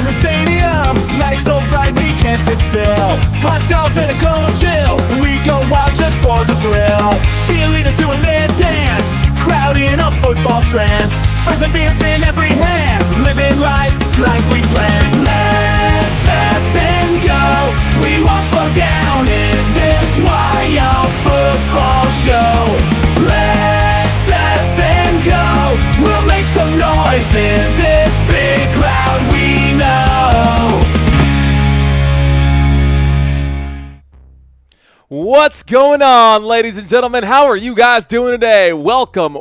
in the stadium. Lights so bright we can't sit still. Hot dogs and a cold chill. We go wild just for the thrill. Cheerleaders doing their dance. Crowd in a football trance. Friends and beers in every hand. Living life like we planned. Let's up and go. We won't slow down in this wild football show. Let's up and go. We'll make some noise in this big crowd we know. What's going on, ladies and gentlemen? How are you guys doing today? Welcome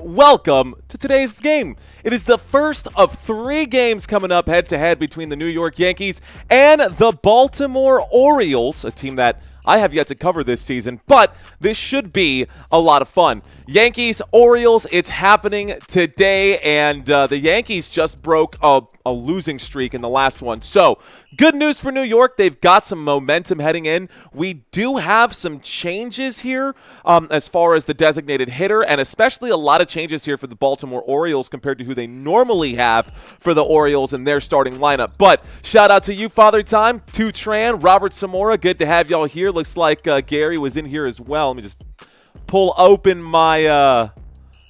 to today's game. It is the first of 3 games coming up head-to-head between the New York Yankees and the Baltimore Orioles, a team that I have yet to cover this season, but this should be a lot of fun. Yankees, Orioles, it's happening today, and the Yankees just broke a losing streak in the last one. So, good news for New York. They've got some momentum heading in. We do have some changes here as far as the designated hitter, and especially a lot of changes here for the Baltimore Orioles compared to who they normally have for the Orioles in their starting lineup. But shout out to you, Father Time, to Tran, Robert Zamora. Good to have y'all here. Looks like Gary was in here as well. Let me just pull open my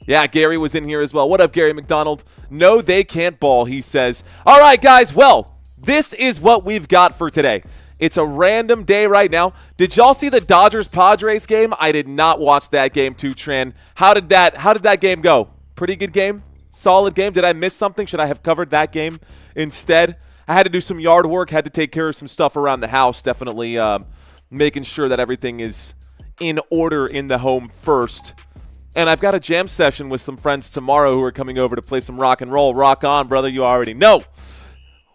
yeah, Gary was in here as well. What up, Gary McDonald? No, they can't ball, he says. All right, guys. Well, this is what we've got for today. It's a random day right now. Did y'all see the Dodgers-Padres game? I did not watch that game too, Tran. How did that game go? Pretty good game? Solid game? Did I miss something? Should I have covered that game instead? I had to do some yard work, had to take care of some stuff around the house. Definitely making sure that everything is in order in the home first. And I've got a jam session with some friends tomorrow who are coming over to play some rock and roll. Rock on, brother. You already know.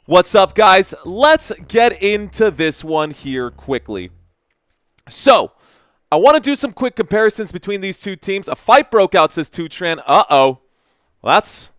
What's up, guys? Let's get into this one here quickly. So, I want to do some quick comparisons between these two teams. A fight broke out, says Tutran. Uh-oh. Well, that's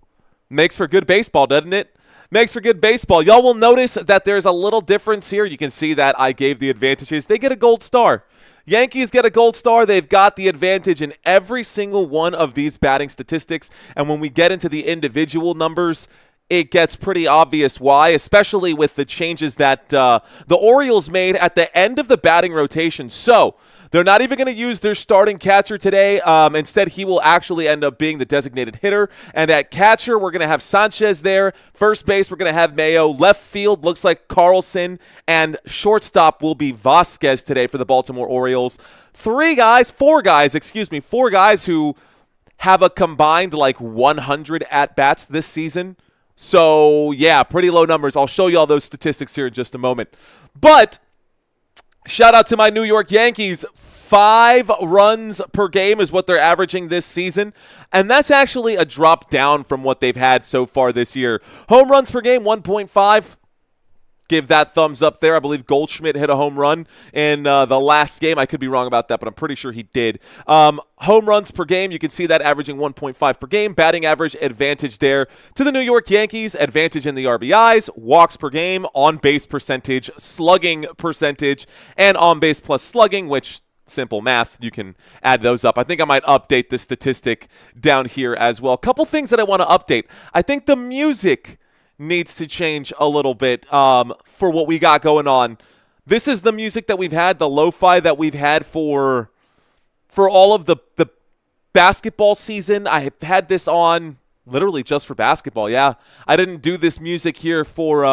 makes for good baseball, doesn't it? Makes for good baseball. Y'all will notice that there's a little difference here. You can see that I gave the advantages. They get a gold star. Yankees get a gold star. They've got the advantage in every single one of these batting statistics. And when we get into the individual numbers, it gets pretty obvious why, especially with the changes that the Orioles made at the end of the batting rotation. So they're not even going to use their starting catcher today. Instead, he will actually end up being the designated hitter. And at catcher, we're going to have Sanchez there. First base, we're going to have Mayo. Left field looks like Carlson. And shortstop will be Vasquez today for the Baltimore Orioles. Four guys who have a combined like 100 at-bats this season. So, yeah, pretty low numbers. I'll show you all those statistics here in just a moment. But shout out to my New York Yankees. 5 runs per game is what they're averaging this season. And that's actually a drop down from what they've had so far this year. Home runs per game, 1.5. Give that thumbs up there. I believe Goldschmidt hit a home run in the last game. I could be wrong about that, but I'm pretty sure he did. Home runs per game, you can see that averaging 1.5 per game. Batting average advantage there to the New York Yankees. Advantage in the RBIs, walks per game, on-base percentage, slugging percentage, and on-base plus slugging, which simple math, you can add those up. I think I might update this statistic down here as well. A couple things that I want to update. I think the music needs to change a little bit for what we got going on. This is the music that we've had, the lo-fi that we've had for all of the basketball season. I had this on literally just for basketball. Yeah, I didn't do this music here for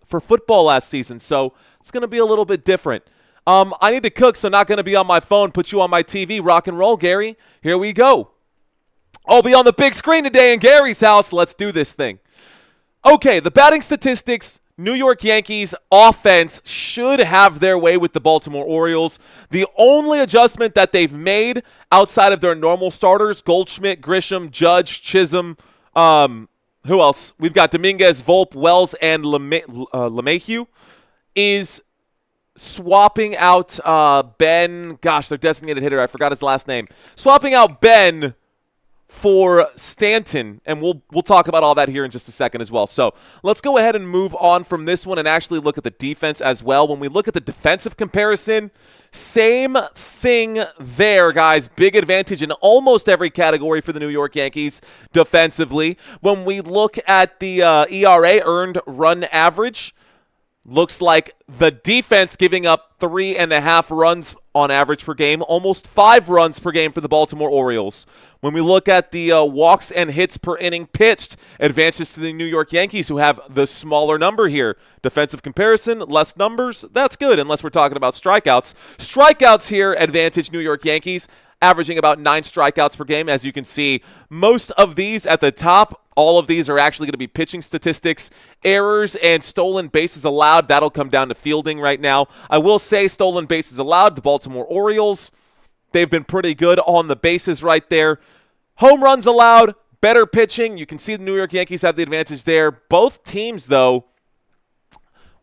football last season, so it's going to be a little bit different. I need to cook, so not going to be on my phone. Put you on my TV. Rock and roll, Gary. Here we go. I'll be on the big screen today in Gary's house. Let's do this thing. Okay, the batting statistics, New York Yankees offense should have their way with the Baltimore Orioles. The only adjustment that they've made outside of their normal starters, Goldschmidt, Grisham, Judge, Chisholm, who else? We've got Dominguez, Volpe, Wells, and LeMahieu, is swapping out Ben, their designated hitter, I forgot his last name. Swapping out Ben for Stanton, and we'll talk about all that here in just a second as well. So let's go ahead and move on from this one and actually look at the defense as well. When we look at the defensive comparison, same thing there, guys. Big advantage in almost every category for the New York Yankees defensively. When we look at the ERA, earned run average, Looks like the defense giving up 3.5 runs on average per game, almost 5 runs per game for the Baltimore Orioles. When we look at the walks and hits per inning pitched, advances to the New York Yankees, who have the smaller number here. Defensive comparison, less numbers, that's good unless we're talking about strikeouts. Strikeouts here, advantage New York Yankees, averaging about 9 strikeouts per game. As you can see, most of these at the top, all of these are actually going to be pitching statistics. Errors and stolen bases allowed, that'll come down to fielding right now. I will say stolen bases allowed, the Baltimore Orioles, they've been pretty good on the bases right there. Home runs allowed, better pitching. You can see the New York Yankees have the advantage there. Both teams, though,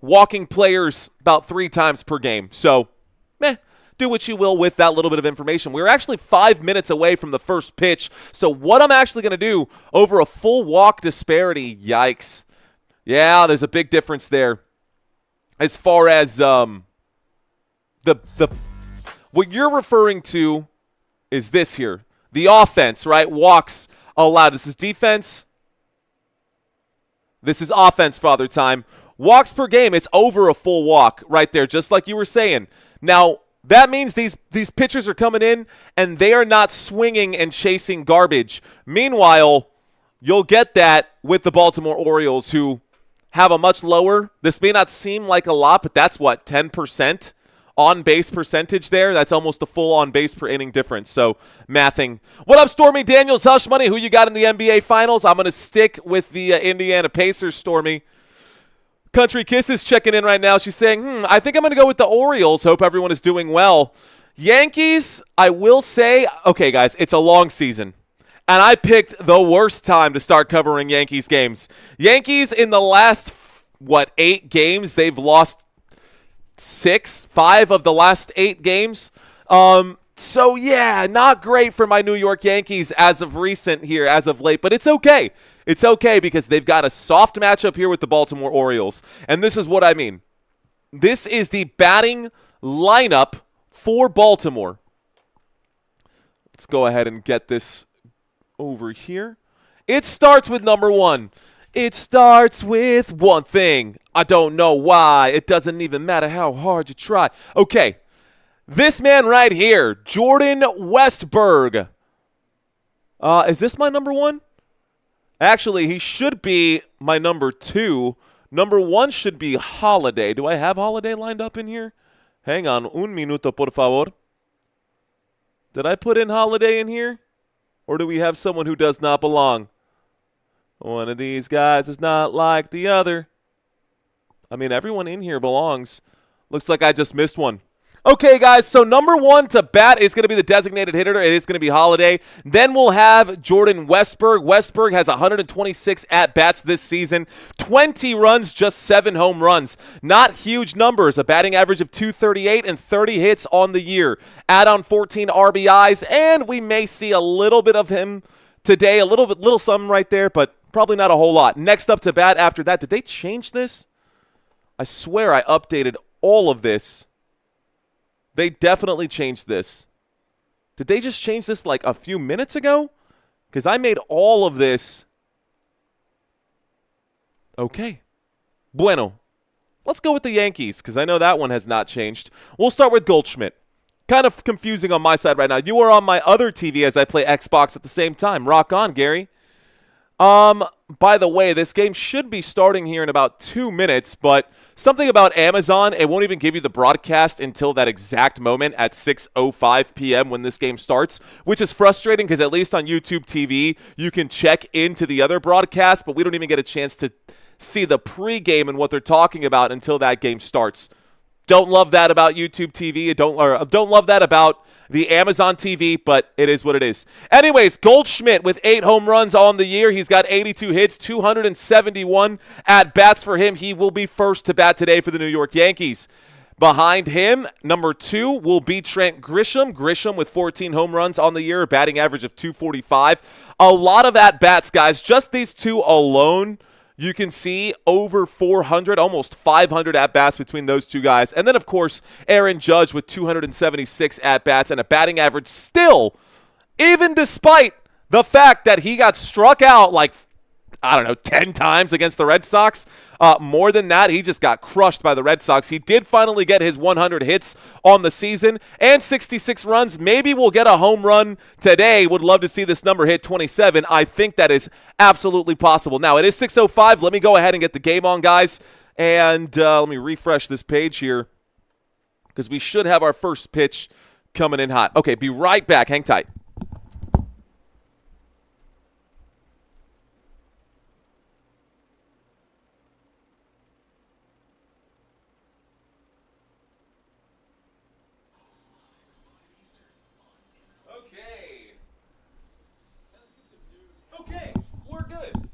walking players about 3 times per game. So, do what you will with that little bit of information. We're actually 5 minutes away from the first pitch. So what I'm actually going to do over a full walk disparity, yikes. Yeah, there's a big difference there. As far as what you're referring to is this here. The offense, right? Walks allowed. This is defense. This is offense, Father Time. Walks per game, it's over a full walk right there, just like you were saying. Now, that means these pitchers are coming in and they are not swinging and chasing garbage. Meanwhile, you'll get that with the Baltimore Orioles, who have a much lower, this may not seem like a lot, but that's what, 10% on-base percentage there? That's almost a full on-base per inning difference. So, mathing. What up, Stormy Daniels, Hush Money? Who you got in the NBA Finals? I'm going to stick with the Indiana Pacers, Stormy. Country Kisses checking in right now. She's saying, I think I'm going to go with the Orioles. Hope everyone is doing well. Yankees, I will say, okay, guys, it's a long season. And I picked the worst time to start covering Yankees games. Yankees in the last, 8 games, they've lost 5 of the last 8 games. So, yeah, not great for my New York Yankees as of recent here, as of late. But it's okay. It's okay because they've got a soft matchup here with the Baltimore Orioles. And this is what I mean. This is the batting lineup for Baltimore. Let's go ahead and get this over here. It starts with number 1. It starts with one thing. I don't know why. It doesn't even matter how hard you try. Okay. This man right here, Jordan Westburg. Is this my number 1? Actually, he should be my number 2. Number 1 should be Holiday. Do I have Holiday lined up in here? Hang on. Un minuto, por favor. Did I put in Holiday in here? Or do we have someone who does not belong? One of these guys is not like the other. I mean, everyone in here belongs. Looks like I just missed one. Okay, guys, so number 1 to bat is going to be the designated hitter. It is going to be Holiday. Then we'll have Jordan Westburg. Westburg has 126 at-bats this season, 20 runs, just 7 home runs. Not huge numbers, a batting average of .238 and 30 hits on the year. Add on 14 RBIs, and we may see a little bit of him today, a little something right there, but probably not a whole lot. Next up to bat after that, did they change this? I swear I updated all of this. They definitely changed this. Did they just change this like a few minutes ago? Because I made all of this. Okay. Bueno. Let's go with the Yankees, because I know that one has not changed. We'll start with Goldschmidt. Kind of confusing on my side right now. You are on my other TV as I play Xbox at the same time. Rock on, Gary. By the way, this game should be starting here in about 2 minutes, but something about Amazon, it won't even give you the broadcast until that exact moment at 6:05 p.m. when this game starts, which is frustrating because at least on YouTube TV, you can check into the other broadcast, but we don't even get a chance to see the pregame and what they're talking about until that game starts. Don't love that about YouTube TV. Don't love that about the Amazon TV, but it is what it is. Anyways, Goldschmidt with 8 home runs on the year. He's got 82 hits, 271 at-bats for him. He will be first to bat today for the New York Yankees. Behind him, number 2 will be Trent Grisham. Grisham with 14 home runs on the year, a batting average of .245. A lot of at-bats, guys. Just these 2 alone, you can see over 400, almost 500 at-bats between those 2 guys. And then, of course, Aaron Judge with 276 at-bats and a batting average still, even despite the fact that he got struck out like I don't know, 10 times against the Red Sox. More than that, he just got crushed by the Red Sox. He did finally get his 100 hits on the season and 66 runs. Maybe we'll get a home run today. Would love to see this number hit 27. I think that is absolutely possible. Now, it is 6:05. Let me go ahead and get the game on, guys. And let me refresh this page here because we should have our first pitch coming in hot. Okay, be right back. Hang tight. Okay, we're good.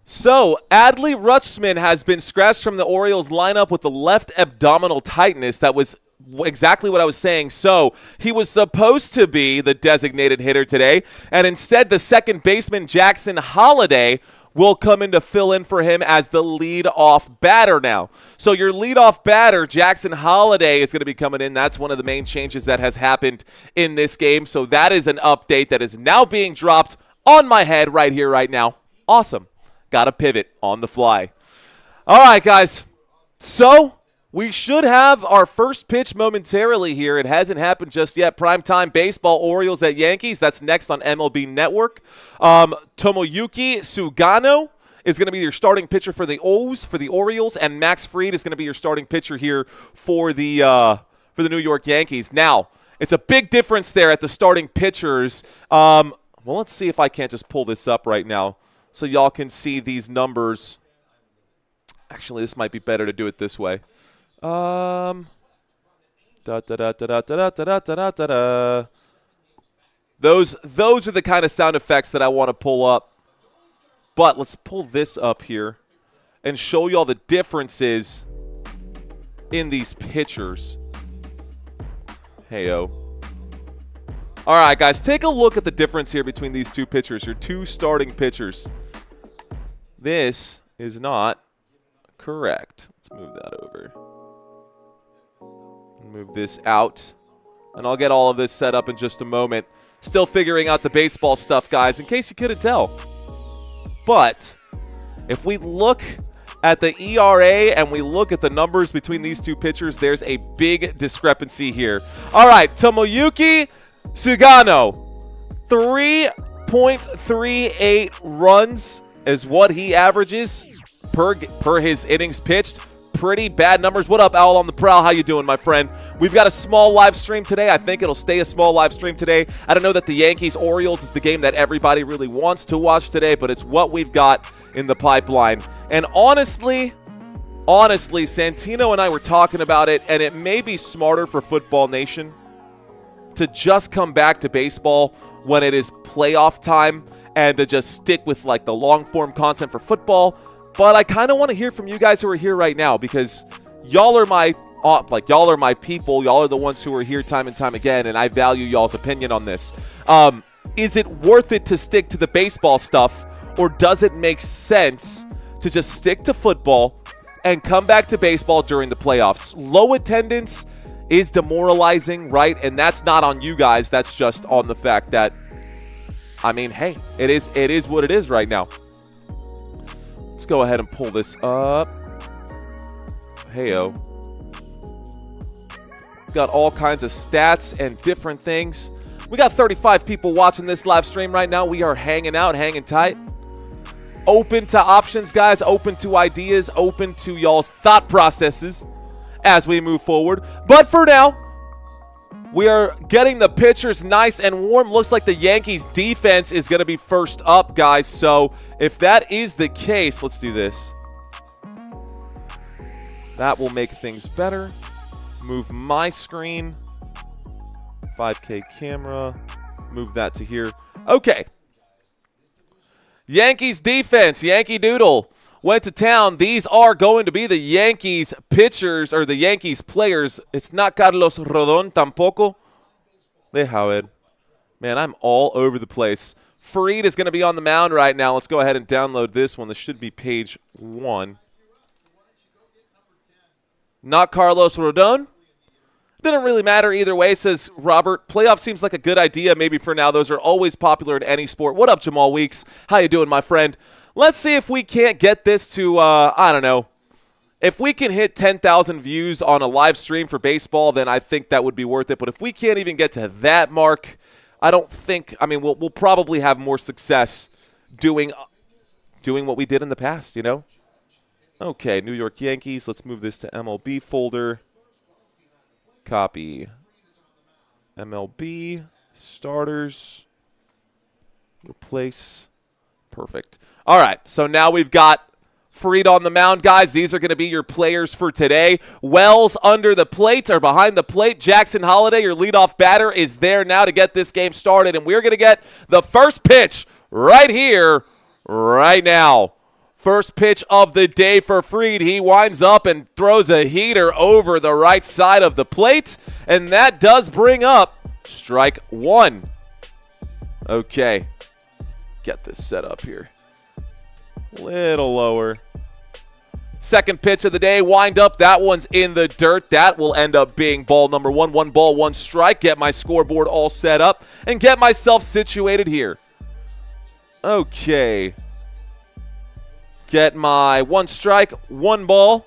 So, Adley Rutschman has been scratched from the Orioles lineup with the left abdominal tightness. That was exactly what I was saying. So, he was supposed to be the designated hitter today, and instead the second baseman, Jackson Holliday, will come in to fill in for him as the lead-off batter now. So your lead-off batter, Jackson Holliday, is going to be coming in. That's one of the main changes that has happened in this game. So that is an update that is now being dropped on my head right here, right now. Awesome. Got to pivot on the fly. All right, guys. So we should have our first pitch momentarily here. It hasn't happened just yet. Primetime baseball, Orioles at Yankees. That's next on MLB Network. Tomoyuki Sugano is going to be your starting pitcher for the Orioles, and Max Fried is going to be your starting pitcher here for the New York Yankees. Now, it's a big difference there at the starting pitchers. Well, let's see if I can't just pull this up right now so y'all can see these numbers. Actually, this might be better to do it this way. Those are the kind of sound effects that I want to pull up. But let's pull this up here and show you all the differences in these pitchers. Heyo. All right, guys, take a look at the difference here between these two pitchers, your two starting pitchers. This is not correct. Let's move that over. Move this out, and I'll get all of this set up in just a moment. Still figuring out the baseball stuff, guys, in case you couldn't tell. But if we look at the ERA and we look at the numbers between these two pitchers, there's a big discrepancy here. All right, Tomoyuki Sugano, 3.38 runs is what he averages per his innings pitched. Pretty bad numbers. What up, Owl on the Prowl? How you doing, my friend? We've got a small live stream today. I think it'll stay a small live stream today. I don't know that the Yankees-Orioles is the game that everybody really wants to watch today, but it's what we've got in the pipeline. And honestly, Santino and I were talking about it, and it may be smarter for Football Nation to just come back to baseball when it is playoff time and to just stick with like the long-form content for football. But I kind of want to hear from you guys who are here right now because y'all are my people. Y'all are the ones who are here time and time again, and I value y'all's opinion on this. Is it worth it to stick to the baseball stuff, or does it make sense to just stick to football and come back to baseball during the playoffs? Low attendance is demoralizing, right? And that's not on you guys. That's just on the fact that, I mean, hey, it is what it is right now. Let's go ahead and pull this up. Heyo. Got all kinds of stats and different things. We got 35 people watching this live stream right now. We are hanging out, hanging tight. Open to options, guys. Open to ideas. Open to y'all's thought processes as we move forward. But for now, we are getting the pitchers nice and warm. Looks like the Yankees defense is going to be first up, guys. So if that is the case, let's do this. That will make things better. Move my screen. 5K camera. Move that to here. Okay. Yankees defense. Yankee Doodle went to town. These are going to be the Yankees pitchers, or the Yankees players. It's not Carlos Rodon tampoco. Deja ver. Man, I'm all over the place. Fried is going to be on the mound right now. Let's go ahead and download this one. This should be page 1. Not Carlos Rodon. Didn't really matter either way, says Robert. Playoff seems like a good idea maybe for now. Those are always popular in any sport. What up, Jamal Weeks? How you doing, my friend? Let's see if we can't get this to, I don't know. If we can hit 10,000 views on a live stream for baseball, then I think that would be worth it. But if we can't even get to that mark, I don't think – I mean, we'll probably have more success doing what we did in the past, you know? Okay, New York Yankees. Let's move this to MLB folder. Copy. MLB. Starters. Replace. Perfect. All right, so now we've got Fried on the mound, guys. These are going to be your players for today. Wells under the plate or behind the plate. Jackson Holliday, your leadoff batter, is there now to get this game started, and we're going to get the first pitch right here, right now. First pitch of the day for Fried. He winds up and throws a heater over the right side of the plate, and that does bring up strike one. Okay, get this set up here. Little lower. Second pitch of the day, wind up. That one's in the dirt. That will end up being ball number one. 1 ball, 1 strike. Get my scoreboard all set up and get myself situated here. Okay. Get my 1 strike, 1 ball.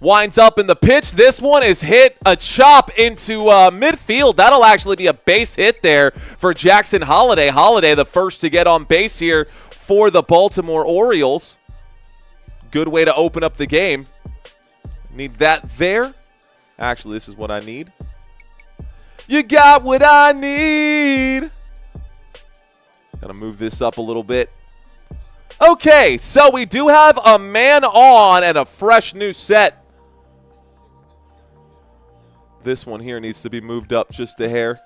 Winds up in the pitch. This one is hit a chop into midfield. That'll actually be a base hit there for Jackson Holliday. Holliday, the first to get on base here for the Baltimore Orioles. Good way to open up the game. Need that there. Actually, this is what I need. You got what I need. Gotta move this up a little bit. Okay, so we do have a man on and a fresh new set. This one here needs to be moved up just a hair.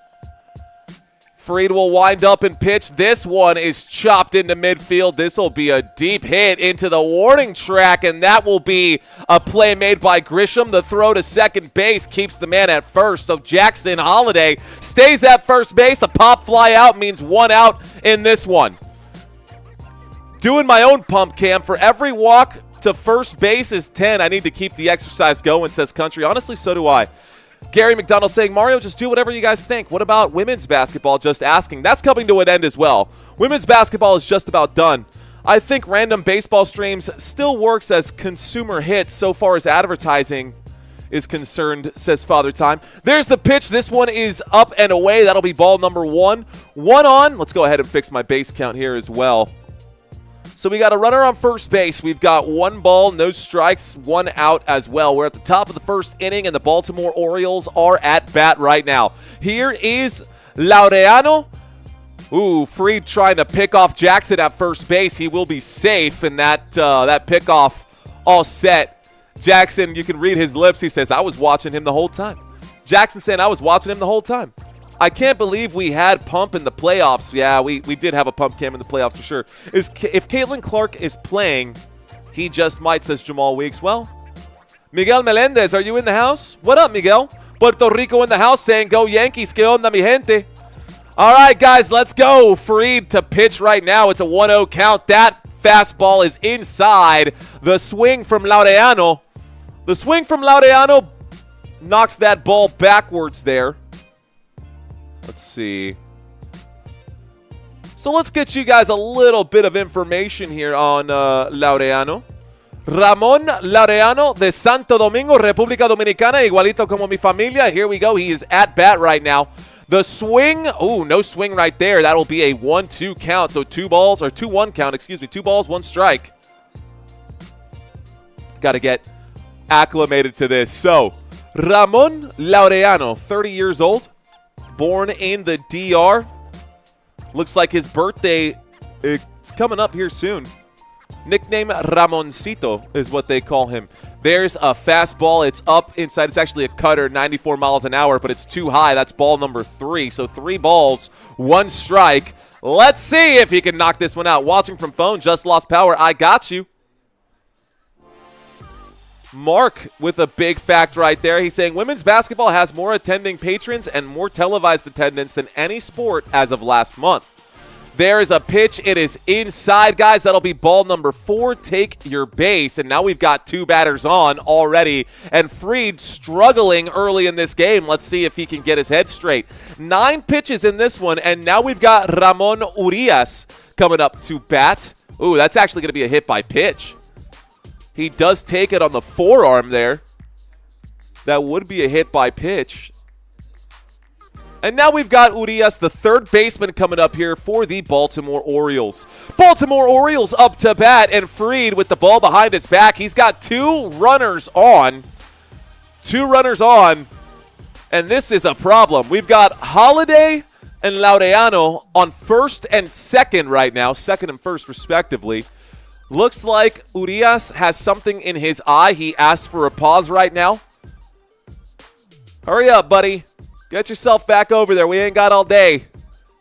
Fried will wind up and pitch. This one is chopped into midfield. This will be a deep hit into the warning track, and that will be a play made by Grisham. The throw to second base keeps the man at first, so Jackson Holliday stays at first base. A pop fly out means 1 out in this one. Doing my own pump cam. For every walk to first base is 10. I need to keep the exercise going, says Country. Honestly, so do I. Gary McDonald saying, Mario, just do whatever you guys think. What about women's basketball? Just asking. That's coming to an end as well. Women's basketball is just about done. I think random baseball streams still works as consumer hits so far as advertising is concerned, says Father Time. There's the pitch. This one is up and away. That'll be ball number 1. 1 on. Let's go ahead and fix my base count here as well. So we got a runner on first base. We've got 1 ball, no strikes, 1 out as well. We're at the top of the first inning, and the Baltimore Orioles are at bat right now. Here is Laureano. Ooh, Fried trying to pick off Jackson at first base. He will be safe, and that pickoff all set. Jackson, you can read his lips. He says, I was watching him the whole time. Jackson saying, I was watching him the whole time. I can't believe we had pump in the playoffs. Yeah, we did have a pump cam in the playoffs for sure. If Caitlin Clark is playing, he just might, says Jamal Weeks. Well, Miguel Melendez, are you in the house? What up, Miguel? Puerto Rico in the house saying, go Yankees, que onda mi gente. All right, guys, let's go. Fried to pitch right now. It's a 1-0 count. That fastball is inside. The swing from Laureano. The swing from Laureano knocks that ball backwards there. Let's see. So let's get you guys a little bit of information here on Laureano. Ramon Laureano de Santo Domingo, República Dominicana, igualito como mi familia. Here we go. He is at bat right now. The swing. Oh, no swing right there. That'll be a 1-2 count. So 2 balls, or 2-1 count, excuse me. 2 balls, 1 strike. Got to get acclimated to this. So Ramon Laureano, 30 years old. Born in the DR. Looks like his birthday, it's coming up here soon. Nickname Ramoncito is what they call him. There's a fastball. It's up inside. It's actually a cutter, 94 miles an hour, but it's too high. That's ball number 3. So 3 balls, 1 strike. Let's see if he can knock this one out. Watching from phone, just lost power. I got you. Mark with a big fact right there. He's saying women's basketball has more attending patrons and more televised attendance than any sport as of last month. There is a pitch. It is inside, guys. That'll be ball number 4. Take your base. And now we've got 2 batters on already. And Fried struggling early in this game. Let's see if he can get his head straight. 9 pitches in this one. And now we've got Ramon Urias coming up to bat. Ooh, that's actually going to be a hit by pitch. He does take it on the forearm there. That would be a hit by pitch. And now we've got Urias, the third baseman, coming up here for the Baltimore Orioles. Baltimore Orioles up to bat, and Fried with the ball behind his back. He's got 2 runners on. 2 runners on, and this is a problem. We've got Holiday and Laureano on first and second right now, second and first respectively. Looks like Urias has something in his eye. He asked for a pause right now. Hurry up, buddy. Get yourself back over there. We ain't got all day.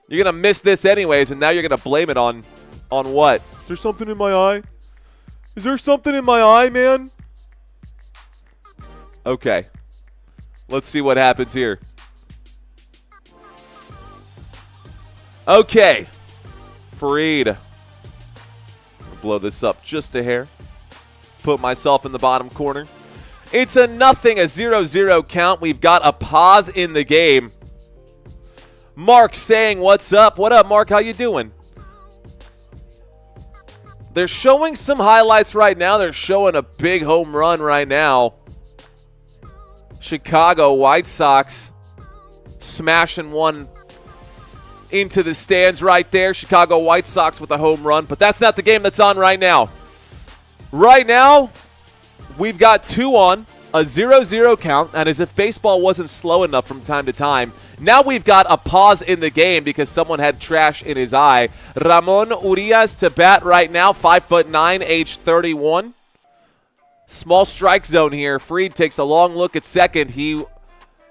You're going to miss this anyways, and now you're going to blame it on what? Is there something in my eye? Is there something in my eye, man? Okay. Let's see what happens here. Okay. Fried. Blow this up just a hair. Put myself in the bottom corner. It's a 0-0 count. We've got a pause in the game. Mark saying, what's up? What up, Mark? How you doing? They're showing some highlights right now. They're showing a big home run right now. Chicago White Sox smashing one into the stands right there. Chicago White Sox with a home run. But that's not the game that's on right now. Right now, we've got 2 on, a 0-0 count, and as if baseball wasn't slow enough from time to time, now we've got a pause in the game because someone had trash in his eye. Ramon Urias to bat right now, 5'9", age 31. Small strike zone here. Fried takes a long look at second. He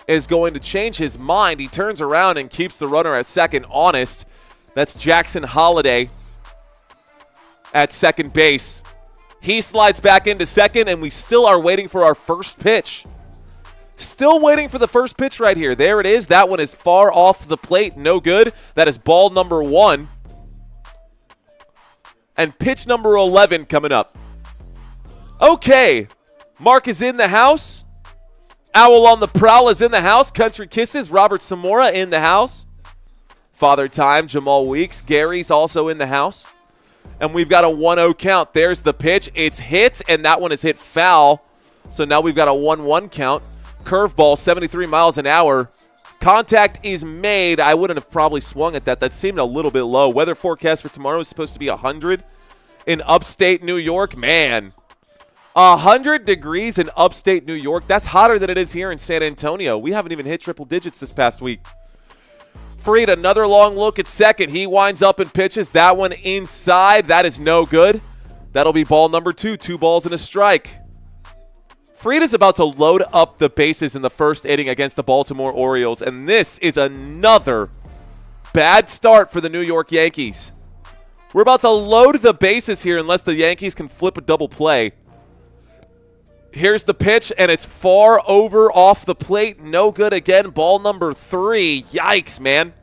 is going to change his mind. He turns around and keeps the runner at second honest. That's Jackson Holiday at second base. He slides back into second, and we still are waiting for our first pitch. Still waiting for the first pitch right here. There it is. That one is far off the plate. No good. That is ball number 1. And pitch number 11 coming up. Okay. Mark is in the house. Owl on the Prowl is in the house. Country Kisses. Robert Zamora in the house. Father Time. Jamal Weeks. Gary's also in the house. And we've got a 1-0 count. There's the pitch. It's hit, and that one is hit foul. So now we've got a 1-1 count. Curveball, 73 miles an hour. Contact is made. I wouldn't have probably swung at that. That seemed a little bit low. Weather forecast for tomorrow is supposed to be 100 in upstate New York. Man, 100 degrees in upstate New York. That's hotter than it is here in San Antonio. We haven't even hit triple digits this past week. Fried, another long look at second. He winds up and pitches. That one inside. That is no good. That'll be ball number 2. 2 balls and a strike. Fried is about to load up the bases in the first inning against the Baltimore Orioles, and this is another bad start for the New York Yankees. We're about to load the bases here unless the Yankees can flip a double play. Here's the pitch, and it's far over off the plate. No good again. Ball number 3. Yikes, man.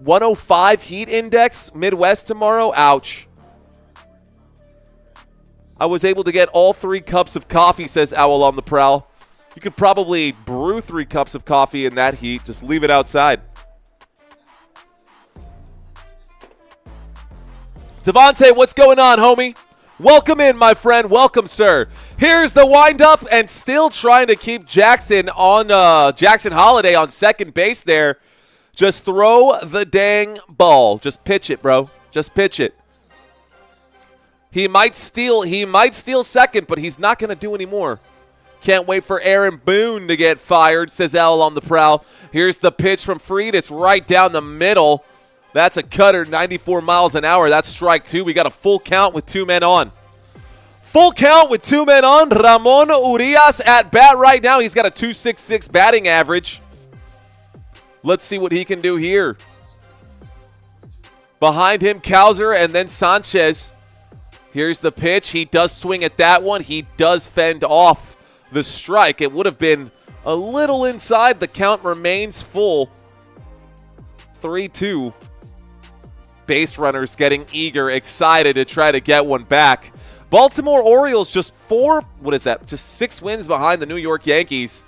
105 heat index, Midwest tomorrow. Ouch. I was able to get all 3 cups of coffee, says Owl on the Prowl. You could probably brew 3 cups of coffee in that heat. Just leave it outside. Devontae, what's going on, homie? Welcome in, my friend. Welcome, sir. Here's the windup, and still trying to keep Jackson Holiday on second base there. Just throw the dang ball. Just pitch it, bro. Just pitch it. He might steal second, but he's not going to do any more. Can't wait for Aaron Boone to get fired, says Owl on the Prowl. Here's the pitch from Fried. It's right down the middle. That's a cutter, 94 miles an hour. That's strike 2. We got a full count with 2 men on. Full count with 2 men on. Ramon Urias at bat right now. He's got a .266 batting average. Let's see what he can do here. Behind him, Cowser and then Sanchez. Here's the pitch. He does swing at that one. He does fend off the strike. It would have been a little inside. The count remains full. 3-2. base runners getting eager, excited to try to get one back. Baltimore Orioles just 6 wins behind the New York Yankees.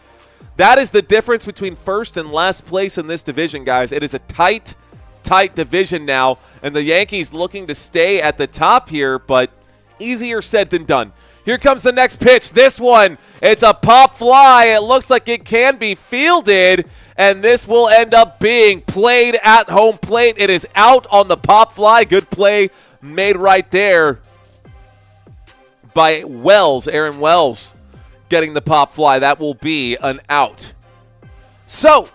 That is the difference between first and last place in this division, guys. It is a tight division now, and the Yankees looking to stay at the top here, but easier said than done. Here comes the next pitch. This one, it's a pop fly. It looks like it can be fielded, and this will end up being played at home plate. It is out on the pop fly. Good play made right there by Wells, Aaron Wells, getting the pop fly. That will be an out. So,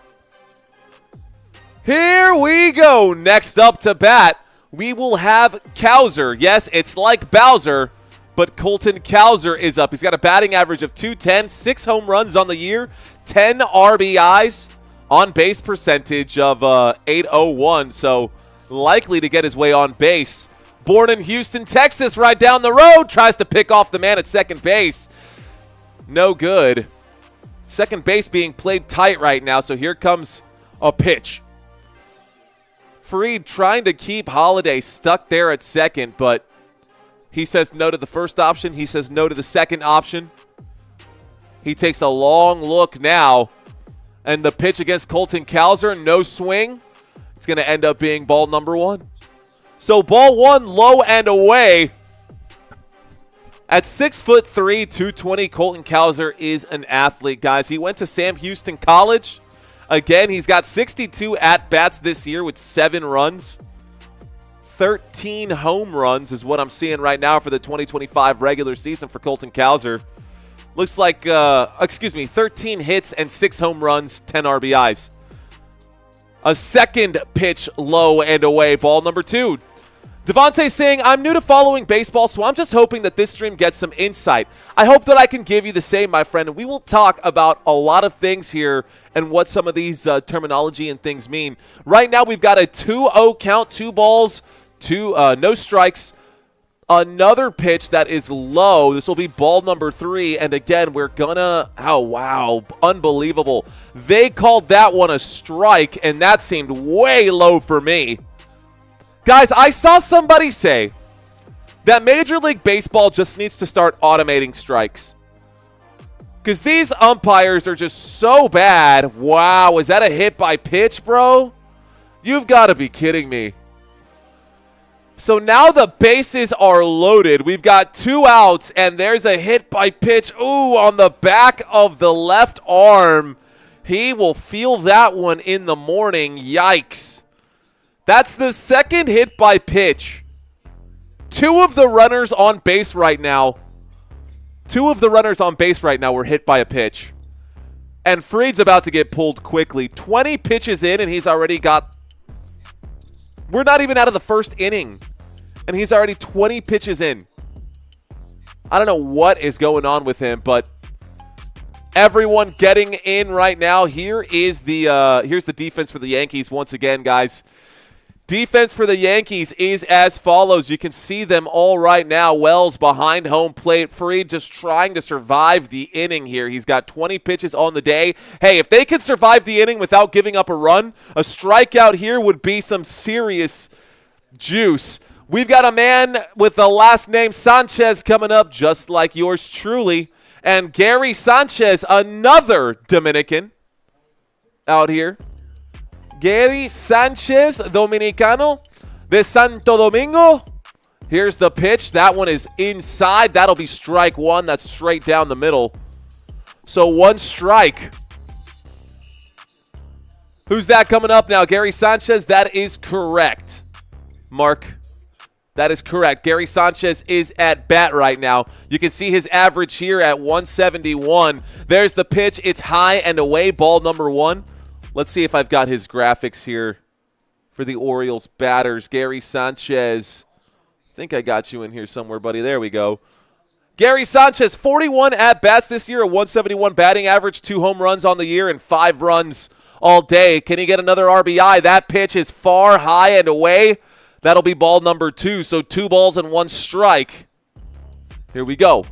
here we go. Next up to bat, we will have Cowser. Yes, it's like Bowser, but Colton Cowser is up. He's got a batting average of .210, 6 home runs on the year, 10 RBIs, on base percentage of .801, so likely to get his way on base. Born in Houston, Texas, right down the road, tries to pick off the man at second base. No good. Second base being played tight right now, so here comes a pitch. Fried trying to keep Holiday stuck there at second, but he says no to the first option. He says no to the second option. He takes a long look now, and the pitch against Colton Cowser, no swing. It's going to end up being ball number 1. So ball 1, low and away. At 6'3", 220, Colton Cowser is an athlete, guys. He went to Sam Houston College. Again, he's got 62 at-bats this year with 7 runs. 13 home runs is what I'm seeing right now for the 2025 regular season for Colton Cowser. Looks like, 13 hits and 6 home runs, 10 RBIs. A second pitch low and away, ball number 2. Devontae saying, I'm new to following baseball, so I'm just hoping that this stream gets some insight. I hope that I can give you the same, my friend. And we will talk about a lot of things here and what some of these terminology and things mean. Right now, we've got a 2-0 count, 2 balls, no strikes. Another pitch that is low. This will be ball number 3. And again, we're gonna, oh, wow, unbelievable. They called that one a strike, and that seemed way low for me. Guys, I saw somebody say that Major League Baseball just needs to start automating strikes. Because these umpires are just so bad. Wow, is that a hit by pitch, bro? You've got to be kidding me. So now the bases are loaded. We've got 2 outs, and there's a hit by pitch. Ooh, on the back of the left arm. He will feel that one in the morning. Yikes. That's the second hit by pitch. 2 of the runners on base right now. 2 of the runners on base right now were hit by a pitch. And Fried's about to get pulled quickly. 20 pitches in, and he's already got... We're not even out of the first inning, and he's already 20 pitches in. I don't know what is going on with him, but everyone getting in right now. Here's the defense for the Yankees once again, guys. Defense for the Yankees is as follows. You can see them all right now. Wells behind home plate. Fried just trying to survive the inning here. He's got 20 pitches on the day. Hey, if they could survive the inning without giving up a run, a strikeout here would be some serious juice. We've got a man with the last name Sanchez coming up, just like yours truly. And Gary Sanchez, another Dominican out here. Gary Sanchez, Dominicano de Santo Domingo. Here's the pitch. That one is inside. That'll be strike 1. That's straight down the middle. So 1 strike. Who's that coming up now? Gary Sanchez? That is correct, Mark. That is correct. Gary Sanchez is at bat right now. You can see his average here at 171. There's the pitch. It's high and away, ball number 1. Let's see if I've got his graphics here for the Orioles batters. Gary Sanchez. I think I got you in here somewhere, buddy. There we go. Gary Sanchez, 41 at-bats this year, a 171 batting average, 2 home runs on the year, and 5 runs all day. Can he get another RBI? That pitch is far, high, and away. That'll be ball number 2, so 2 balls and 1 strike. Here we go.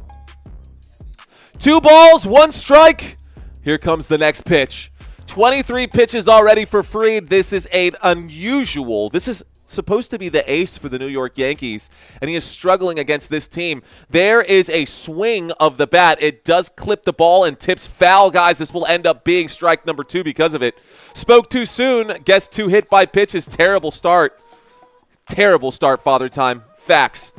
2 balls, 1 strike. Here comes the next pitch. 23 pitches already for Fried. This is an unusual. This is supposed to be the ace for the New York Yankees, and he is struggling against this team. There is a swing of the bat. It does clip the ball and tips foul, guys. This will end up being strike number 2 because of it. Spoke too soon. Guess 2 hit by pitches. Terrible start. Terrible start, Father Time. Facts.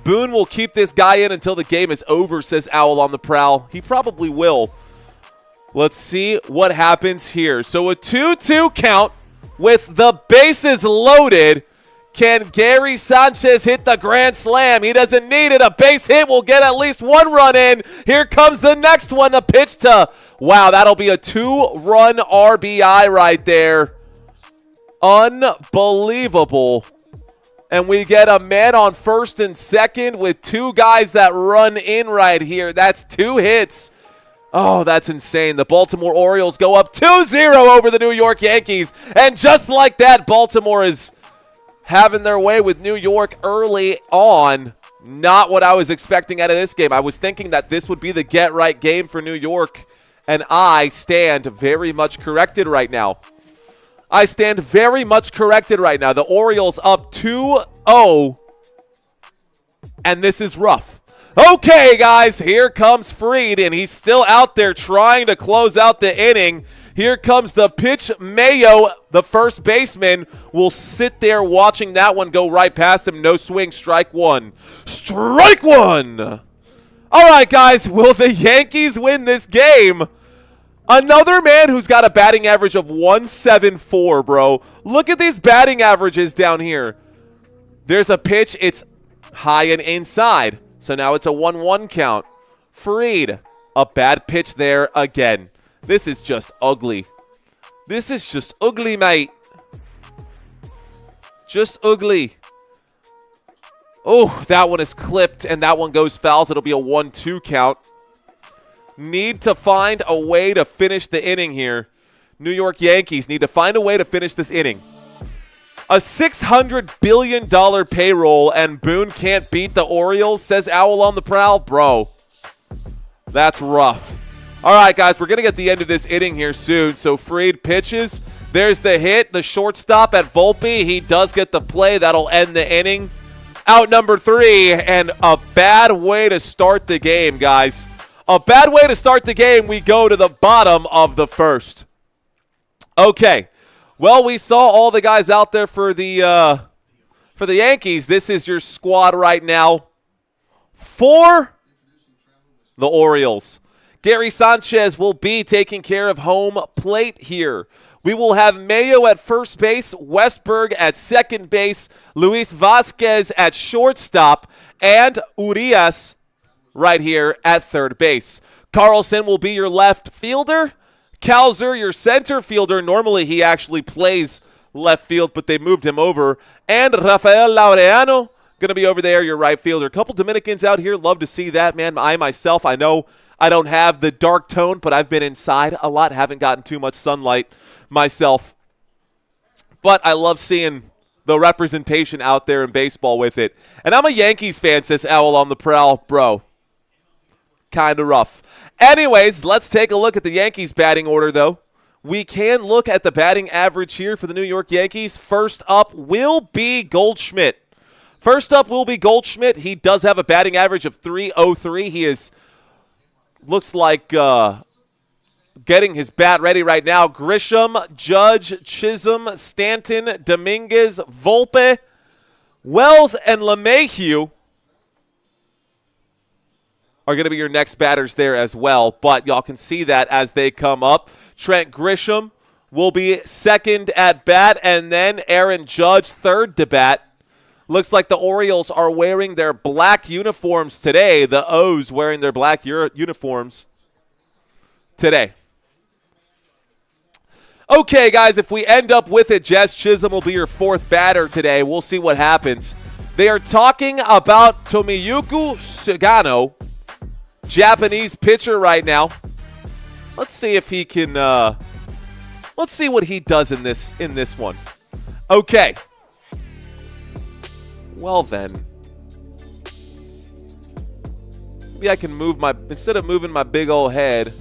Boone will keep this guy in until the game is over, says Owl on the Prowl. He probably will. Let's see what happens here. So a 2-2 count with the bases loaded. Can Gary Sanchez hit the grand slam? He doesn't need it. A base hit will get at least 1 run in. Here comes the next one. The pitch to, wow, that'll be a 2-run RBI right there. Unbelievable. And we get a man on first and second with 2 guys that run in right here. That's 2 hits. Oh, that's insane. The Baltimore Orioles go up 2-0 over the New York Yankees. And just like that, Baltimore is having their way with New York early on. Not what I was expecting out of this game. I was thinking that this would be the get-right game for New York. And I stand very much corrected right now. I stand very much corrected right now. The Orioles up 2-0. And this is rough. Okay, guys, here comes Fried, and he's still out there trying to close out the inning. Here comes the pitch. Mayo, the first baseman, will sit there watching that one go right past him. No swing, strike 1. Strike 1! All right, guys, will the Yankees win this game? Another man who's got a batting average of 174, bro. Look at these batting averages down here. There's a pitch. It's high and inside. So now it's a 1-1 count. Fried, a bad pitch there again. This is just ugly. This is just ugly, mate. Just ugly. Oh, that one is clipped, and that one goes foul. So it'll be a 1-2 count. Need to find a way to finish the inning here. New York Yankees need to find a way to finish this inning. A $600 billion payroll, and Boone can't beat the Orioles, says Owl on the Prowl. Bro, that's rough. All right, guys, we're going to get the end of this inning here soon. So Fried pitches. There's the hit. The shortstop at Volpe. He does get the play. That'll end the inning. Out number 3, and a bad way to start the game, guys. A bad way to start the game. We go to the bottom of the first. Okay. Well, we saw all the guys out there for the Yankees. This is your squad right now for the Orioles. Gary Sanchez will be taking care of home plate here. We will have Mayo at first base, Westberg at second base, Luis Vasquez at shortstop, and Urias right here at third base. Carlson will be your left fielder. Kalzer, your center fielder. Normally he actually plays left field, but they moved him over. And Rafael Laureano going to be over there, your right fielder. A couple Dominicans out here. Love to see that, man. I myself, I know I don't have the dark tone, but I've been inside a lot. Haven't gotten too much sunlight myself. But I love seeing the representation out there in baseball with it. And I'm a Yankees fan, says Owl on the Prowl. Bro, kind of rough. Anyways, let's take a look at the Yankees batting order, though. We can look at the batting average here for the New York Yankees. First up will be Goldschmidt. He does have a batting average of .303. He looks like getting his bat ready right now. Grisham, Judge, Chisholm, Stanton, Dominguez, Volpe, Wells, and LeMahieu are going to be your next batters there as well. But y'all can see that as they come up. Trent Grisham will be second at bat, and then Aaron Judge third to bat. Looks like the Orioles are wearing their black uniforms today. The O's wearing their black uniforms today. Okay, guys, if we end up with it, Jazz Chisholm will be your fourth batter today. We'll see what happens. They are talking about Tomiyuki Sugano, Japanese pitcher right now. Let's see if he can let's see what he does in this one. Okay. Well then. Maybe I can move my, instead of moving my big old head,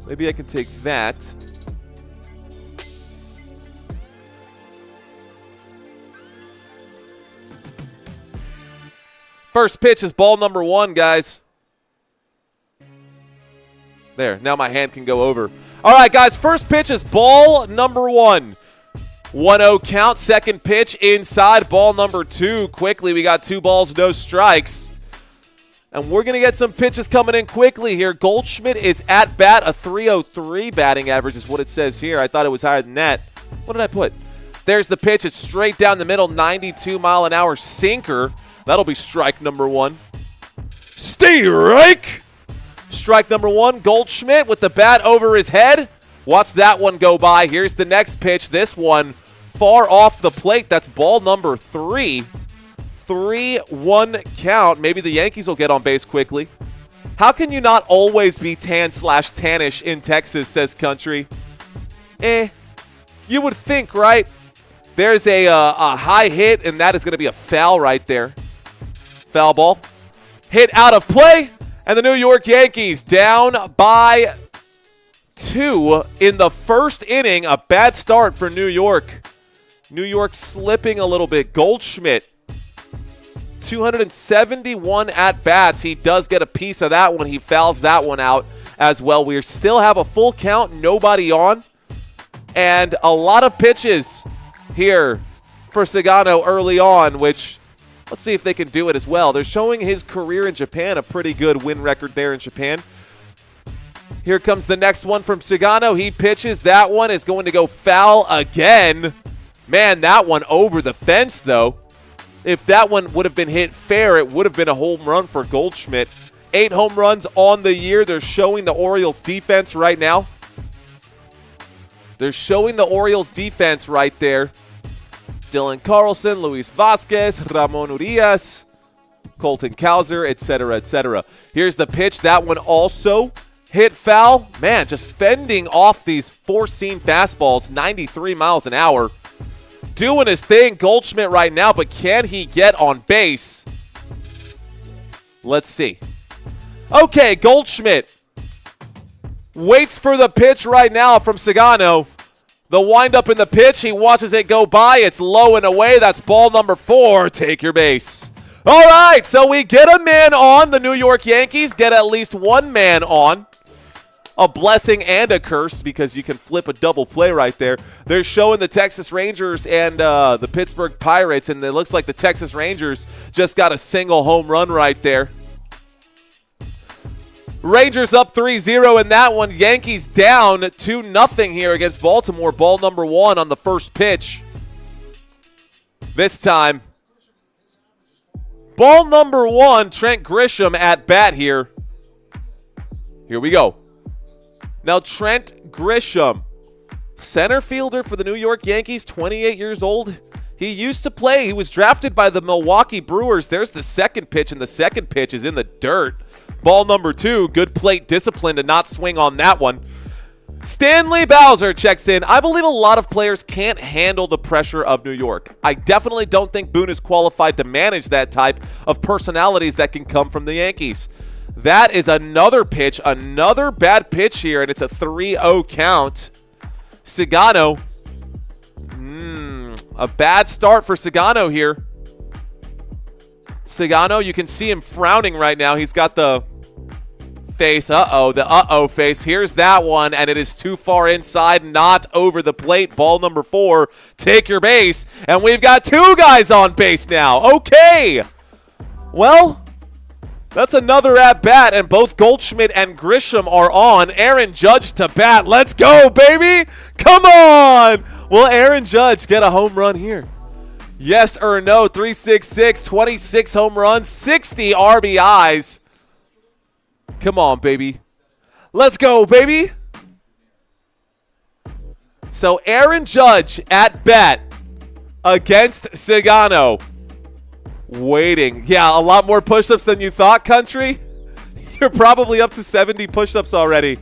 maybe I can take that. First pitch is ball number 1, guys. There, now my hand can go over. All right, guys, first pitch is ball number 1. 1-0 count, second pitch inside, ball number 2. Quickly, we got 2 balls, no strikes. And we're going to get some pitches coming in quickly here. Goldschmidt is at bat, a 303 batting average is what it says here. I thought it was higher than that. What did I put? There's the pitch. It's straight down the middle, 92-mile-an-hour sinker. That'll be strike number 1. Strike! Strike number 1, Goldschmidt with the bat over his head. Watch that one go by. Here's the next pitch. This one far off the plate. That's ball number 3. 3-1 count. Maybe the Yankees will get on base quickly. How can you not always be tan/tannish in Texas, says Country? You would think, right? There's a high hit, and that is going to be a foul right there. Foul ball. Hit out of play, and the New York Yankees down by 2 in the first inning. A bad start for New York. New York slipping a little bit. Goldschmidt, 271 at-bats. He does get a piece of that one. He fouls that one out as well. We still have a full count, nobody on. And a lot of pitches here for Sagano early on, which let's see if they can do it as well. They're showing his career in Japan, a pretty good win record there in Japan. Here comes the next one from Sagano. He pitches. That one is going to go foul again. Man, that one over the fence, though. If that one would have been hit fair, it would have been a home run for Goldschmidt. 8 home runs on the year. They're showing the Orioles defense right now. They're showing the Orioles defense right there. Dylan Carlson, Luis Vasquez, Ramon Urias, Colton Cowser, etc., etc. Here's the pitch. That one also hit foul. Man, just fending off these four-seam fastballs, 93 miles an hour. Doing his thing, Goldschmidt right now, but can he get on base? Let's see. Okay, Goldschmidt waits for the pitch right now from Sagano. The windup in the pitch, he watches it go by. It's low and away. That's ball number 4. Take your base. All right, so we get a man on. The New York Yankees get at least one man on. A blessing and a curse because you can flip a double play right there. They're showing the Texas Rangers and the Pittsburgh Pirates, and it looks like the Texas Rangers just got a single home run right there. Rangers up 3-0 in that one. Yankees down 2-0 here against Baltimore. Ball number 1 on the first pitch. This time, ball number 1, Trent Grisham at bat here. Here we go. Now, Trent Grisham, center fielder for the New York Yankees, 28 years old. He used to play. He was drafted by the Milwaukee Brewers. There's the second pitch, and the second pitch is in the dirt. Ball number 2, good plate discipline to not swing on that one. Stanley Bowser checks in. I believe a lot of players can't handle the pressure of New York. I definitely don't think Boone is qualified to manage that type of personalities that can come from the Yankees. That is another pitch, another bad pitch here, and it's a 3-0 count. Sagano. A bad start for Sagano here. Sagano, you can see him frowning right now. He's got the face. The uh-oh face. Here's that one, and it is too far inside, not over the plate. Ball number 4, take your base, and we've got 2 guys on base now. Okay. Well, that's another at-bat, and both Goldschmidt and Grisham are on. Aaron Judge to bat. Let's go, baby. Come on. Will Aaron Judge get a home run here? Yes or no? 366, 26 home runs, 60 RBIs. Come on, baby. Let's go, baby. So Aaron Judge at bat against Sagano. Waiting. Yeah, a lot more push-ups than you thought, Country. You're probably up to 70 push-ups already.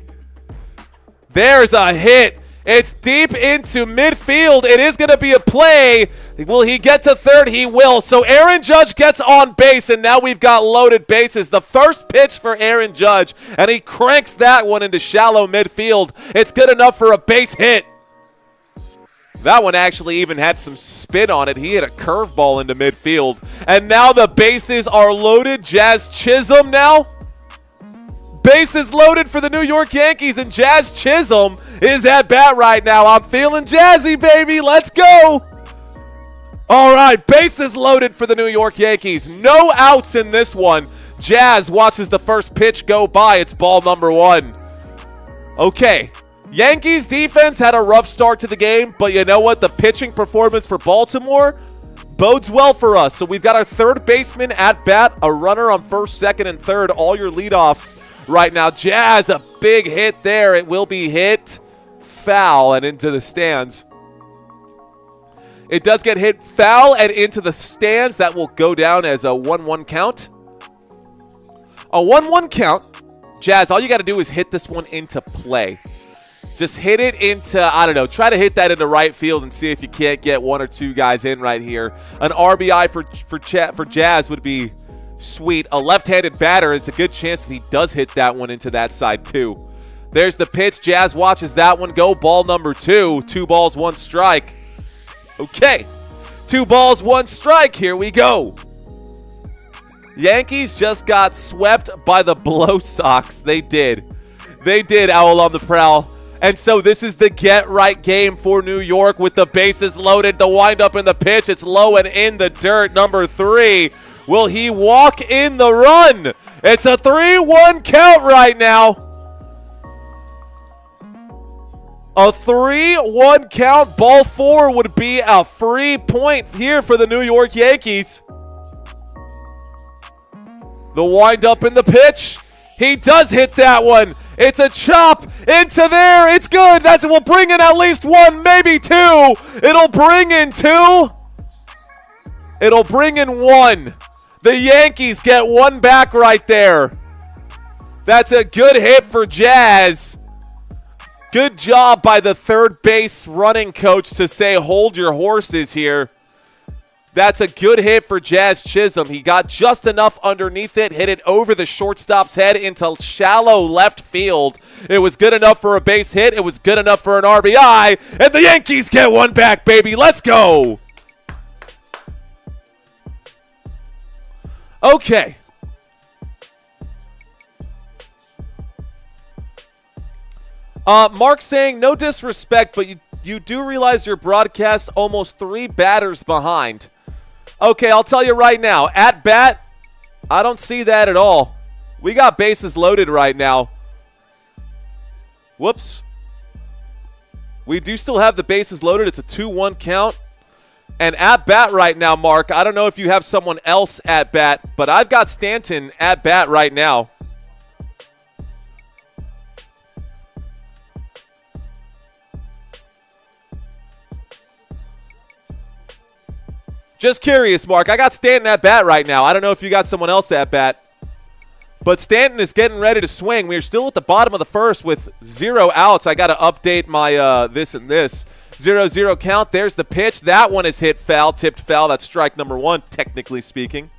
There's a hit. It's deep into midfield. It is going to be a play. Will he get to third? He will. So Aaron Judge gets on base, and now we've got loaded bases. The first pitch for Aaron Judge, and he cranks that one into shallow midfield. It's good enough for a base hit. That one actually even had some spin on it. He hit a curveball into midfield. And now the bases are loaded. Jazz Chisholm now. Bases loaded for the New York Yankees, and Jazz Chisholm is at bat right now. I'm feeling jazzy, baby. Let's go. All right, bases loaded for the New York Yankees. No outs in this one. Jazz watches the first pitch go by. It's ball number 1. Okay. Yankees defense had a rough start to the game, but you know what? The pitching performance for Baltimore bodes well for us. So we've got our third baseman at bat, a runner on first, second, and third. All your leadoffs right now. Jazz, a big hit there. It will be hit foul and into the stands. It does get hit foul and into the stands. That will go down as a 1-1 count. A 1-1 count. Jazz, all you got to do is hit this one into play. Just hit it into, I don't know, try to hit that into right field and see if you can't get 1 or 2 guys in right here. An RBI for Jazz would be sweet. A left-handed batter, it's a good chance that he does hit that one into that side too. There's the pitch. Jazz watches that one go. Ball number 2. 2 balls, 1 strike. Okay. 2 balls, 1 strike. Here we go. Yankees just got swept by the Blow Sox. They did. They did, Owl on the prowl. And so this is the get-right game for New York with the bases loaded, the windup in the pitch. It's low and in the dirt. Number 3. Will he walk in the run? It's a 3-1 count right now. A 3-1 count. Ball 4 would be a free point here for the New York Yankees. The windup in the pitch. He does hit that one. It's a chop into there. It's good. We'll bring in at least 1, maybe 2. It'll bring in 2. It'll bring in 1. The Yankees get 1 back right there. That's a good hit for Jazz. Good job by the third base running coach to say, hold your horses here. That's a good hit for Jazz Chisholm. He got just enough underneath it, hit it over the shortstop's head into shallow left field. It was good enough for a base hit. It was good enough for an RBI. And the Yankees get 1 back, baby. Let's go. Okay. Mark saying, no disrespect, but you do realize your broadcast almost 3 batters behind. Okay, I'll tell you right now. At bat, I don't see that at all. We got bases loaded right now. Whoops. We do still have the bases loaded. It's a 2-1 count. And at bat right now, Mark, I don't know if you have someone else at bat, but I've got Stanton at bat right now. Just curious, Mark. I got Stanton at bat right now. I don't know if you got someone else at bat. But Stanton is getting ready to swing. We are still at the bottom of the first with 0 outs. I got to update my this and this. 0-0 count. There's the pitch. That one is hit foul, tipped foul. That's strike number 1, technically speaking.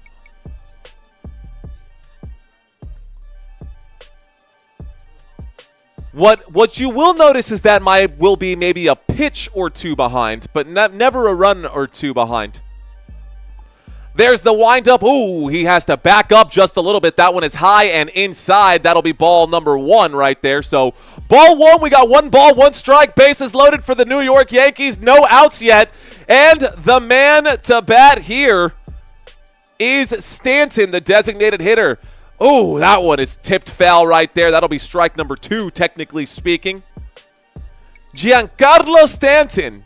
What you will notice is that will be maybe a pitch or 2 behind, but never a run or 2 behind. There's the windup. Ooh, he has to back up just a little bit. That one is high and inside. That'll be ball number 1 right there. So ball 1, we got 1 ball, 1 strike. Bases loaded for the New York Yankees. No outs yet. And the man to bat here is Stanton, the designated hitter. Ooh, that one is tipped foul right there. That'll be strike number 2, technically speaking. Giancarlo Stanton.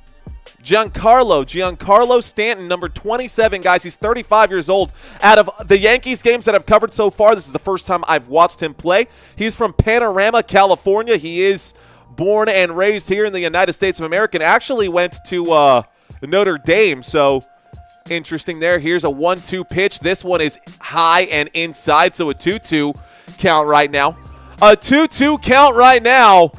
Giancarlo Stanton, number 27, guys. He's 35 years old. Out of the Yankees games that I've covered so far, this is the first time I've watched him play. He's from Panorama, California. He is born and raised here in the United States of America and actually went to Notre Dame, so interesting there. Here's a 1-2 pitch. This one is high and inside, so a 2-2 count right now. A 2-2 count right now,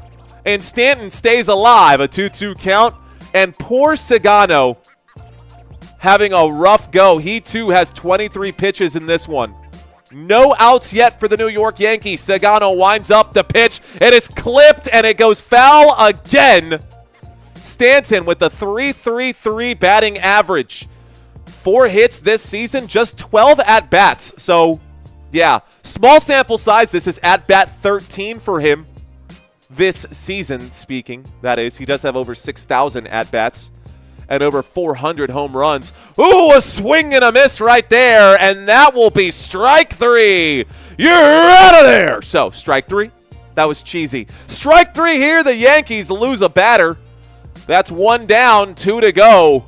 and Stanton stays alive. A 2-2 count. And poor Sagano having a rough go. He, too, has 23 pitches in this one. No outs yet for the New York Yankees. Sagano winds up the pitch. It is clipped, and it goes foul again. Stanton with the .333 batting average. 4 hits this season, just 12 at-bats. So, yeah, small sample size. This is at-bat 13 for him this season, speaking. That is, he does have over 6,000 at-bats and over 400 home runs. Ooh, a swing and a miss right there, and that will be strike 3. You're out of there. So, strike 3. That was cheesy. Strike 3 here. The Yankees lose a batter. That's 1 down, 2 to go.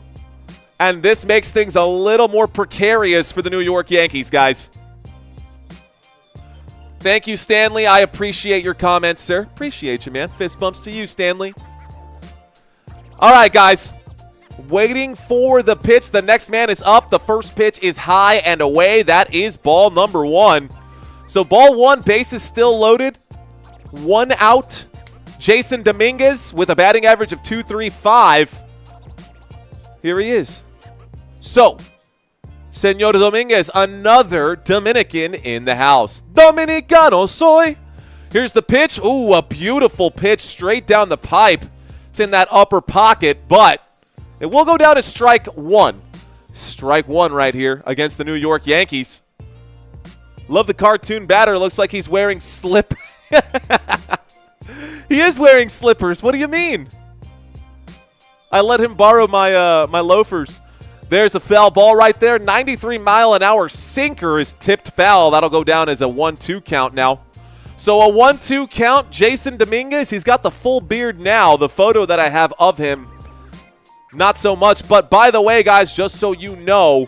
And this makes things a little more precarious for the New York Yankees, guys. Thank you, Stanley. I appreciate your comments, sir. Appreciate you, man. Fist bumps to you, Stanley. All right, guys. Waiting for the pitch. The next man is up. The first pitch is high and away. That is ball number 1. So ball 1, bases still loaded. 1 out. Jason Dominguez with a batting average of .235. Here he is. So, Señor Dominguez, another Dominican in the house. Dominicano soy. Here's the pitch. Ooh, a beautiful pitch straight down the pipe. It's in that upper pocket, but it will go down to strike 1. Strike 1 right here against the New York Yankees. Love the cartoon batter. Looks like he's wearing slippers. He is wearing slippers. What do you mean? I let him borrow my my loafers. There's a foul ball right there. 93-mile-an-hour sinker is tipped foul. That'll go down as a 1-2 count now. So a 1-2 count. Jason Dominguez, he's got the full beard now. The photo that I have of him, not so much. But by the way, guys, just so you know,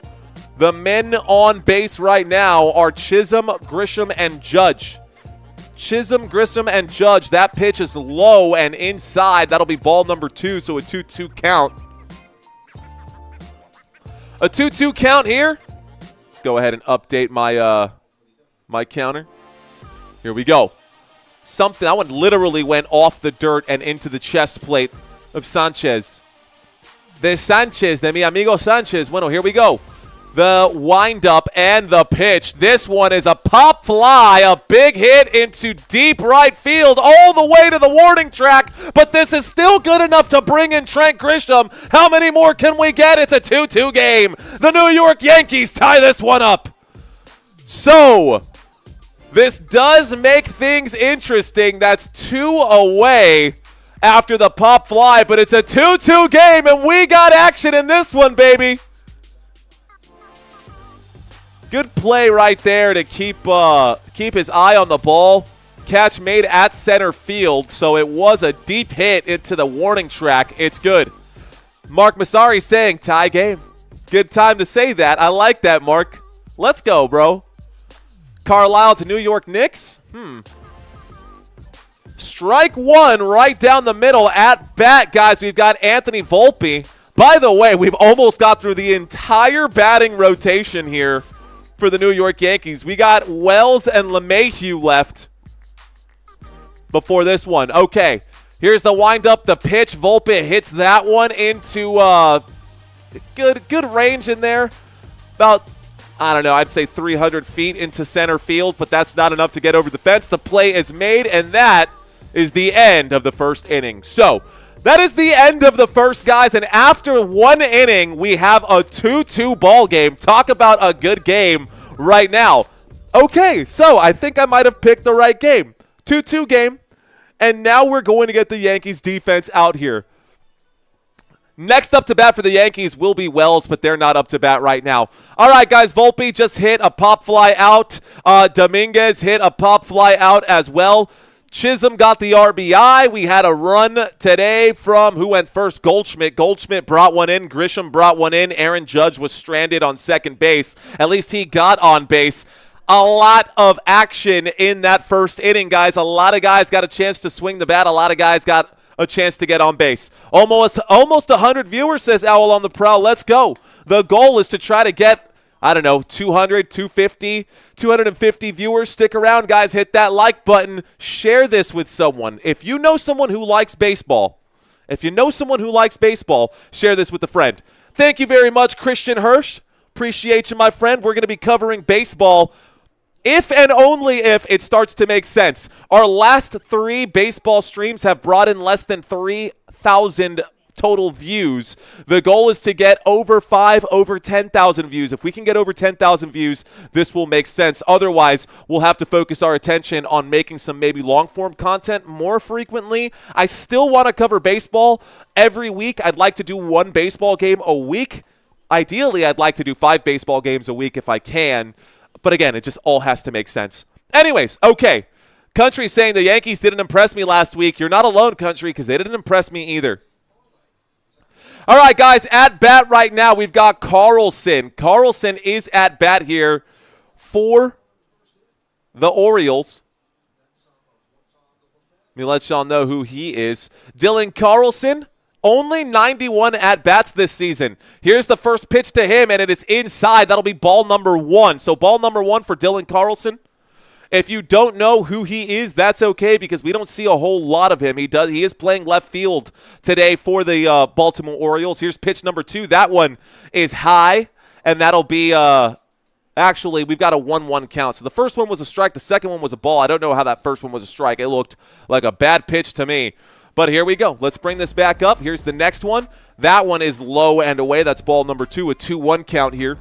the men on base right now are Chisholm, Grisham, and Judge. Chisholm, Grissom, and Judge. That pitch is low and inside. That'll be ball number 2, so a 2-2 count. A 2-2 count here. Let's go ahead and update my my counter. Here we go. That one literally went off the dirt and into the chest plate of Sanchez. De mi amigo Sanchez. Bueno, here we go. The windup and the pitch. This one is a pop fly, a big hit into deep right field all the way to the warning track, but this is still good enough to bring in Trent Grisham. How many more can we get? It's a 2-2 game. The New York Yankees tie this one up. So, this does make things interesting. That's 2 away after the pop fly, but it's a 2-2 game, and we got action in this one, baby. Good play right there to keep his eye on the ball. Catch made at center field, so it was a deep hit into the warning track. It's good. Mark Masari saying tie game. Good time to say that. I like that, Mark. Let's go, bro. Carlisle to New York Knicks. Strike 1 right down the middle at bat, guys. We've got Anthony Volpe. By the way, we've almost got through the entire batting rotation here for the New York Yankees. We got Wells and LeMahieu left before this one. Okay, here's the windup, the pitch. Volpe hits that one into good range in there. About, I don't know, I'd say 300 feet into center field, but that's not enough to get over the fence. The play is made, and that is the end of the first inning. So, that is the end of the first, guys, and after 1 inning, we have a 2-2 ball game. Talk about a good game right now. Okay, so I think I might have picked the right game. 2-2 game, and now we're going to get the Yankees defense out here. Next up to bat for the Yankees will be Wells, but they're not up to bat right now. All right, guys, Volpe just hit a pop fly out. Dominguez hit a pop fly out as well. Chisholm got the RBI. We had a run today from who went first? Goldschmidt. Goldschmidt brought one in. Grisham brought one in. Aaron Judge was stranded on second base. At least he got on base. A lot of action in that first inning, guys. A lot of guys got a chance to swing the bat. A lot of guys got a chance to get on base. Almost 100 viewers, says Owl on the Prowl. Let's go. The goal is to try to get, I don't know, 200, 250, 250 viewers. Stick around, guys. Hit that like button. Share this with someone. If you know someone who likes baseball, share this with a friend. Thank you very much, Christian Hirsch. Appreciate you, my friend. We're going to be covering baseball if and only if it starts to make sense. Our last 3 baseball streams have brought in less than 3,000 total views. The goal is to get over 10,000 views. If we can get over 10,000 views, this will make sense. Otherwise, we'll have to focus our attention on making some maybe long-form content more frequently. I still want to cover baseball every week. I'd like to do one baseball game a week. Ideally, I'd like to do 5 baseball games a week if I can. But again, it just all has to make sense. Anyways, okay. Country saying the Yankees didn't impress me last week. You're not alone, Country, because they didn't impress me either. All right, guys, at bat right now, we've got Carlson. Carlson is at bat here for the Orioles. Let me let y'all know who he is. Dylan Carlson, only 91 at-bats this season. Here's the first pitch to him, and it is inside. That'll be ball number 1. So ball number 1 for Dylan Carlson. If you don't know who he is, that's okay because we don't see a whole lot of him. He is playing left field today for the Baltimore Orioles. Here's pitch number 2. That one is high, and that'll be actually, we've got a 1-1 count. So the first one was a strike. The second one was a ball. I don't know how that first one was a strike. It looked like a bad pitch to me. But here we go. Let's bring this back up. Here's the next one. That one is low and away. That's ball number 2, a 2-1 count here.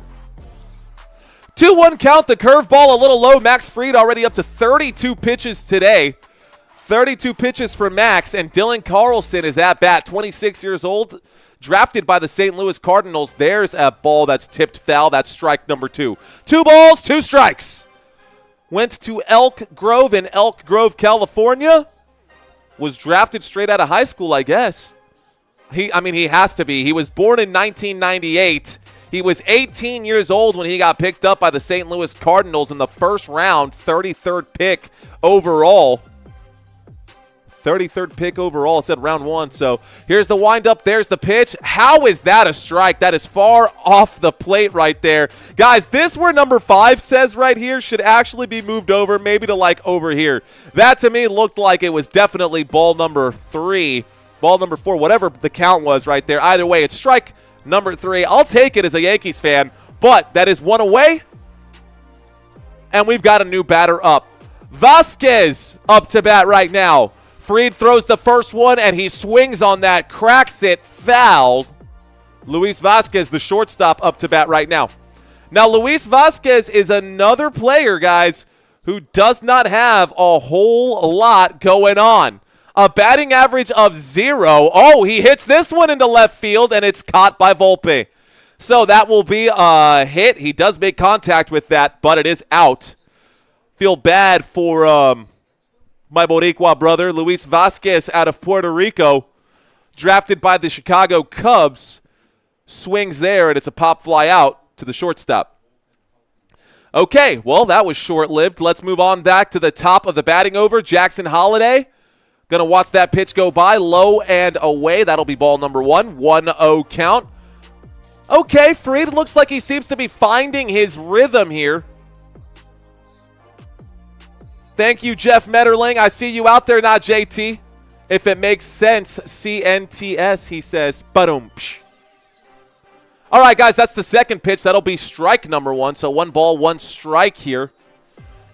2-1 count, the curveball a little low. Max Fried already up to 32 pitches today. 32 pitches for Max, and Dylan Carlson is at bat, 26 years old, drafted by the St. Louis Cardinals. There's a ball that's tipped foul. That's strike number 2. 2 balls, 2 strikes. Went to Elk Grove in Elk Grove, California. Was drafted straight out of high school, I guess. He has to be. He was born in 1998. He was 18 years old when he got picked up by the St. Louis Cardinals in the first round, 33rd pick overall. 33rd pick overall. It said round 1. So here's the windup. There's the pitch. How is that a strike? That is far off the plate right there. Guys, this where number 5 says right here should actually be moved over, maybe to like over here. That to me looked like it was definitely ball number 3, ball number 4, whatever the count was right there. Either way, it's strike number 3. I'll take it as a Yankees fan, but that is 1 away, and we've got a new batter up. Vasquez up to bat right now. Fried throws the first one, and he swings on that, cracks it, foul. Luis Vasquez, the shortstop, up to bat right now. Now, Luis Vasquez is another player, guys, who does not have a whole lot going on. A batting average of 0. Oh, he hits this one into left field, and it's caught by Volpe. So that will be a hit. He does make contact with that, but it is out. Feel bad for my Boricua brother, Luis Vasquez out of Puerto Rico, drafted by the Chicago Cubs. Swings there, and it's a pop fly out to the shortstop. Okay, well, that was short-lived. Let's move on back to the top of the batting over. Jackson Holliday. Going to watch that pitch go by, low and away. That'll be ball number 1, 1-0 count. Okay, Fried looks like he seems to be finding his rhythm here. Thank you, Jeff Metterling. I see you out there, not JT. If it makes sense, CNTS, he says. Ba-dum. All right, guys, that's the second pitch. That'll be strike number 1, so 1 ball, 1 strike here.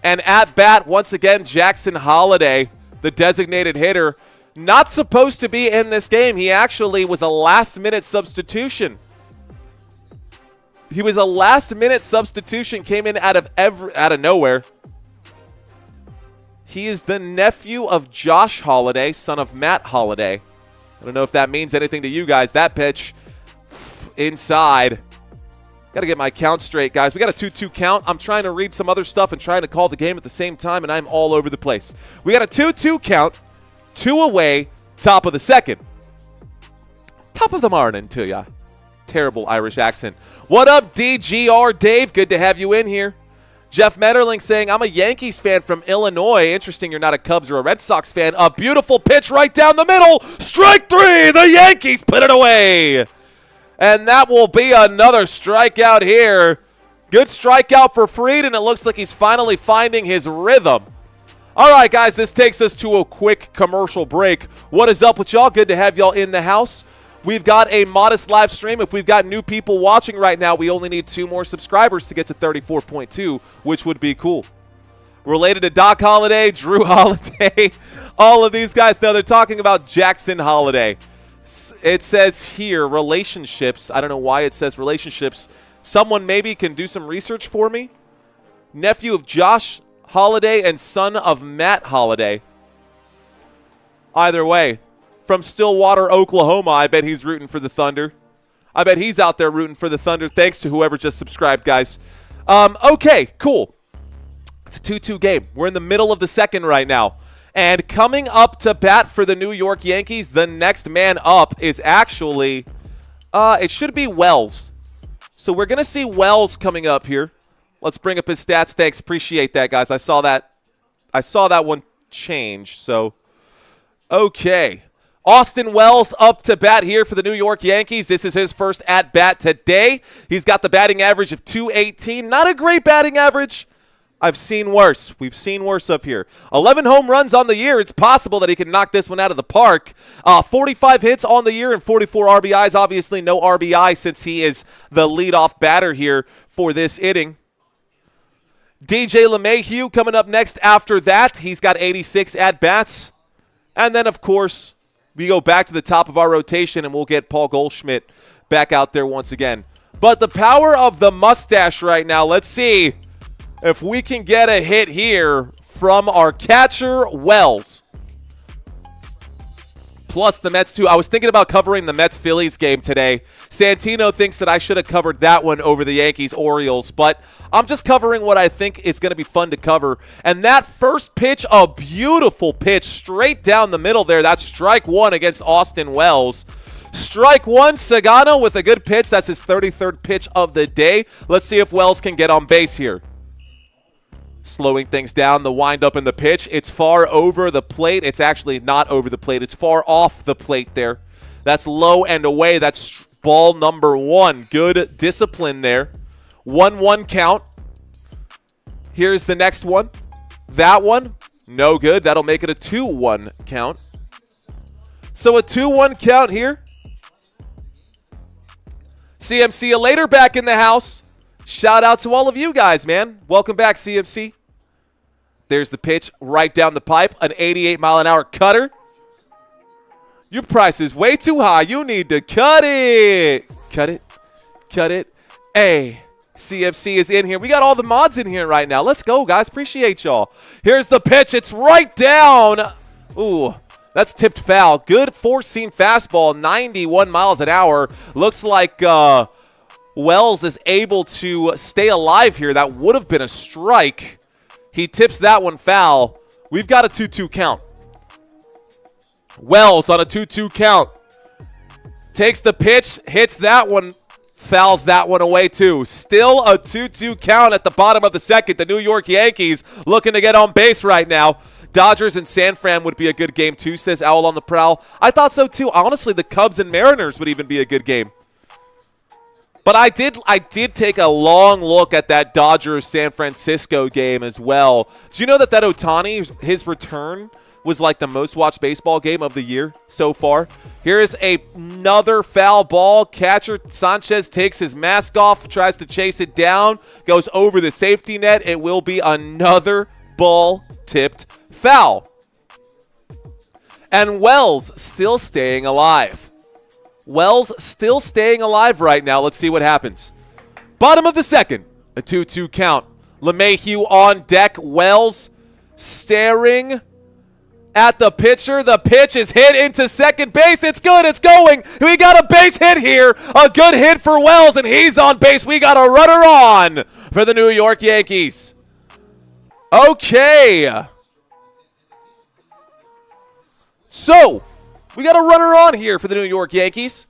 And at bat, once again, Jackson Holliday, the designated hitter, not supposed to be in this game. He actually was a last-minute substitution. He was a last-minute substitution, came in out of nowhere. He is the nephew of Josh Holliday, son of Matt Holliday. I don't know if that means anything to you guys. That pitch inside. Got to get my count straight, guys. We got a 2-2 count. I'm trying to read some other stuff and trying to call the game at the same time, and I'm all over the place. We got a 2-2 count, 2 away, top of the second. Top of the morning to ya. Terrible Irish accent. What up, DGR Dave? Good to have you in here. Jeff Metterling saying, I'm a Yankees fan from Illinois. Interesting you're not a Cubs or a Red Sox fan. A beautiful pitch right down the middle. Strike 3. The Yankees put it away. And that will be another strikeout here. Good strikeout for Fried, and it looks like he's finally finding his rhythm. All right, guys, this takes us to a quick commercial break. What is up with y'all? Good to have y'all in the house. We've got a modest live stream. If we've got new people watching right now, we only need 2 more subscribers to get to 34.2, which would be cool. Related to Doc Holliday, Drew Holiday, all of these guys. Now they're talking about Jackson Holliday. It says here, relationships. I don't know why it says relationships. Someone maybe can do some research for me. Nephew of Josh Holiday and son of Matt Holiday. Either way, from Stillwater, Oklahoma, I bet he's rooting for the Thunder. I bet he's out there rooting for the Thunder. Thanks to whoever just subscribed, guys. Okay, cool. It's a 2-2 game. We're in the middle of the second right now. And coming up to bat for the New York Yankees, the next man up is actually, it should be Wells. So we're going to see Wells coming up here. Let's bring up his stats. Thanks. Appreciate that, guys. I saw that one change. So, okay. Austin Wells up to bat here for the New York Yankees. This is his first at-bat today. He's got the batting average of .218. Not a great batting average. I've seen worse. We've seen worse up here. 11 home runs on the year. It's possible that he can knock this one out of the park. 45 hits on the year and 44 RBIs. Obviously no RBI since he is the leadoff batter here for this inning. DJ LeMahieu coming up next after that. He's got 86 at-bats. And then, of course, we go back to the top of our rotation and we'll get Paul Goldschmidt back out there once again. But the power of the mustache right now, let's see if we can get a hit here from our catcher, Wells. Plus the Mets, too. I was thinking about covering the Mets-Phillies game today. Santino thinks that I should have covered that one over the Yankees Orioles, but I'm just covering what I think is going to be fun to cover. And that first pitch, a beautiful pitch straight down the middle there. That's strike one against Austin Wells. Strike one, Sagano with a good pitch. That's his 33rd pitch of the day. Let's see if Wells can get on base here. Slowing things down, the windup and the pitch. It's far over the plate. It's actually not over the plate. It's far off the plate there. That's low and away. That's ball number one. Good discipline there. 1-1 count. Here's the next one. That one, no good. That'll make it a 2-1 count. So a 2-1 count here. CMC, you later, back in the house. Shout out to all of you guys, man. Welcome back, CMC. There's the pitch right down the pipe. An 88-mile-an-hour cutter. Your price is way too high. You need to cut it. Cut it. Cut it. Hey, CMC is in here. We got all the mods in here right now. Let's go, guys. Appreciate y'all. Here's the pitch. It's right down. Ooh, that's tipped foul. Good four-seam fastball, 91 miles an hour. Looks like Wells is able to stay alive here. That would have been a strike. He tips that one foul. We've got a 2-2 count. Wells on a 2-2 count. Takes the pitch, hits that one, fouls that one away too. Still a 2-2 count at the bottom of the second. The New York Yankees looking to get on base right now. Dodgers and San Fran would be a good game too, says Owl on the Prowl. I thought so too. Honestly, the Cubs and Mariners would even be a good game. But I did take a long look at that Dodgers-San Francisco game as well. Do you know that Ohtani, his return was like the most watched baseball game of the year so far? Here is another foul ball. Catcher Sanchez takes his mask off, tries to chase it down, goes over the safety net. It will be another ball-tipped foul. And Wells still staying alive. Wells still staying alive right now. Let's see what happens. Bottom of the second, a 2-2 count. LeMahieu on deck. Wells staring at the pitcher. The pitch is hit into second base. It's good. It's going. We got a base hit here. A good hit for Wells, and he's on base. We got a runner on for the New York Yankees. Okay. So, we got a runner on here for the New York Yankees.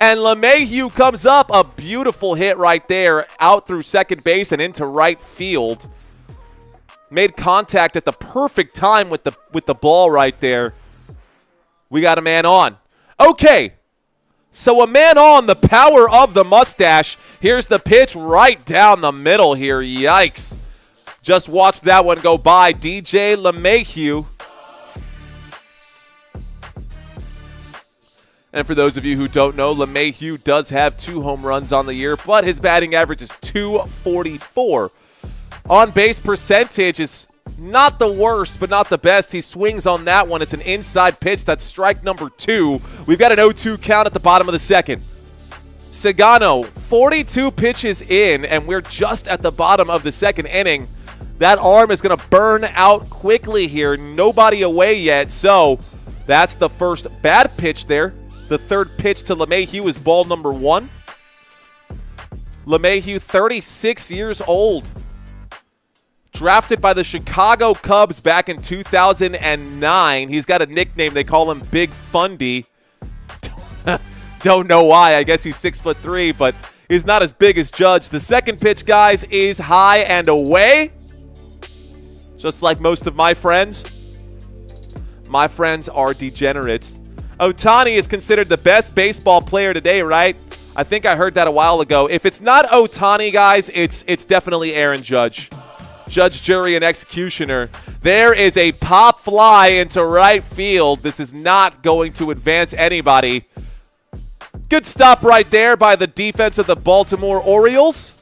And LeMahieu comes up. A beautiful hit right there. Out through second base and into right field. Made contact at the perfect time with the ball right there. We got a man on. Okay. So a man on, the power of the mustache. Here's the pitch right down the middle here. Yikes. Just watch that one go by. DJ LeMahieu. And for those of you who don't know, LeMahieu does have 2 home runs on the year, but his batting average is .244. On base percentage is Not the worst, but not the best. He swings on that one. It's an inside pitch. That's strike number 2. We've got an 0-2 count at the bottom of the second. Sagano, 42 pitches in, and we're just at the bottom of the second inning. That arm is going to burn out quickly here. Nobody away yet, so that's the first bad pitch there. The third pitch to LeMahieu is ball number 1. LeMahieu, 36 years old. Drafted by the Chicago Cubs back in 2009. He's got a nickname. They call him Big Fundy. Don't know why. I guess he's 6'3", but he's not as big as Judge. The second pitch, guys, is high and away. Just like most of my friends. My friends are degenerates. Ohtani is considered the best baseball player today, right? I think I heard that a while ago. If it's not Ohtani, guys, it's definitely Aaron Judge. Judge, jury, and executioner. There is a pop fly into right field. This is not going to advance anybody. Good stop right there by the defense of the Baltimore Orioles.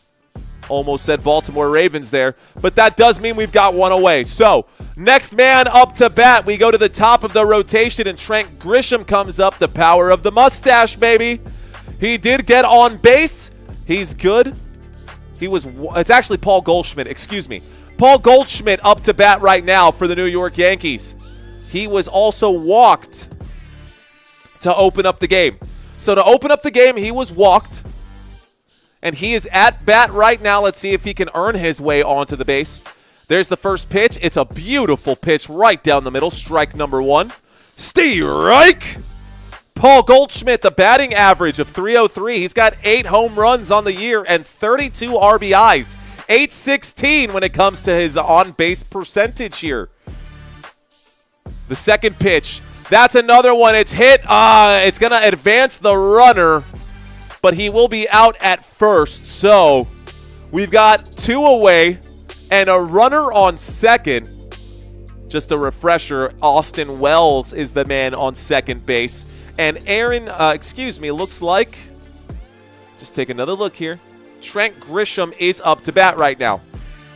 Almost said Baltimore Ravens there, but that does mean we've got one away. So, next man up to bat, we go to the top of the rotation, and Trent Grisham comes up. The power of the mustache, baby. He did get on base. He's good. It's actually Paul Goldschmidt, excuse me. Paul Goldschmidt up to bat right now for the New York Yankees. He was also walked to open up the game. So to open up the game, he was walked. And he is at bat right now. Let's see if he can earn his way onto the base. There's the first pitch. It's a beautiful pitch right down the middle. Strike number 1. Strike! Paul Goldschmidt, the batting average of .303. He's got 8 home runs on the year and 32 RBIs. .816 when it comes to his on-base percentage here. The second pitch. That's another one. It's hit. It's going to advance the runner, but he will be out at first. So we've got 2 away and a runner on second. Just a refresher, Austin Wells is the man on second base. And looks like, just take another look here. Trent Grisham is up to bat right now.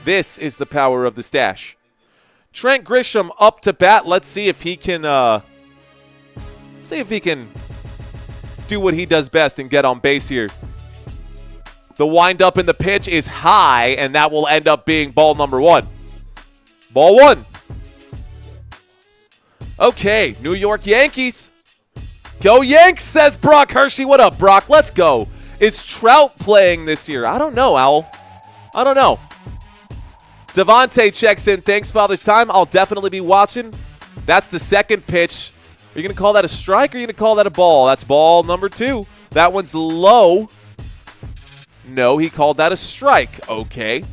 This is the power of the stash. Trent Grisham up to bat. Let's see if he can do what he does best and get on base here. The windup in the pitch is high, and that will end up being ball number 1. Ball 1. Okay, New York Yankees. Go Yanks, says Brock Hershey. What up, Brock? Let's go. Is Trout playing this year? I don't know, Owl. I don't know. Devontae checks in. Thanks, Father Time. I'll definitely be watching. That's the second pitch. Are you going to call that a strike or are you going to call that a ball? That's ball number 2. That one's low. No, he called that a strike. Okay.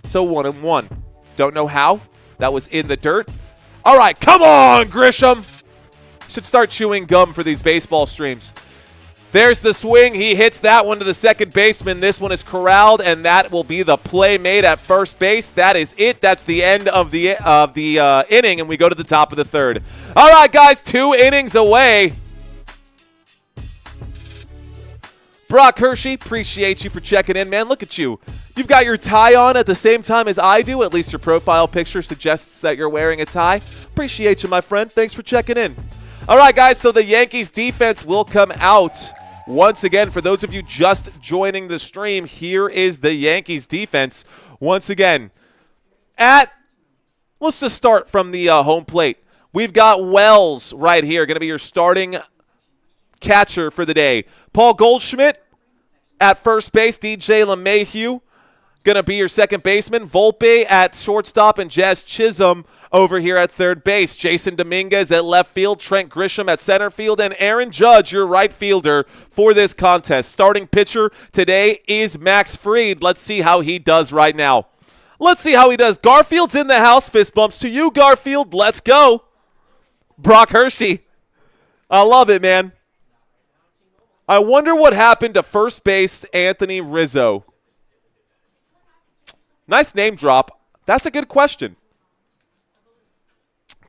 So 1-1. Don't know how. That was in the dirt. All right, come on, Grisham. Should start chewing gum for these baseball streams. There's the swing. He hits that one to the second baseman. This one is corralled, and that will be the play made at first base. That is it. That's the end of the inning, and we go to the top of the third. All right, guys, 2 innings away. Brock Hershey, appreciate you for checking in, man. Look at you. You've got your tie on at the same time as I do. At least your profile picture suggests that you're wearing a tie. Appreciate you, my friend. Thanks for checking in. All right, guys, so the Yankees defense will come out once again. For those of you just joining the stream, here is the Yankees defense once again. Let's just start from the home plate. We've got Wells right here, going to be your starting catcher for the day. Paul Goldschmidt at first base. DJ LeMahieu going to be your second baseman. Volpe at shortstop and Jazz Chisholm over here at third base. Jason Dominguez at left field. Trent Grisham at center field. And Aaron Judge, your right fielder for this contest. Starting pitcher today is Max Fried. Let's see how he does right now. Let's see how he does. Garfield's in the house. Fist bumps to you, Garfield. Let's go. Brock Hershey. I love it, man. I wonder what happened to first base Anthony Rizzo. Nice name drop. That's a good question.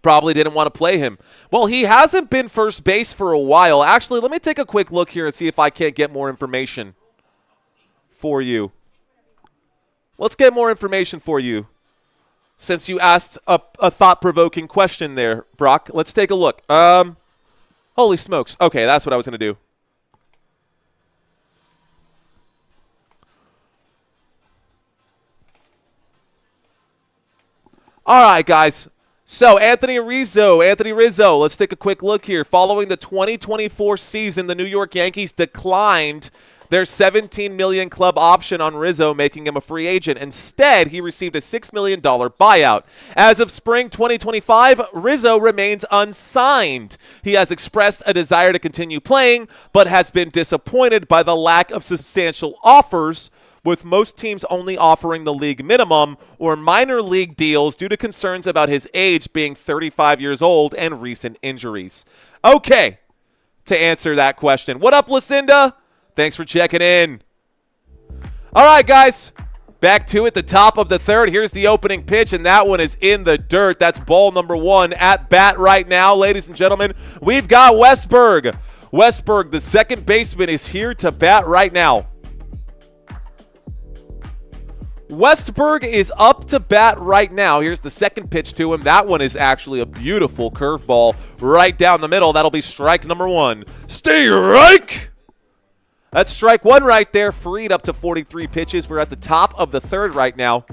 Probably didn't want to play him. Well, he hasn't been first base for a while. Actually, let me take a quick look here and see if I can't get more information for you. Let's get more information for you. since you asked a thought-provoking question there, Brock. Let's take a look. Holy smokes. Okay, that's what I was going to do. All right, guys. So, Anthony Rizzo, let's take a quick look here. Following the 2024 season, the New York Yankees declined their $17 million club option on Rizzo, making him a free agent. Instead, he received a $6 million buyout. As of spring 2025, Rizzo remains unsigned. He has expressed a desire to continue playing, but has been disappointed by the lack of substantial offers, with most teams only offering the league minimum or minor league deals due to concerns about his age being 35 years old and recent injuries. Okay, to answer that question. What up, Lucinda? Thanks for checking in. All right, guys, back to it, the top of the third. Here's the opening pitch, and that one is in the dirt. That's ball number 1 at bat right now, ladies and gentlemen. We've got Westberg. Westberg, the second baseman, is here to bat right now. Westberg is up to bat right now. Here's the second pitch to him. That one is actually a beautiful curveball right down the middle. That'll be strike number 1. Strike! That's strike 1 right there. Freed up to 43 pitches. We're at the top of the third right now.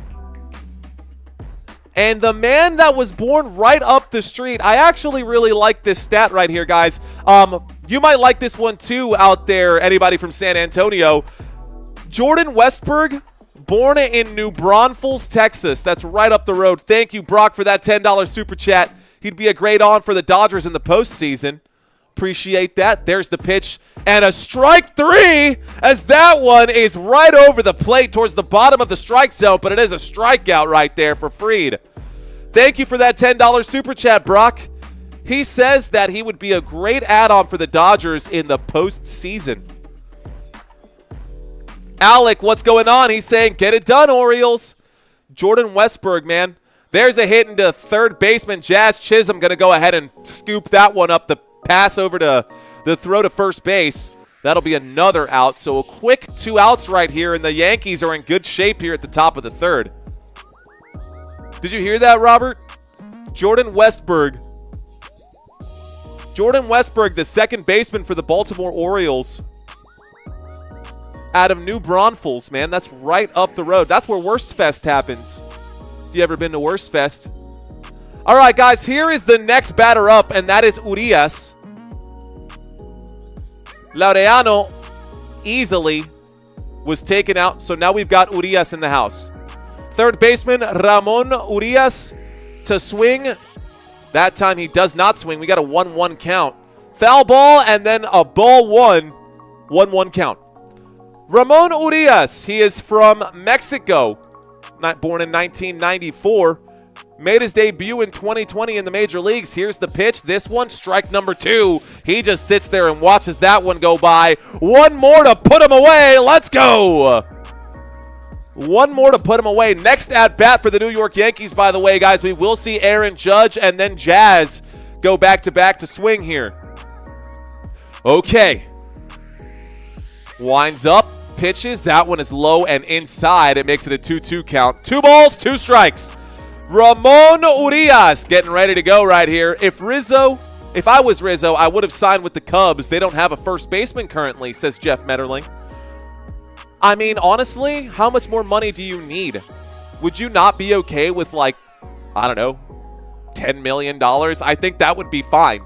And the man that was born right up the street, I actually really like this stat right here, guys. You might like this one too out there, anybody from San Antonio. Jordan Westberg, born in New Braunfels, Texas. That's right up the road. Thank you, Brock, for that $10 super chat. He'd be a great on for the Dodgers in the postseason. Appreciate that. There's the pitch. And a strike 3, as that one is right over the plate towards the bottom of the strike zone, but it is a strikeout right there for Fried. Thank you for that $10 super chat, Brock. He says that he would be a great add-on for the Dodgers in the postseason. Alec, what's going on? He's saying, get it done, Orioles. Jordan Westberg, man. There's a hit into third baseman. Jazz Chisholm going to go ahead and scoop that one up. The pass over to the throw to first base. That'll be another out. So a quick 2 outs right here, and the Yankees are in good shape here at the top of the third. Did you hear that, Robert? Jordan Westberg. Jordan Westberg, the second baseman for the Baltimore Orioles, out of New Braunfels, man. That's right up the road. That's where Worst Fest happens. If you ever been to Worst Fest. All right, guys, here is the next batter up, and that is Urias. Laureano easily was taken out, so now we've got Urias in the house. Third baseman, Ramon Urias to swing. That time he does not swing. We got a 1-1 count. Foul ball, and then a ball 1. 1-1 count. Ramon Urias, he is from Mexico, born in 1994, made his debut in 2020 in the major leagues. Here's the pitch. This one, strike number 2. He just sits there and watches that one go by. One more to put him away. Let's go. One more to put him away. Next at bat for the New York Yankees, by the way, guys, we will see Aaron Judge and then Jazz go back-to-back to swing here. Okay. Winds up, pitches. That one is low and inside. It makes it a 2-2 count. 2 balls, 2 strikes. Ramon Urias getting ready to go right here. If I was Rizzo, I would have signed with the Cubs. They don't have a first baseman currently, says Jeff Metterling. I mean, honestly, how much more money do you need? Would you not be okay with, like, I don't know, $10 million? I think that would be fine.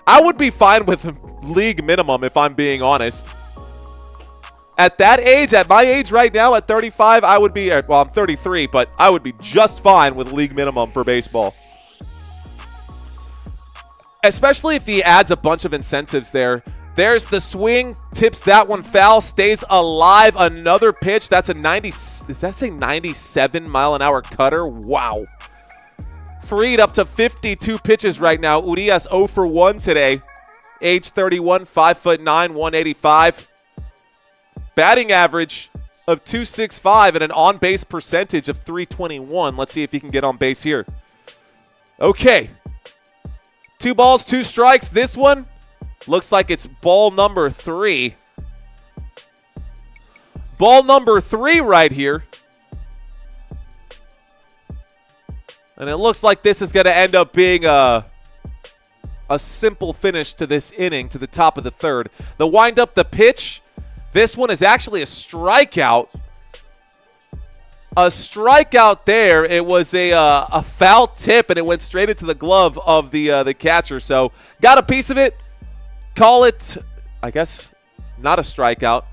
I would be fine with league minimum, if I'm being honest. At that age, at my age right now, at 35, I would be, well, I'm 33, but I would be just fine with league minimum for baseball. Especially if he adds a bunch of incentives there. There's the swing, tips that one foul, stays alive. Another pitch. That's a 97 mile an hour cutter? Wow. Freed up to 52 pitches right now. Urias 0 for 1 today. Age 31, 5'9", 185. Batting average of .265 and an on-base percentage of .321. Let's see if he can get on base here. Okay. 2 balls, 2 strikes. This one looks like it's ball number 3. Ball number 3 right here. And it looks like this is going to end up being a simple finish to this inning, to the top of the third. The wind-up, the pitch. This one is actually a strikeout. A strikeout there. It was a foul tip, and it went straight into the glove of the catcher. So got a piece of it. Call it, I guess, not a strikeout.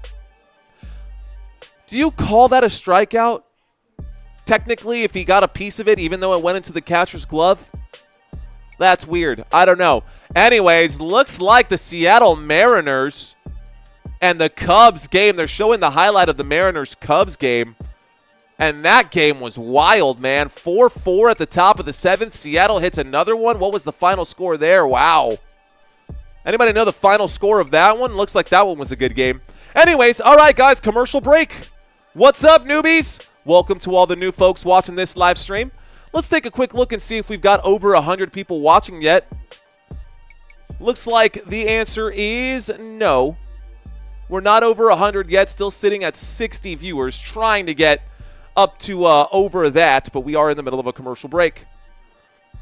Do you call that a strikeout? Technically, if he got a piece of it, even though it went into the catcher's glove? That's weird. I don't know. Anyways, looks like the Seattle Mariners and the Cubs game. They're showing the highlight of the Mariners-Cubs game. And that game was wild, man. 4-4 at the top of the seventh. Seattle hits another one. What was the final score there? Wow. Anybody know the final score of that one? Looks like that one was a good game. Anyways, all right, guys, commercial break. What's up, newbies? Welcome to all the new folks watching this live stream. Let's take a quick look and see if we've got over 100 people watching yet. Looks like the answer is no. We're not over 100 yet. Still sitting at 60 viewers, trying to get up to over that, but we are in the middle of a commercial break.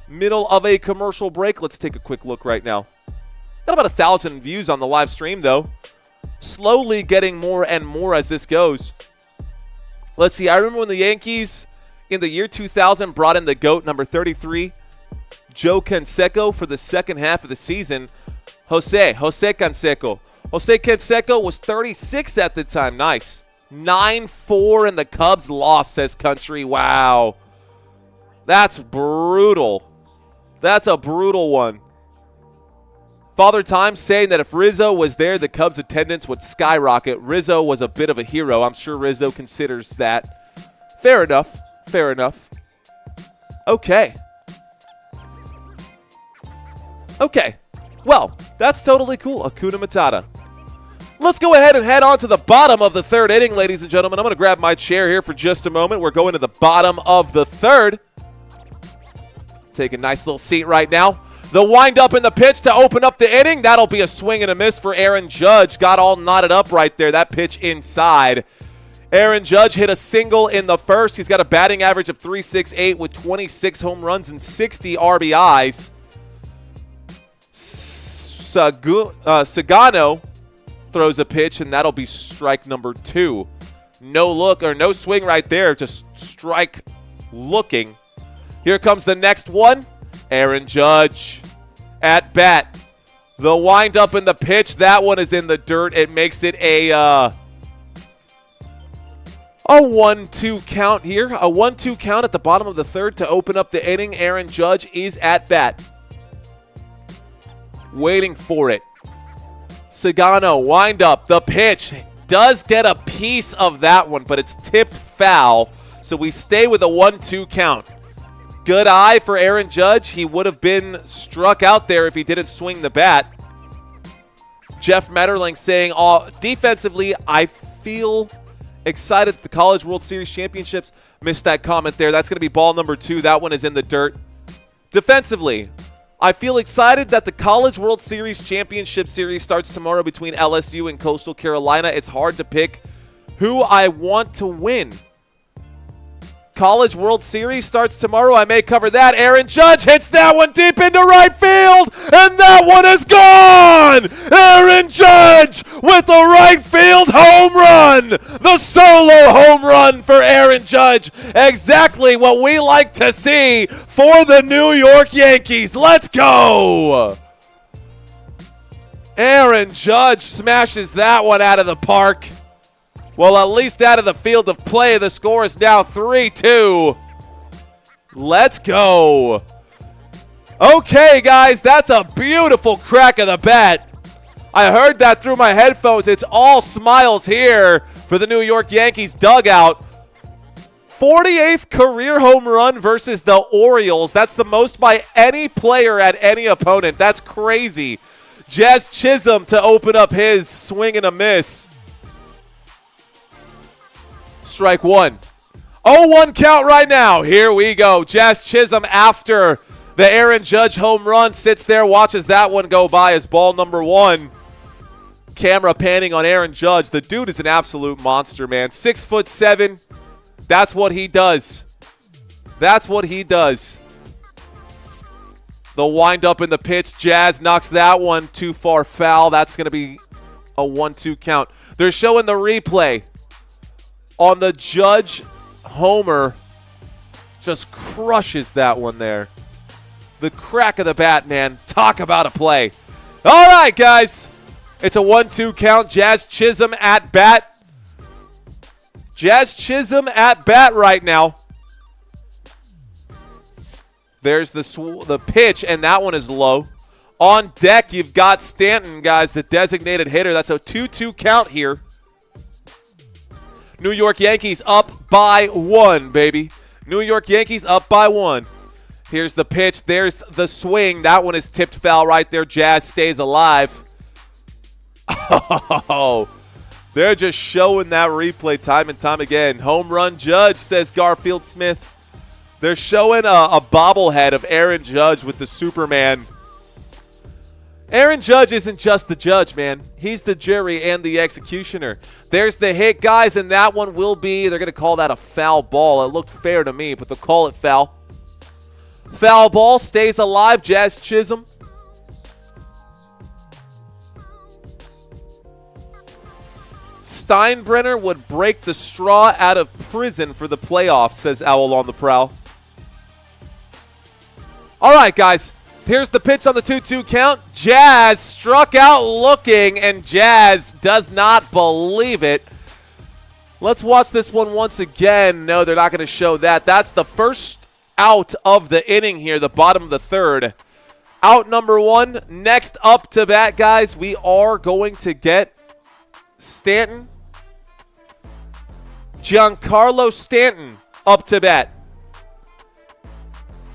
Middle of a commercial break. Let's take a quick look right now. Got about 1,000 views on the live stream, though. Slowly getting more and more as this goes. Let's see. I remember when the Yankees in the year 2000 brought in the GOAT, number 33, Joe Canseco, for the second half of the season. Jose Canseco. Jose Canseco was 36 at the time. Nice. 9-4 and the Cubs lost, says Country. Wow. That's brutal. That's a brutal one. Father Time saying that if Rizzo was there, the Cubs attendance would skyrocket. Rizzo was a bit of a hero. I'm sure Rizzo considers that. Fair enough. Fair enough. Okay. Okay. Well, that's totally cool. Hakuna Matata. Let's go ahead and head on to the bottom of the third inning, ladies and gentlemen. I'm going to grab my chair here for just a moment. We're going to the bottom of the third. Take a nice little seat right now. The wind-up in the pitch to open up the inning. That'll be a swing and a miss for Aaron Judge. Got all knotted up right there. That pitch inside. Aaron Judge hit a single in the first. He's got a batting average of .368 with 26 home runs and 60 RBIs. Sagano throws a pitch, and that'll be strike number 2. No look or no swing right there, just strike looking. Here comes the next one. Aaron Judge at bat. The wind-up in the pitch, that one is in the dirt. It makes it a 1-2 count here. A 1-2 count at the bottom of the third to open up the inning. Aaron Judge is at bat. Waiting for it. Sagano, wind up. The pitch does get a piece of that one, but it's tipped foul. So we stay with a 1-2 count. Good eye for Aaron Judge. He would have been struck out there if he didn't swing the bat. Jeff Metterling saying, defensively, I feel excited at the College World Series Championships. Missed that comment there. That's going to be ball number 2. That one is in the dirt. Defensively, I feel excited that the College World Series Championship Series starts tomorrow between LSU and Coastal Carolina. It's hard to pick who I want to win. College World Series starts tomorrow. I may cover that. Aaron Judge hits that one deep into right field, and that one is gone! Aaron Judge with the right field home run! The solo home run for Aaron Judge. Exactly what we like to see for the New York Yankees. Let's go! Aaron Judge smashes that one out of the park. Well, at least out of the field of play, the score is now 3-2. Let's go. Okay, guys, that's a beautiful crack of the bat. I heard that through my headphones. It's all smiles here for the New York Yankees dugout. 48th career home run versus the Orioles. That's the most by any player at any opponent. That's crazy. Jazz Chisholm to open up his swing and a miss. Strike 1. 0-1 count right now. Here we go. Jazz Chisholm after the Aaron Judge home run sits there, watches that one go by as ball number 1. Camera panning on Aaron Judge. The dude is an absolute monster, man. 6'7". That's what he does. That's what he does. The wind-up in the pitch. Jazz knocks that one too far foul. That's going to be a 1-2 count. They're showing the replay on the Judge homer. Just crushes that one there. The crack of the bat, man. Talk about a play. All right, guys. It's a 1-2 count. Jazz Chisholm at bat. Jazz Chisholm at bat right now. There's the pitch, and that one is low. On deck, you've got Stanton, guys, the designated hitter. That's a 2-2 count here. New York Yankees up by 1, baby. New York Yankees up by 1. Here's the pitch. There's the swing. That one is tipped foul right there. Jazz stays alive. Oh, they're just showing that replay time and time again. Home run Judge, says Garfield Smith. They're showing a bobblehead of Aaron Judge with the Superman. Aaron Judge isn't just the judge, man. He's the jury and the executioner. There's the hit, guys, and that one will be, they're going to call that a foul ball. It looked fair to me, but they'll call it foul. Foul ball, stays alive, Jazz Chisholm. Steinbrenner would break the straw out of prison for the playoffs, says Owl on the Prowl. All right, guys. Here's the pitch on the 2-2 count. Jazz struck out looking, and Jazz does not believe it. Let's watch this one once again. No, they're not going to show that. That's the first out of the inning here, the bottom of the third. Out number 1. Next up to bat, guys, we are going to get Stanton. Giancarlo Stanton up to bat.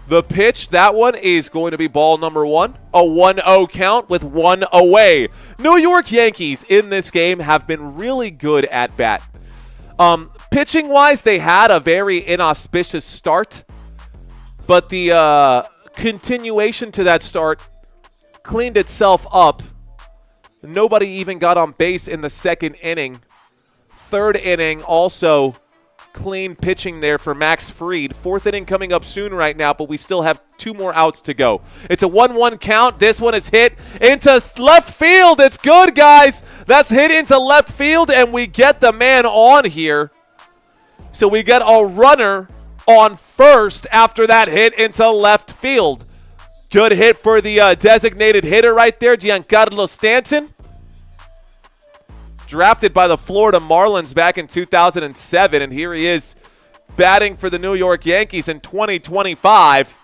The pitch, that one is going to be ball number 1. A 1-0 count with 1 away. New York Yankees in this game have been really good at bat. Pitching-wise, they had a very inauspicious start. But the continuation to that start cleaned itself up. Nobody even got on base in the second inning. Third inning, also clean pitching there for Max Fried. Fourth inning coming up soon right now, but we still have 2 more outs to go. It's a 1-1 count. This one is hit into left field. It's good, guys. That's hit into left field, and we get the man on here. So we get a runner on first after that hit into left field. Good hit for the designated hitter right there, Giancarlo Stanton. Drafted by the Florida Marlins back in 2007, and here he is batting for the New York Yankees in 2025.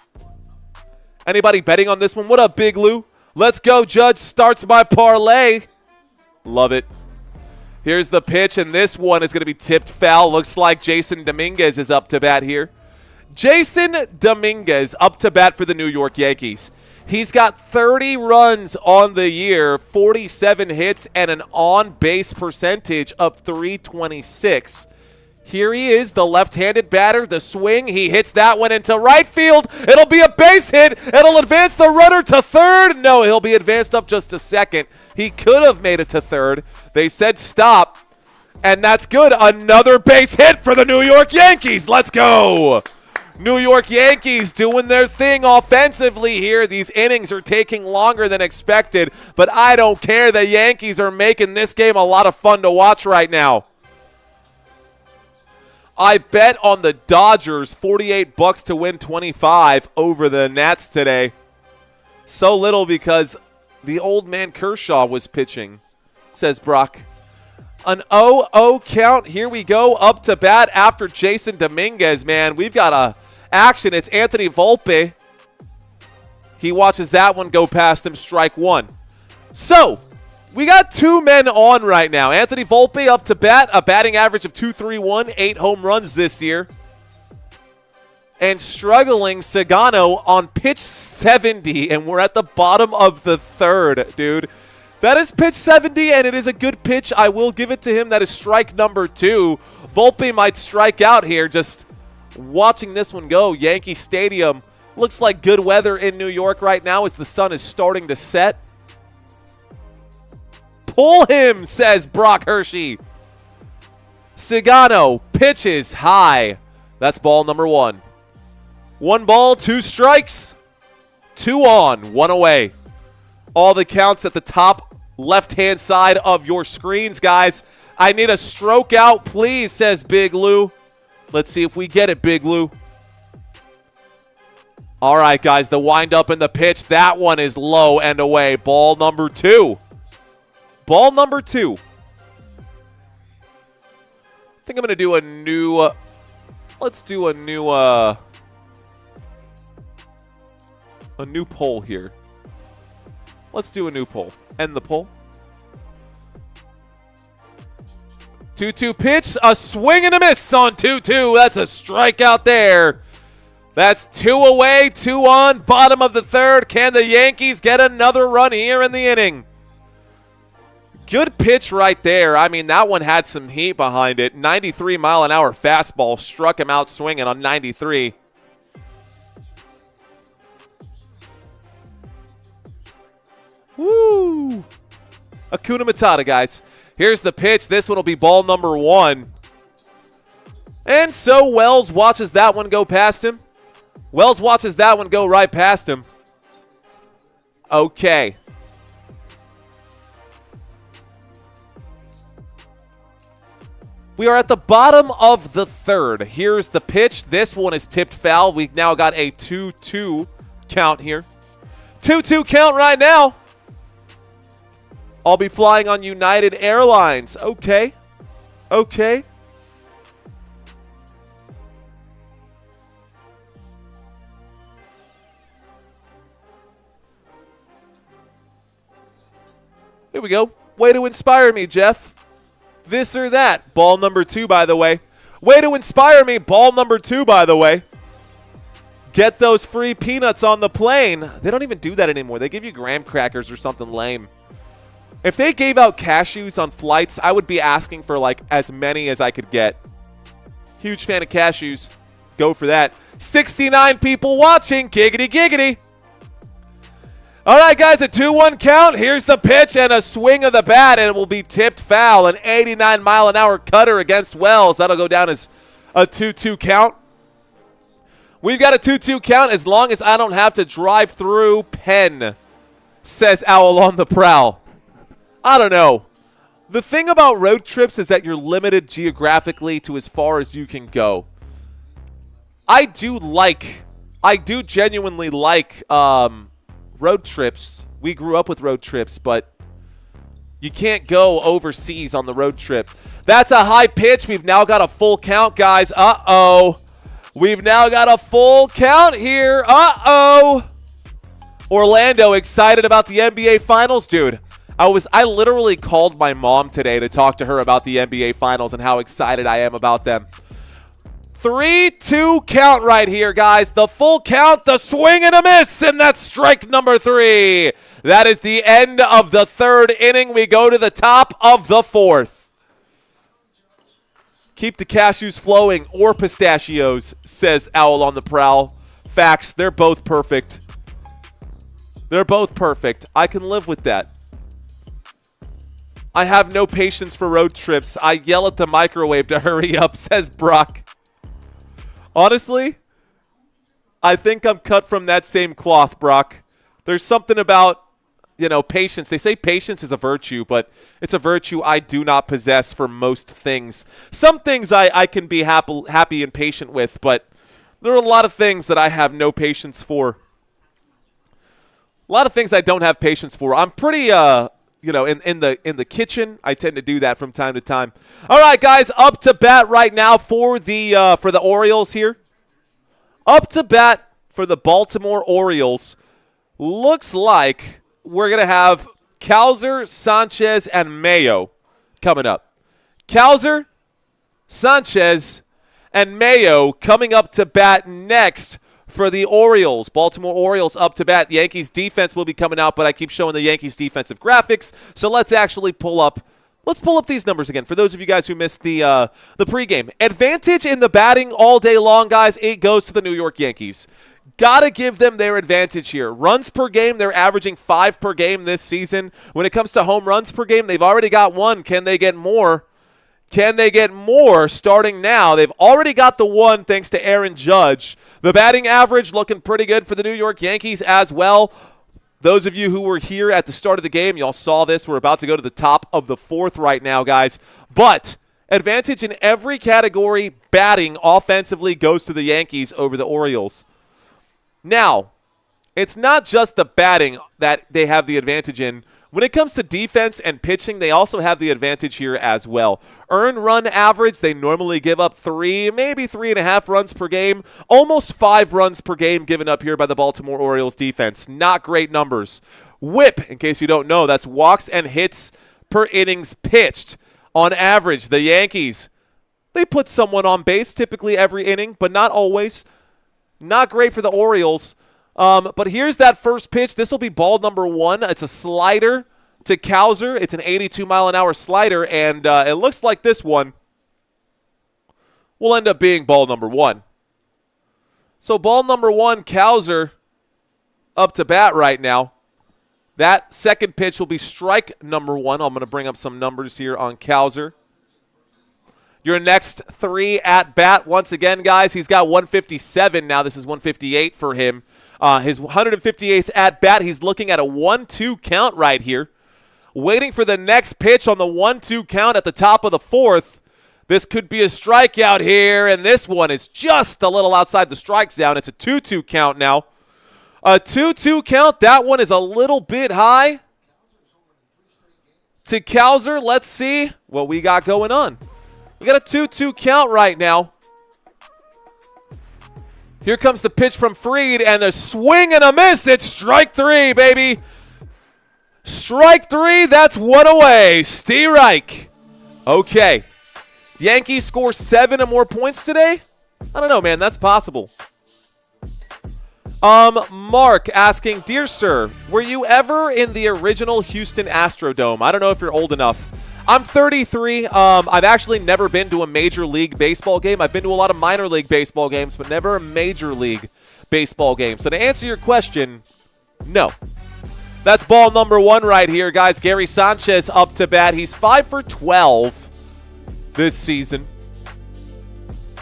Anybody betting on this one? What up, Big Lou? Let's go, Judge. Starts my parlay. Love it. Here's the pitch, and this one is going to be tipped foul. Looks like Jason Dominguez is up to bat here. Jason Dominguez up to bat for the New York Yankees. He's got 30 runs on the year, 47 hits, and an on-base percentage of .326. Here he is, the left-handed batter, the swing. He hits that one into right field. It'll be a base hit. It'll advance the runner to third. No, he'll be advanced up just a second. He could have made it to third. They said stop, and that's good. Another base hit for the New York Yankees. Let's go. New York Yankees doing their thing offensively here. These innings are taking longer than expected, but I don't care. The Yankees are making this game a lot of fun to watch right now. I bet on the Dodgers, $48 to win 25 over the Nats today. So little because the old man Kershaw was pitching, says Brock. An 0-0 count. Here we go. Up to bat after Jason Dominguez, man. We've got a action. It's Anthony Volpe. He watches that one go past him. Strike 1. So, we got 2 men on right now. Anthony Volpe up to bat. A batting average of .231. 8 home runs this year. And struggling Sagano on pitch 70. And we're at the bottom of the third, dude. That is pitch 70, and it is a good pitch. I will give it to him. That is strike number 2. Volpe might strike out here. Just watching this one go. Yankee Stadium looks like good weather in New York right now as the sun is starting to set. Pull him, says Brock Hershey. Sagano pitches high. That's ball number 1. 1 ball, 2 strikes. 2 on, 1 away. All the counts at the top left-hand side of your screens, guys. I need a stroke out, please, says Big Lou. Let's see if we get it, Big Lou. All right, guys, the windup and the pitch. That one is low and away. Ball number 2. Ball number 2. I think I'm going to do a new let's do a new poll here. Let's do a new poll. End the poll. 2-2 pitch, a swing and a miss on 2-2. That's a strikeout there. That's 2 away, 2 on, bottom of the third. Can the Yankees get another run here in the inning? Good pitch right there. I mean, that one had some heat behind it. 93-mile-an-hour fastball struck him out swinging on 93. Woo! Hakuna Matata, guys. Here's the pitch. This one will be ball number 1. And so Wells watches that one go past him. Wells watches that one go right past him. Okay. We are at the bottom of the third. Here's the pitch. This one is tipped foul. We've now got a 2-2 count here. 2-2 count right now. I'll be flying on United Airlines. Okay. Okay. Here we go. Way to inspire me, Jeff. This or that. Ball number 2, by the way. Way to inspire me. Ball number 2, by the way. Get those free peanuts on the plane. They don't even do that anymore. They give you graham crackers or something lame. If they gave out cashews on flights, I would be asking for like as many as I could get. Huge fan of cashews. Go for that. 69 people watching. Giggity, giggity. All right, guys, a 2-1 count. Here's the pitch and a swing of the bat, and it will be tipped foul. An 89-mile-an-hour cutter against Wells. That'll go down as a 2-2 count. We've got a 2-2 count as long as I don't have to drive through Penn, says Owl on the Prowl. I don't know. The thing about road trips is that you're limited geographically to as far as you can go. I do genuinely like road trips. We grew up with road trips, but you can't go overseas on the road trip. That's a high pitch. We've now got a full count, guys. Uh-oh. We've now got a full count here. Uh-oh. Orlando excited about the NBA Finals, dude. I literally called my mom today to talk to her about the NBA Finals and how excited I am about them. 3-2 count right here, guys. The full count, the swing and a miss, and that's strike number 3. That is the end of the third inning. We go to the top of the fourth. Keep the cashews flowing or pistachios, says Owl on the Prowl. Facts, they're both perfect. They're both perfect. I can live with that. I have no patience for road trips. I yell at the microwave to hurry up, says Brock. Honestly, I think I'm cut from that same cloth, Brock. There's something about, patience. They say patience is a virtue, but it's a virtue I do not possess for most things. Some things I can be happy and patient with, but there are a lot of things that I have no patience for. A lot of things I don't have patience for. I'm pretty in the kitchen, I tend to do that from time to time. All right, guys, up to bat right now for the Orioles here. Up to bat for the Baltimore Orioles. Looks like we're going to have Cowser, Sanchez, and Mayo coming up. Cowser, Sanchez, and Mayo coming up to bat next for the Orioles. Baltimore Orioles up to bat. The Yankees defense will be coming out, but I keep showing the Yankees defensive graphics. So let's actually pull up these numbers again for those of you guys who missed the pregame. Advantage in the batting all day long, guys. It goes to the New York Yankees. Gotta give them their advantage here. Runs per game, they're averaging 5 per game this season. When it comes to home runs per game, they've already got 1. Can they get more? Can they get more starting now? They've already got the one thanks to Aaron Judge. The batting average looking pretty good for the New York Yankees as well. Those of you who were here at the start of the game, y'all saw this. We're about to go to the top of the fourth right now, guys. But advantage in every category, batting offensively, goes to the Yankees over the Orioles. Now, it's not just the batting that they have the advantage in. When it comes to defense and pitching, they also have the advantage here as well. Earned run average, they normally give up 3, maybe 3.5 runs per game. Almost 5 runs per game given up here by the Baltimore Orioles defense. Not great numbers. WHIP, in case you don't know, that's walks and hits per innings pitched. On average, the Yankees, they put someone on base typically every inning, but not always. Not great for the Orioles. But here's that first pitch. This will be ball number 1. It's a slider to Cowser. It's an 82-mile-an-hour slider, and it looks like this one will end up being ball number 1. So ball number 1, Cowser up to bat right now. That second pitch will be strike number 1. I'm going to bring up some numbers here on Cowser. Your next 3 at bat, once again, guys, he's got 157 now. This is 158 for him. His 158th at bat, he's looking at a 1-2 count right here. Waiting for the next pitch on the 1-2 count at the top of the fourth. This could be a strikeout here, and this one is just a little outside the strike zone. It's a 2-2 count now. A 2-2 count, that one is a little bit high. To Cowser, let's see what we got going on. We got a 2-2 count right now. Here comes the pitch from Fried, and a swing and a miss. It's strike 3, baby. Strike 3, that's one away. Strike. Okay. Yankees score 7 or more points today? I don't know, man. That's possible. Mark asking, Dear Sir, were you ever in the original Houston Astrodome? I don't know if you're old enough. I'm 33. I've actually never been to a Major League Baseball game. I've been to a lot of minor league baseball games, but never a Major League Baseball game. So to answer your question, no. That's ball number 1 right here, guys. Gary Sanchez up to bat. He's 5 for 12 this season.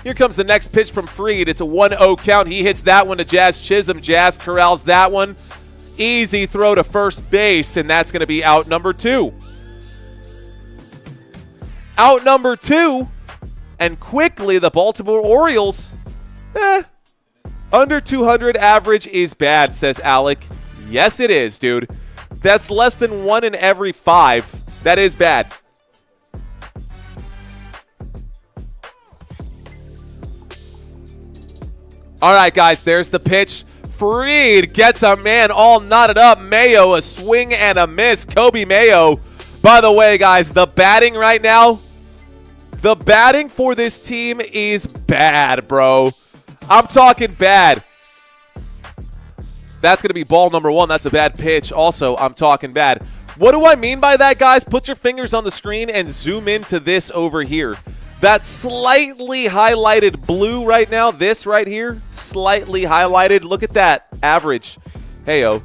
Here comes the next pitch from Fried. It's a 1-0 count. He hits that one to Jazz Chisholm. Jazz corrals that one. Easy throw to first base, and that's going to be out number 2. Out number 2, and quickly the Baltimore Orioles, under 200 average is bad, says Alec. Yes, it is, dude. That's less than 1 in every 5. That is bad. All right, guys, there's the pitch. Fried gets a man all knotted up. Mayo, a swing and a miss. Kobe Mayo. By the way, guys, the batting right now, the batting for this team is bad, bro. I'm talking bad. That's going to be ball number 1. That's a bad pitch. Also, I'm talking bad. What do I mean by that, guys? Put your fingers on the screen and zoom into this over here. That slightly highlighted blue right now, this right here, slightly highlighted. Look at that average. Hey-oh.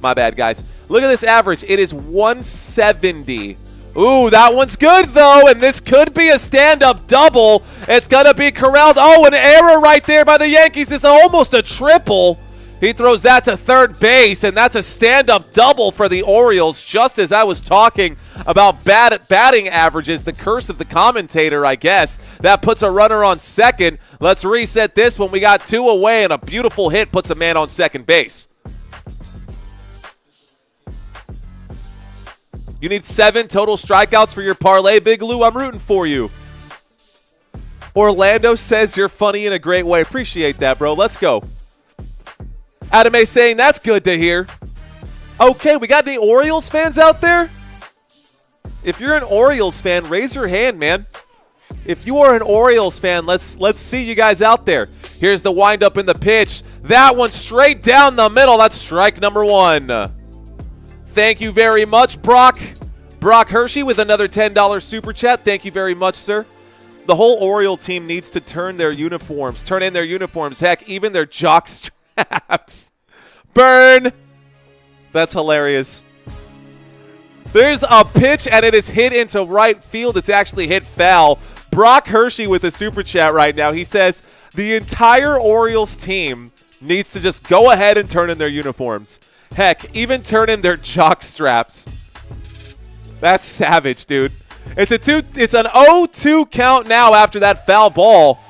My bad, guys. Look at this average. It is 170. Ooh, that one's good, though, and this could be a stand-up double. It's going to be corralled. Oh, an error right there by the Yankees. It's almost a triple. He throws that to third base, and that's a stand-up double for the Orioles, just as I was talking about batting averages, the curse of the commentator, I guess. That puts a runner on second. Let's reset this one. We got 2 away, and a beautiful hit puts a man on second base. You need 7 total strikeouts for your parlay, Big Lou. I'm rooting for you. Orlando says you're funny in a great way. Appreciate that, bro. Let's go. Adam A saying that's good to hear. Okay, we got any Orioles fans out there? If you're an Orioles fan, raise your hand, man. If you are an Orioles fan, let's see you guys out there. Here's the windup in the pitch. That one straight down the middle. That's strike number 1. Thank you very much, Brock. Brock Hershey with another $10 super chat. Thank you very much, sir. The whole Oriole team needs to turn in their uniforms. Heck, even their jock straps. Burn. That's hilarious. There's a pitch, and it is hit into right field. It's actually hit foul. Brock Hershey with a super chat right now. He says the entire Orioles team needs to just go ahead and turn in their uniforms. Heck, even turn in their jock straps. That's savage, dude. It's an 0-2 count now after that foul ball.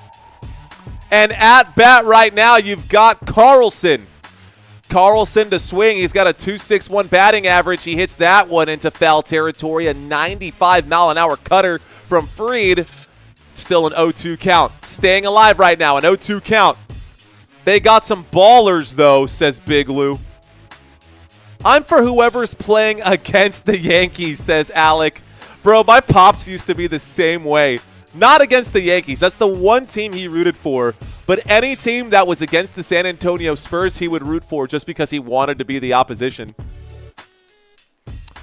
And at bat right now, you've got Carlson. Carlson to swing. He's got a 2.61 batting average. He hits that one into foul territory. A 95-mile-an-hour cutter from Fried. Still an 0-2 count. Staying alive right now, an 0-2 count. They got some ballers, though, says Big Lou. I'm for whoever's playing against the Yankees, says Alec. Bro, my pops used to be the same way. Not against the Yankees. That's the one team he rooted for. But any team that was against the San Antonio Spurs, he would root for just because he wanted to be the opposition.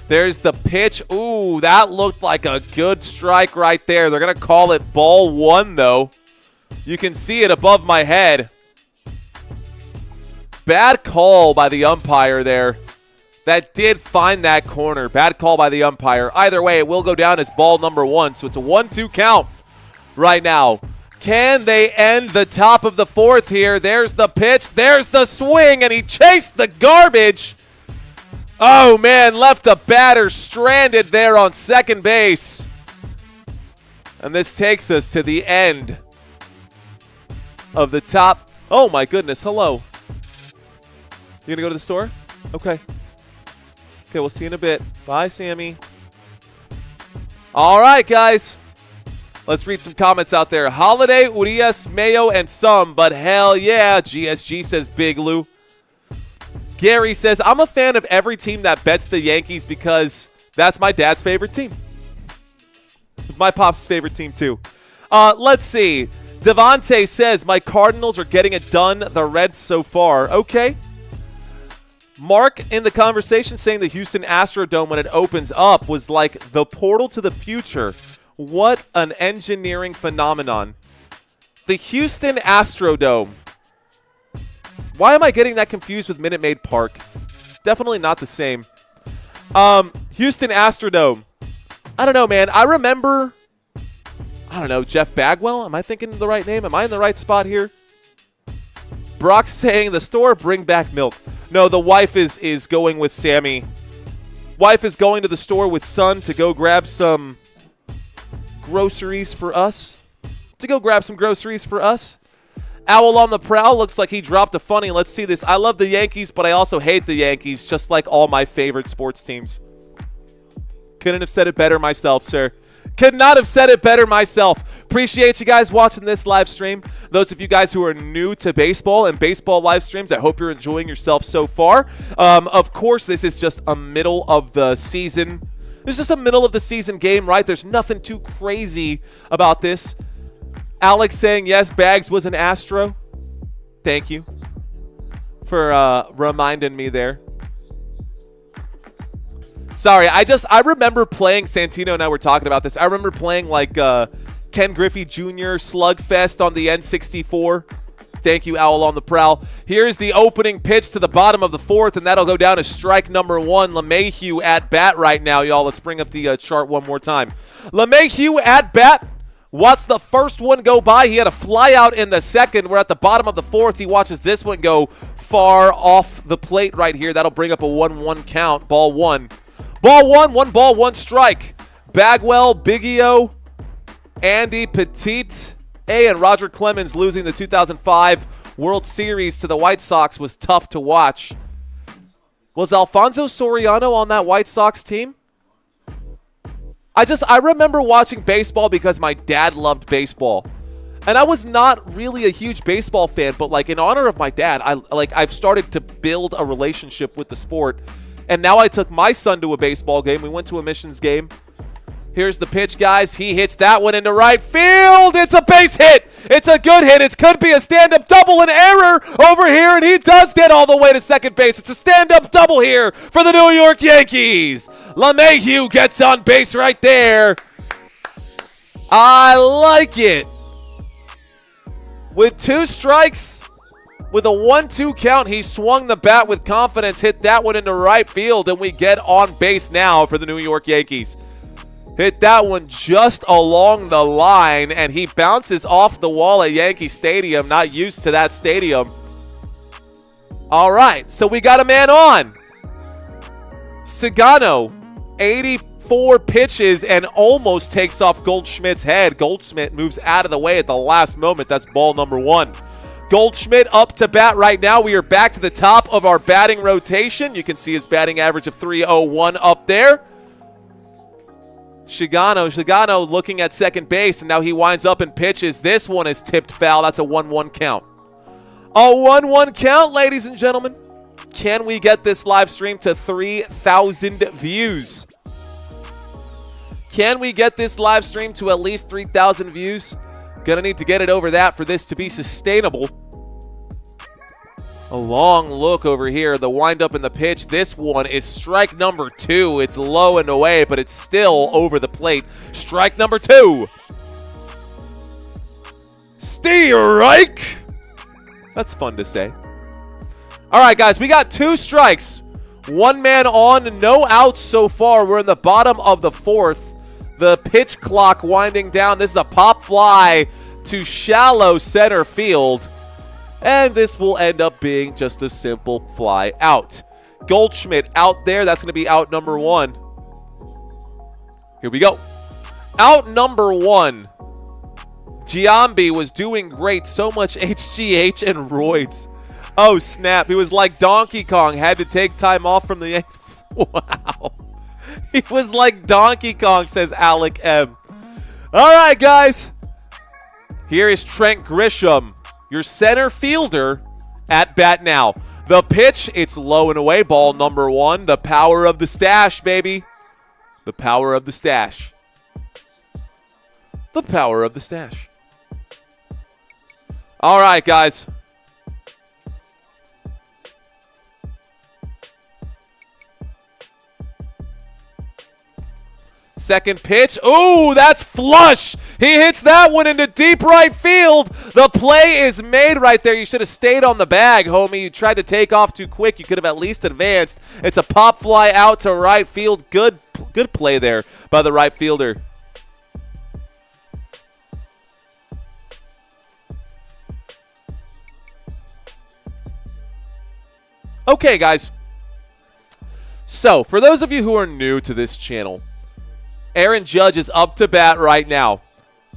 There's the pitch. Ooh, that looked like a good strike right there. They're going to call it ball one, though. You can see it above my head. Bad call by the umpire there. That did find that corner. Bad call by the umpire. Either way, it will go down as ball number one. So it's a 1-2 count right now. Can they end the top of the fourth here? There's the pitch. There's the swing, and he chased the garbage. Oh, man, left a batter stranded there on second base. And this takes us to the end of the top. Oh, my goodness. Hello. You going to go to the store? Okay. Okay, we'll see you in a bit. Bye, Sammy. All right, guys. Let's read some comments out there. Holiday, Urias, Mayo, and some, but hell yeah, GSG, says Big Lou. Gary says, I'm a fan of every team that bets the Yankees because that's my dad's favorite team. It's my pop's favorite team, too. Let's see. Devontae says, my Cardinals are getting it done. The Reds so far. Okay. Mark in the conversation saying the Houston Astrodome when it opens up was like the portal to the future. What an engineering phenomenon. The Houston Astrodome. Why am I getting that confused with Minute Maid Park? Definitely not the same. Houston Astrodome. I don't know, man. I remember, I don't know, Jeff Bagwell? Am I thinking the right name? Am I in the right spot here? Brock's saying the store, bring back milk. No, the wife is going with Sammy. Wife is going to the store with son to go grab some groceries for us. Owl on the prowl looks like he dropped a funny. Let's see this. I love the Yankees, but I also hate the Yankees, just like all my favorite sports teams. Couldn't have said it better myself, sir. Could not have said it better myself. Appreciate you guys watching this live stream. Those of you guys who are new to baseball and baseball live streams, I hope you're enjoying yourself so far. Of course, this is just a middle of the season. This is just a middle of the season game, right? There's nothing too crazy about this. Alex saying, yes, Bags was an Astro. Thank you for reminding me there. Sorry, I remember playing, Santino and I were talking about this. I remember playing like Ken Griffey Jr. Slugfest on the N64. Thank you, Owl on the prowl. Here's the opening pitch to the bottom of the fourth, and that'll go down as strike number one. LeMahieu at bat right now, y'all. Let's bring up the chart one more time. LeMahieu at bat. Watch the first one go by. He had a fly out in the second. We're at the bottom of the fourth. He watches this one go far off the plate right here. That'll bring up a 1-1 count. Ball one. Ball one. 1 ball, 1 strike. Bagwell, Biggio, Andy Petite, and Roger Clemens losing the 2005 World Series to the White Sox was tough to watch. Was Alfonso Soriano on that White Sox team? I remember watching baseball because my dad loved baseball. And I was not really a huge baseball fan, but like in honor of my dad, I've started to build a relationship with the sport. And now I took my son to a baseball game. We went to a Missions game. Here's the pitch, guys. He hits that one into right field. It's a base hit. It's a good hit. It could be a stand-up double, an error over here, and he does get all the way to second base. It's a stand-up double here for the New York Yankees. LeMahieu gets on base right there. I like it. With 2 strikes, With a 1-2 count, he swung the bat with confidence, hit that one into right field, and we get on base now for the New York Yankees. Hit that one just along the line, and he bounces off the wall at Yankee Stadium. Not used to that stadium. All right, so we got a man on. Sagano, 84 pitches and almost takes off Goldschmidt's head. Goldschmidt moves out of the way at the last moment. That's ball number 1. Goldschmidt up to bat right now. We are back to the top of our batting rotation. You can see his batting average of .301 up there. Shigano looking at second base, and now he winds up and pitches. This one is tipped foul. That's a 1-1 count. A 1-1 count, ladies and gentlemen. Can we get this live stream to 3,000 views? Can we get this live stream to at least 3,000 views? Gonna need to get it over that for this to be sustainable. A long look over here. The windup and the pitch. This one is strike number 2. It's low and away, but it's still over the plate. Strike number 2. Strike. That's fun to say. All right, guys, we got 2 strikes. 1 man on, no outs so far. We're in the bottom of the 4th. The pitch clock winding down. This is a pop fly to shallow center field. And this will end up being just a simple fly out. Goldschmidt out there. That's going to be out number 1. Here we go. Out number 1. Giambi was doing great. So much HGH and roids. Oh, snap. He was like Donkey Kong. Had to take time off from the Yankees. Wow. He was like Donkey Kong, says Alec M. All right, guys. Here is Trent Grisham, your center fielder, at bat now. The pitch, it's low and away. Ball number 1. The power of the stash, baby. The power of the stash. The power of the stash. All right, guys. Second pitch. Ooh, that's flush. He hits that one into deep right field. The play is made right there. You should have stayed on the bag, homie. You tried to take off too quick. You could have at least advanced. It's a pop fly out to right field. Good play there by the right fielder. Okay, guys. So, for those of you who are new to this channel, Aaron Judge is up to bat right now.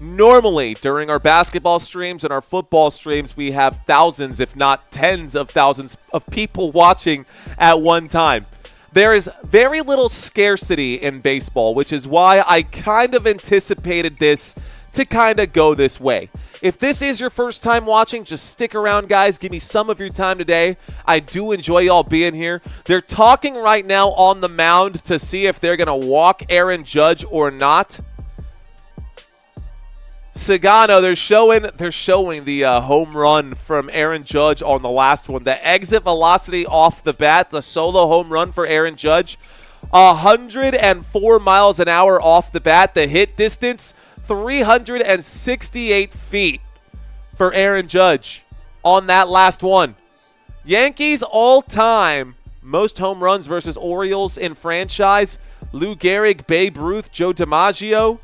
Normally, during our basketball streams and our football streams, we have thousands, if not tens of thousands of people watching at one time. There is very little scarcity in baseball, which is why I kind of anticipated this to kind of go this way. If this is your first time watching, just stick around, guys. Give me some of your time today. I do enjoy y'all being here. They're talking right now on the mound to see if they're going to walk Aaron Judge or not. Sagano, they're showing the home run from Aaron Judge on the last one. The exit velocity off the bat, the solo home run for Aaron Judge, 104 miles an hour off the bat. The hit distance, 368 feet for Aaron Judge on that last one. Yankees all-time most home runs versus Orioles in franchise. Lou Gehrig, Babe Ruth, Joe DiMaggio.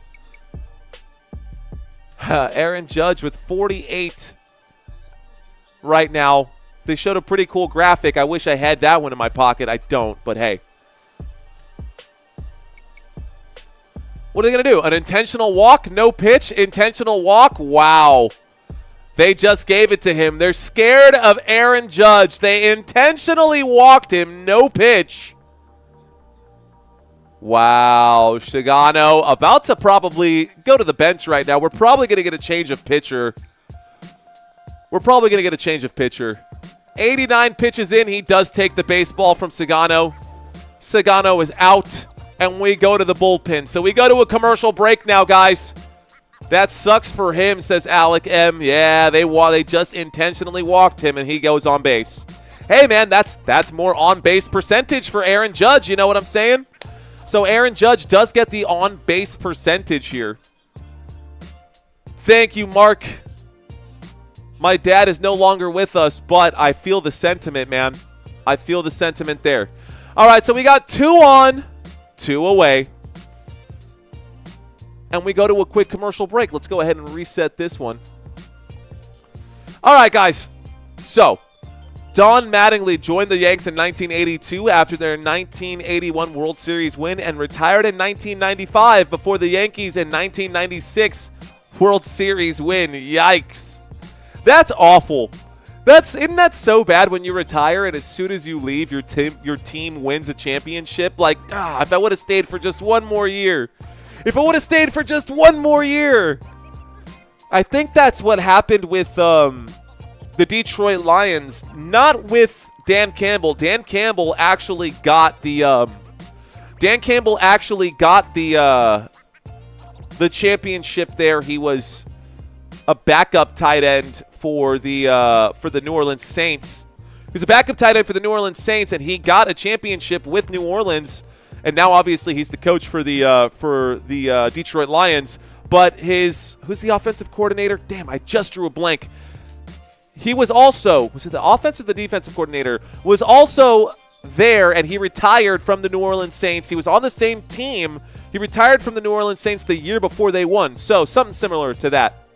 Aaron Judge with 48 right now. They showed a pretty cool graphic. I wish I had that one in my pocket. I don't, but hey. What are they going to do? An intentional walk? No pitch? Intentional walk? Wow. They just gave it to him. They're scared of Aaron Judge. They intentionally walked him. No pitch. Wow. Shigano about to probably go to the bench right now. We're probably going to get a change of pitcher. 89 pitches in. He does take the baseball from Sagano. Sagano is out. And we go to the bullpen. So we go to a commercial break now, guys. That sucks for him, says Alec M. Yeah, they just intentionally walked him, and he goes on base. Hey, man, that's more on-base percentage for Aaron Judge. You know what I'm saying? So Aaron Judge does get the on-base percentage here. Thank you, Mark. My dad is no longer with us, but I feel the sentiment, man. I feel the sentiment there. All right, so we got 2 on, 2 away. And we go to a quick commercial break. Let's go ahead and reset this one. All right, guys. So, Don Mattingly joined the Yanks in 1982 after their 1981 World Series win and retired in 1995 before the Yankees in 1996 World Series win. Yikes. That's awful. Isn't that so bad when you retire and as soon as you leave, your team wins a championship? Like, if I would have stayed for just one more year. If I would have stayed for just one more year. I think that's what happened with the Detroit Lions, not with Dan Campbell. Dan Campbell actually got the championship there. He was a backup tight end for the New Orleans Saints. He was a backup tight end for the New Orleans Saints, and he got a championship with New Orleans. And now, obviously, he's the coach for the Detroit Lions. But who's the offensive coordinator? Damn, I just drew a blank. He was it the offensive or the defensive coordinator? Was also there, and he retired from the New Orleans Saints. He was on the same team. He retired from the New Orleans Saints the year before they won. So, something similar to that.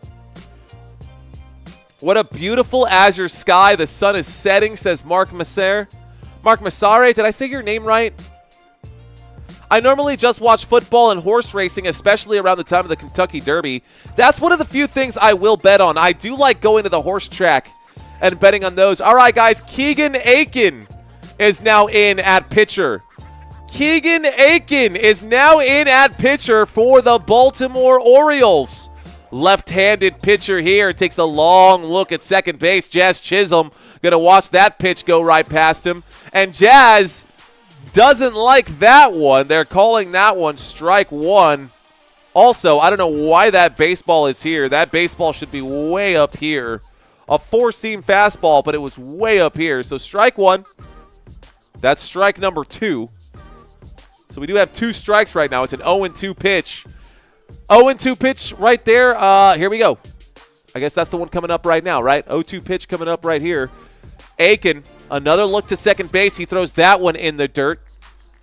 What a beautiful azure sky. The sun is setting, says Mark Massare. Mark Massare, did I say your name right? I normally just watch football and horse racing, especially around the time of the Kentucky Derby. That's one of the few things I will bet on. I do like going to the horse track and betting on those. All right, guys, Keegan Aiken is now in at pitcher. Keegan Aiken is now in at pitcher for the Baltimore Orioles. Left-handed pitcher here takes a long look at second base. Jazz Chisholm going to watch that pitch go right past him. And Jazz doesn't like that one. They're calling that one strike one. Also, I don't know why that baseball is here. That baseball should be way up here. A four-seam fastball, but it was way up here. So strike one. That's strike number 2. So we do have 2 strikes right now. It's an 0-2 pitch. 0-2 pitch right there. Here we go. I guess that's the one coming up right now, right? 0-2 pitch coming up right here. Aiken, another look to second base. He throws that one in the dirt.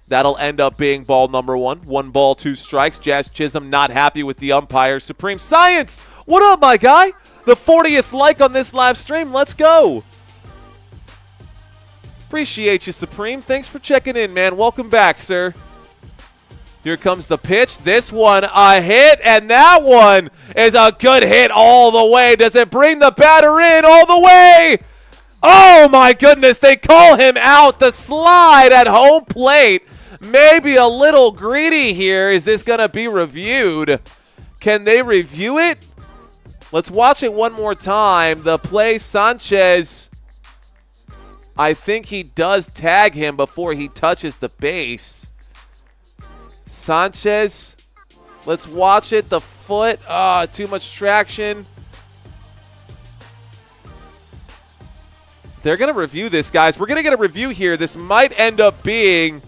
That'll end up being ball number 1. 1 ball, 2 strikes. Jazz Chisholm not happy with the umpire. Supreme Science, what up, my guy? The 40th like on this live stream. Let's go. Appreciate you, Supreme. Thanks for checking in, man. Welcome back, sir. Here comes the pitch. This one a hit, and that one is a good hit all the way. Does it bring the batter in all the way? Oh, my goodness. They call him out. The slide at home plate. Maybe a little greedy here. Is this going to be reviewed? Can they review it? Let's watch it one more time. The play, Sanchez, I think he does tag him before he touches the base. Sanchez, let's watch it. The foot, too much traction. They're going to review this, guys. We're going to get a review here. This might end up being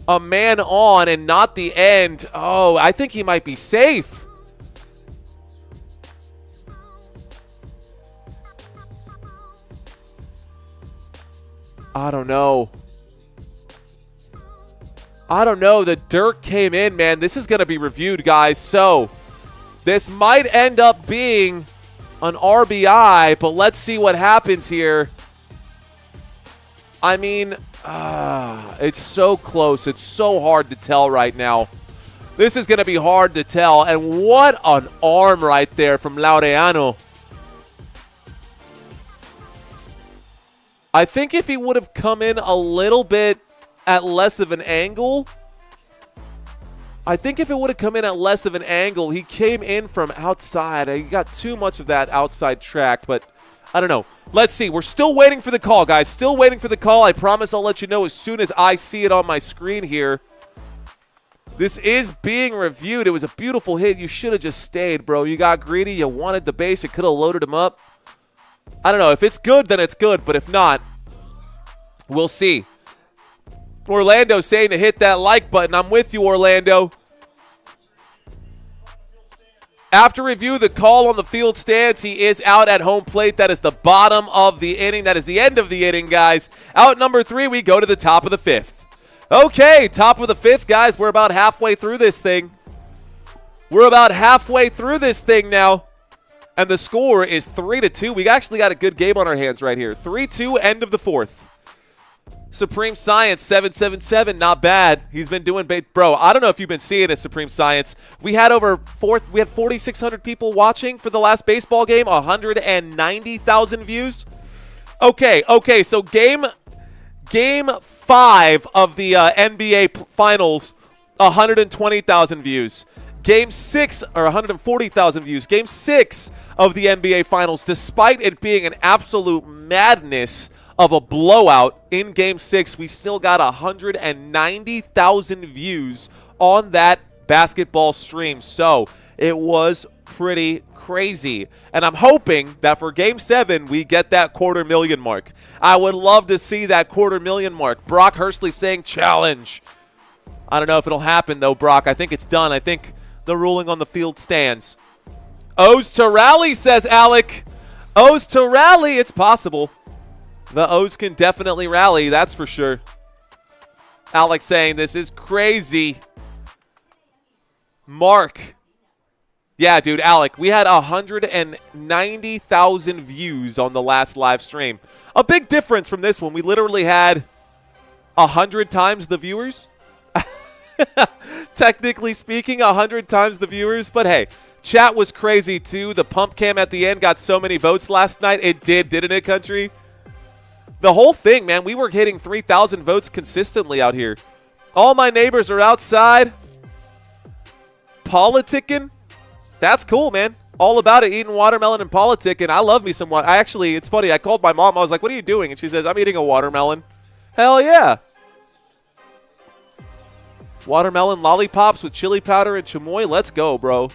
a man on and not the end. Oh, I think he might be safe. I don't know. The dirt came in, man. This is going to be reviewed, guys. So this might end up being an RBI, but let's see what happens here. I mean, it's so close. It's so hard to tell right now. This is going to be hard to tell. And what an arm right there from Laureano. I think if he would have come in a little bit at less of an angle, he came in from outside. He got too much of that outside track, but I don't know. Let's see. We're still waiting for the call, guys. Still waiting for the call. I promise I'll let you know as soon as I see it on my screen here. This is being reviewed. It was a beautiful hit. You should have just stayed, bro. You got greedy. You wanted the base. It could have loaded him up. I don't know. If it's good, then it's good. But if not, we'll see. Orlando saying to hit that like button. I'm with you, Orlando. After review, the call on the field stands. He is out at home plate. That is the bottom of the inning. That is the end of the inning, guys. Out number 3, we go to the top of the 5th. Okay, top of the 5th, guys. We're about halfway through this thing. We're about halfway through this thing now. And the score is 3-2. We actually got a good game on our hands right here. 3-2, end of the 4th. Supreme Science 777, not bad. He's been doing bro. I don't know if you've been seeing it, Supreme Science. We had 4,600 people watching for the last baseball game, 190,000 views. Okay. So game 5 of the NBA Finals, 120,000 views. Game 6, or 140,000 views. Game 6 of the NBA Finals, despite it being an absolute madness of a blowout in Game 6, we still got 190,000 views on that basketball stream. So it was pretty crazy. And I'm hoping that for Game 7, we get that 250,000 mark. I would love to see that 250,000 mark. Brock Hursley saying challenge. I don't know if it'll happen, though, Brock. I think it's done. I think the ruling on the field stands. O's to rally, says Alec. O's to rally. It's possible. The O's can definitely rally, that's for sure. Alex saying this is crazy. Mark. Yeah, dude, Alec, we had 190,000 views on the last live stream. A big difference from this one. We literally had 100 times the viewers. Technically speaking, 100 times the viewers. But hey, chat was crazy too. The pump cam at the end got so many votes last night. It did, didn't it, country? The whole thing, man, we were hitting 3,000 votes consistently out here. All my neighbors are outside politicking. That's cool, man. All about it, eating watermelon and politicking. I love me some water. It's funny. I called my mom. I was like, what are you doing? And she says, I'm eating a watermelon. Hell yeah. Watermelon lollipops with chili powder and chamoy. Let's go, bro.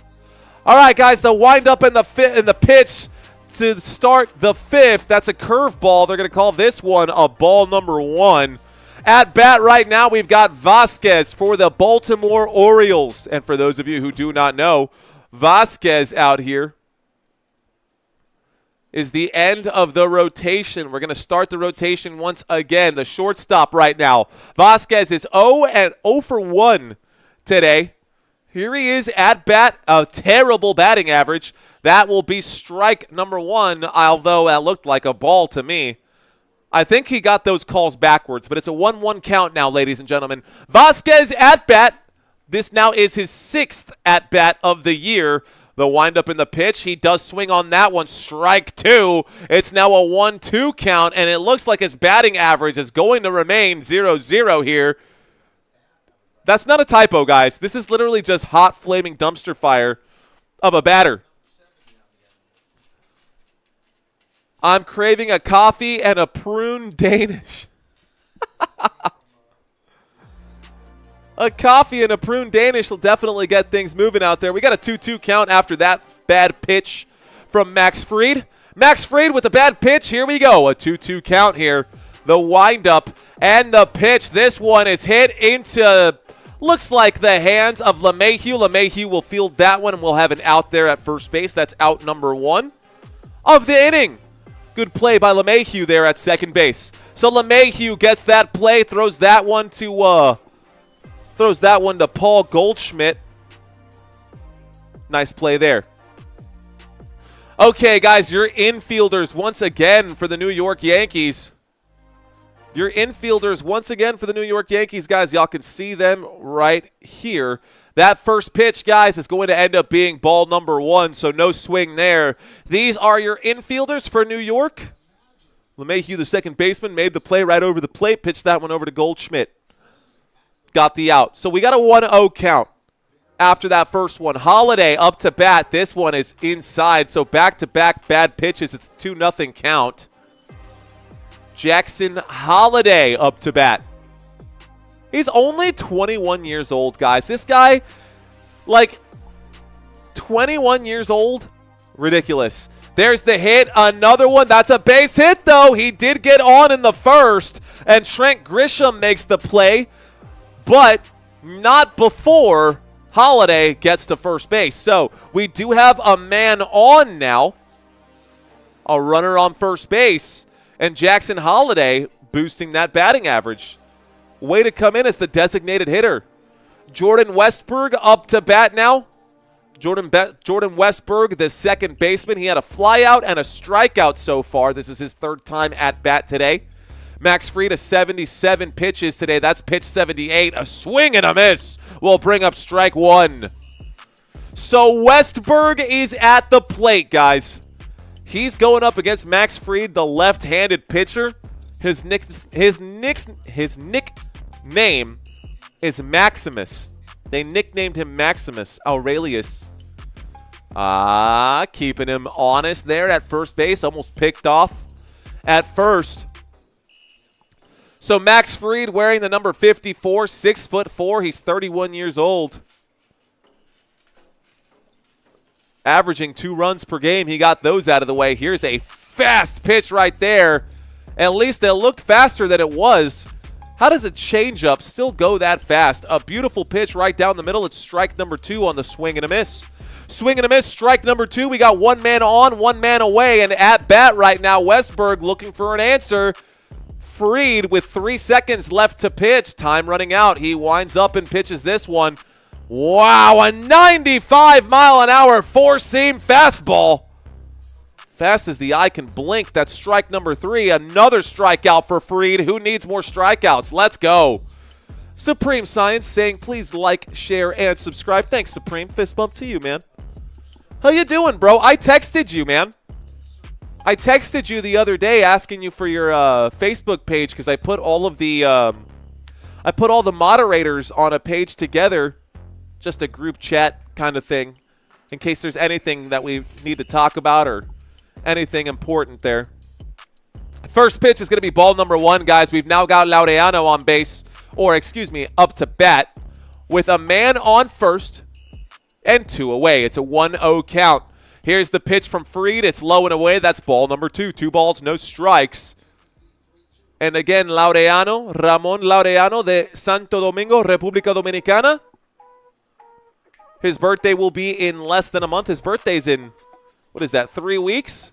All right, guys, the wind-up and the pitch to start the 5th. That's a curveball. They're going to call this one a ball number 1. At bat right now, we've got Vasquez for the Baltimore Orioles. And for those of you who do not know, Vasquez out here is the end of the rotation. We're going to start the rotation once again. The shortstop right now. Vasquez is 0 for 1 today. Here he is at bat, a terrible batting average. That will be strike number 1, although that looked like a ball to me. I think he got those calls backwards, but it's a 1-1 count now, ladies and gentlemen. Vasquez at bat. This now is his 6th at bat of the year. The windup in the pitch. He does swing on that one. Strike 2. It's now a 1-2 count, and it looks like his batting average is going to remain 0-0 here. That's not a typo, guys. This is literally just hot, flaming dumpster fire of a batter. I'm craving a coffee and a prune Danish. A coffee and a prune Danish will definitely get things moving out there. We got a 2-2 count after that bad pitch from Max Fried. Max Fried with a bad pitch. Here we go. A 2-2 count here. The windup and the pitch. This one is hit into, looks like the hands of LeMahieu. LeMahieu will field that one, and we'll have an out there at first base. That's out number 1 of the inning. Good play by LeMahieu there at second base. So LeMahieu gets that play, throws that one to Paul Goldschmidt. Nice play there. Okay, guys, your infielders once again for the New York Yankees. Your infielders once again for the New York Yankees, guys. Y'all can see them right here. That first pitch, guys, is going to end up being ball number 1, so no swing there. These are your infielders for New York. LeMahieu, the second baseman, made the play right over the plate, pitched that one over to Goldschmidt. Got the out. So we got a 1-0 count after that first one. Holiday up to bat. This one is inside, so back-to-back bad pitches. It's a 2-0 count. Jackson Holiday up to bat. He's only 21 years old, guys. This guy, like, 21 years old? Ridiculous. There's the hit. Another one. That's a base hit, though. He did get on in the first, and Trent Grisham makes the play, but not before Holiday gets to first base. So we do have a man on now, a runner on first base, and Jackson Holiday boosting that batting average. Way to come in as the designated hitter. Jordan Westburg up to bat now. Jordan Westburg, the second baseman. He had a flyout and a strikeout so far. This is his third time at bat today. Max Fried, a 77 pitches today. That's pitch 78. A swing and a miss will bring up strike one. So Westburg is at the plate, guys. He's going up against Max Fried, the left-handed pitcher. His nickname is Maximus. They nicknamed him Maximus Aurelius. Keeping him honest there at first base. Almost picked off at first. So Max Fried wearing the number 54, 6'4". He's 31 years old. Averaging 2 runs per game. He got those out of the way. Here's a fast pitch right there. At least it looked faster than it was. How does a changeup still go that fast? A beautiful pitch right down the middle. It's strike number 2 on the swing and a miss. Swing and a miss, strike number 2. We got 1 man on, 1 man away. And at bat right now, Westburg looking for an answer. Fried with 3 seconds left to pitch. Time running out. He winds up and pitches this one. Wow, a 95-mile-an-hour four-seam fastball. Fast as the eye can blink. That's strike number 3. Another strikeout for Fried. Who needs more strikeouts? Let's go. Supreme Science saying, please like, share, and subscribe. Thanks, Supreme. Fist bump to you, man. How you doing, bro? I texted you, man. I texted you the other day asking you for your Facebook page because I put all of the all the moderators on a page together, just a group chat kind of thing, in case there's anything that we need to talk about or anything important there. First pitch is going to be ball number 1, guys. We've now got Laureano on base, or excuse me, up to bat, with a man on first and 2 away. It's a 1-0 count. Here's the pitch from Fried. It's low and away. That's ball number 2. 2 balls, no strikes. And again, Laureano, Ramon Laureano de Santo Domingo, República Dominicana. His birthday will be in less than a month. His birthday's in, what is that, 3 weeks?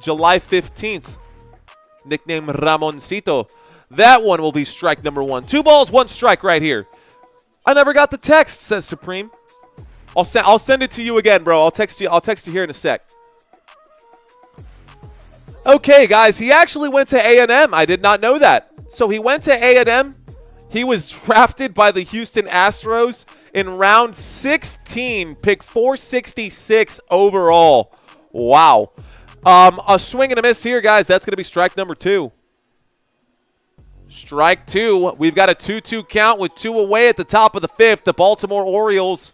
July 15th. Nickname Ramoncito. That one will be strike number 1. 2 balls, 1 strike right here. I never got the text, says Supreme. I'll send it to you again, bro. I'll text you here in a sec. Okay, guys, he actually went to A&M. I did not know that. So he went to A&M. He was drafted by the Houston Astros in round 16, pick 466 overall. Wow. A swing and a miss here, guys. That's going to be strike number 2. Strike 2. We've got a 2-2 count with 2 away at the top of the 5th. The Baltimore Orioles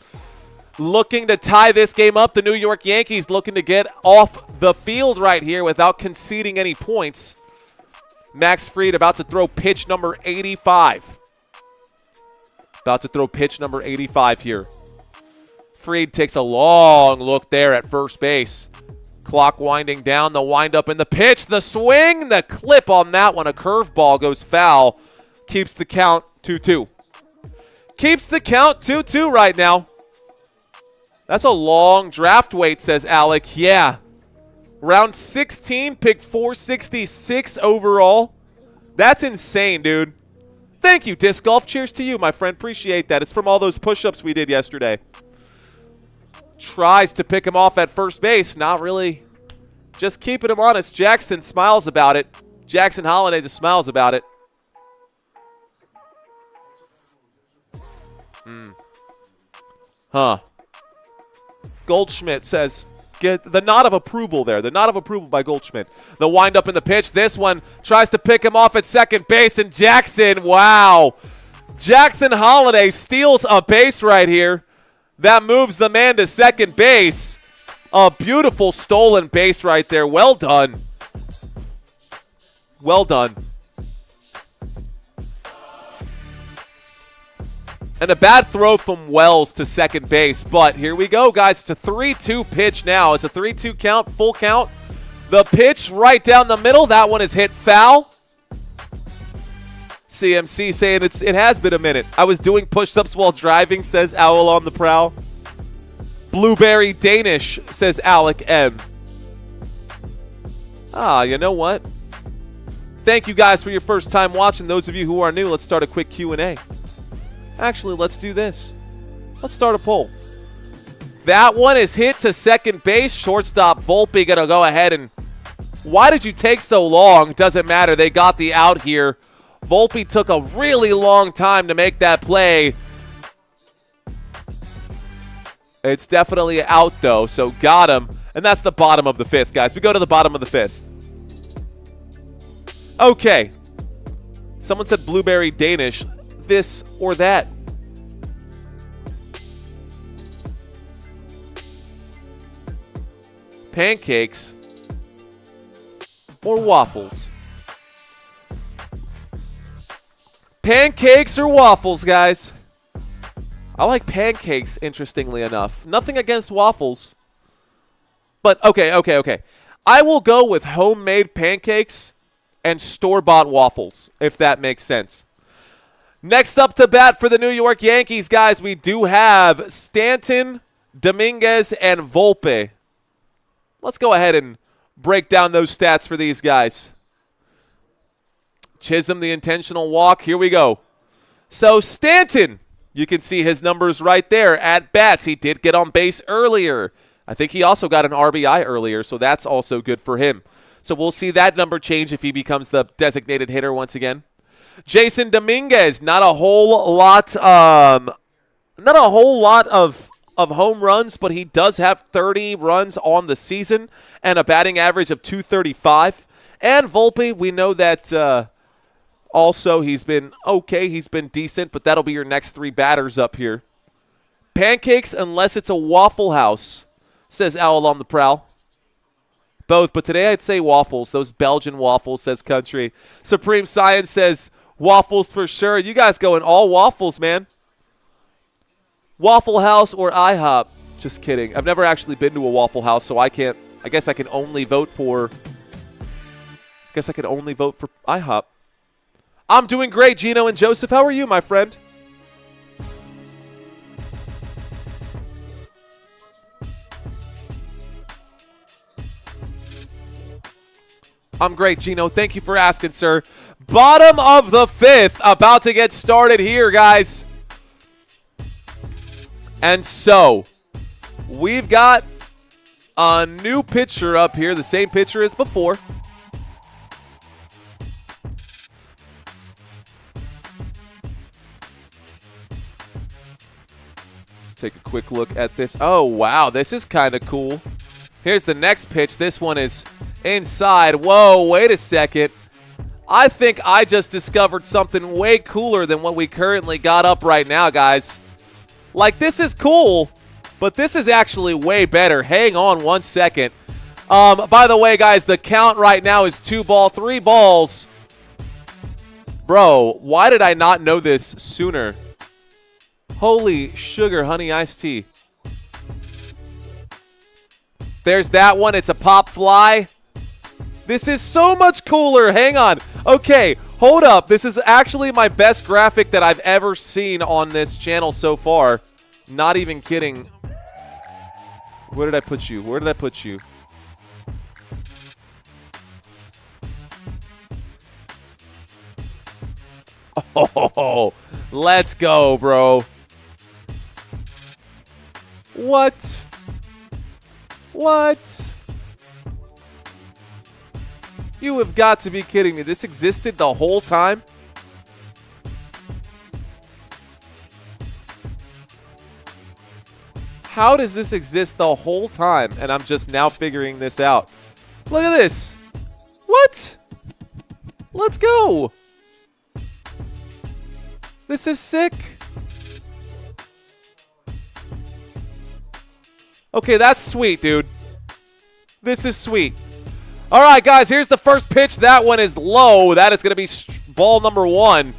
looking to tie this game up. The New York Yankees looking to get off the field right here without conceding any points. Max Fried about to throw pitch number 85. About to throw pitch number 85 here. Fried takes a long look there at first base. Clock winding down, the windup and the pitch, the swing, the clip on that one. A curveball goes foul. Keeps the count 2-2. Keeps the count 2-2 right now. That's a long draft wait, says Alec. Yeah. Round 16, pick 466 overall. That's insane, dude. Thank you, Disc Golf. Cheers to you, my friend. Appreciate that. It's from all those push-ups we did yesterday. Tries to pick him off at first base. Not really. Just keeping him honest. Jackson smiles about it. Jackson Holiday just smiles about it. Huh. Goldschmidt says, get the nod of approval there. The nod of approval by Goldschmidt. The windup in the pitch. This one tries to pick him off at second base. And Jackson, wow. Jackson Holiday steals a base right here. That moves the man to second base. A beautiful stolen base right there. Well done. Well done. And a bad throw from Wells to second base. But here we go, guys. It's a 3-2 pitch now. It's a 3-2 count, full count. The pitch right down the middle. That one is hit foul. CMC saying it has been a minute. I was doing push-ups while driving, says Owl on the Prowl. Blueberry Danish, says Alec M. You know what? Thank you guys for your first time watching. Those of you who are new, let's start a quick Q&A. Actually, let's do this. Let's start a poll. That one is hit to second base. Shortstop Volpe going to go ahead and... Why did you take so long? Doesn't matter. They got the out here. Volpe took a really long time to make that play. It's definitely out, though, so got him. And that's the bottom of the fifth, guys. We go to the bottom of the fifth. Okay. Someone said Blueberry Danish. This or that. Pancakes or waffles? Pancakes or waffles, guys? I like pancakes, interestingly enough. Nothing against waffles. But, okay. I will go with homemade pancakes and store-bought waffles, if that makes sense. Next up to bat for the New York Yankees, guys, we do have Stanton, Dominguez, and Volpe. Let's go ahead and break down those stats for these guys. Chisholm, the intentional walk. Here we go. So Stanton, you can see his numbers right there. At bats, he did get on base earlier. I think he also got an RBI earlier, so that's also good for him. So we'll see that number change if he becomes the designated hitter once again. Jason Dominguez, not a whole lot of home runs, but he does have 30 runs on the season and a batting average of .235. And Volpe, we know that also he's been okay. He's been decent, but that'll be your next three batters up here. Pancakes unless it's a Waffle House, says Owl on the Prowl. Both, but today I'd say waffles. Those Belgian waffles, says Country. Supreme Science says waffles for sure. You guys going all waffles, man. Waffle House or IHOP? Just kidding. I've never actually been to a Waffle House, so I guess I can only vote for IHOP. I'm doing great, Gino and Joseph. How are you, my friend? I'm great, Gino. Thank you for asking, sir. Bottom of the fifth, about to get started here, guys. And so, we've got a new pitcher up here, the same pitcher as before. Let's take a quick look at this. Oh, wow, this is kind of cool. Here's the next pitch. This one is inside. Whoa, wait a second. I think I just discovered something way cooler than what we currently got up right now, guys. Like, this is cool, but this is actually way better. Hang on one second. By the way, guys, the count right now is 3 balls. Bro, why did I not know this sooner? Holy sugar honey iced tea. There's that one. It's a pop fly. This is so much cooler. Hang on. Okay, hold up. This is actually my best graphic that I've ever seen on this channel so far. Not even kidding. Where did I put you? Where did I put you? Oh, let's go, bro. What? What? You have got to be kidding me. This existed the whole time? How does this exist the whole time? And I'm just now figuring this out. Look at this. What? Let's go. This is sick. Okay, that's sweet, dude. This is sweet. All right, guys, here's the first pitch. That one is low. That is going to be ball number 1.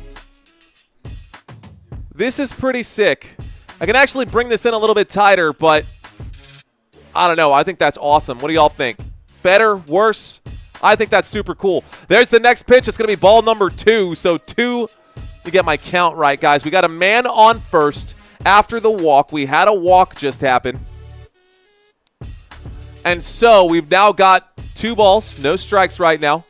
This is pretty sick. I can actually bring this in a little bit tighter, but I don't know. I think that's awesome. What do y'all think? Better? Worse? I think that's super cool. There's the next pitch. It's going to be ball number 2. So 2 Let me get my count right, guys. We got a man on first after the walk. We had a walk just happen. And so we've now got 2 balls, no strikes right now.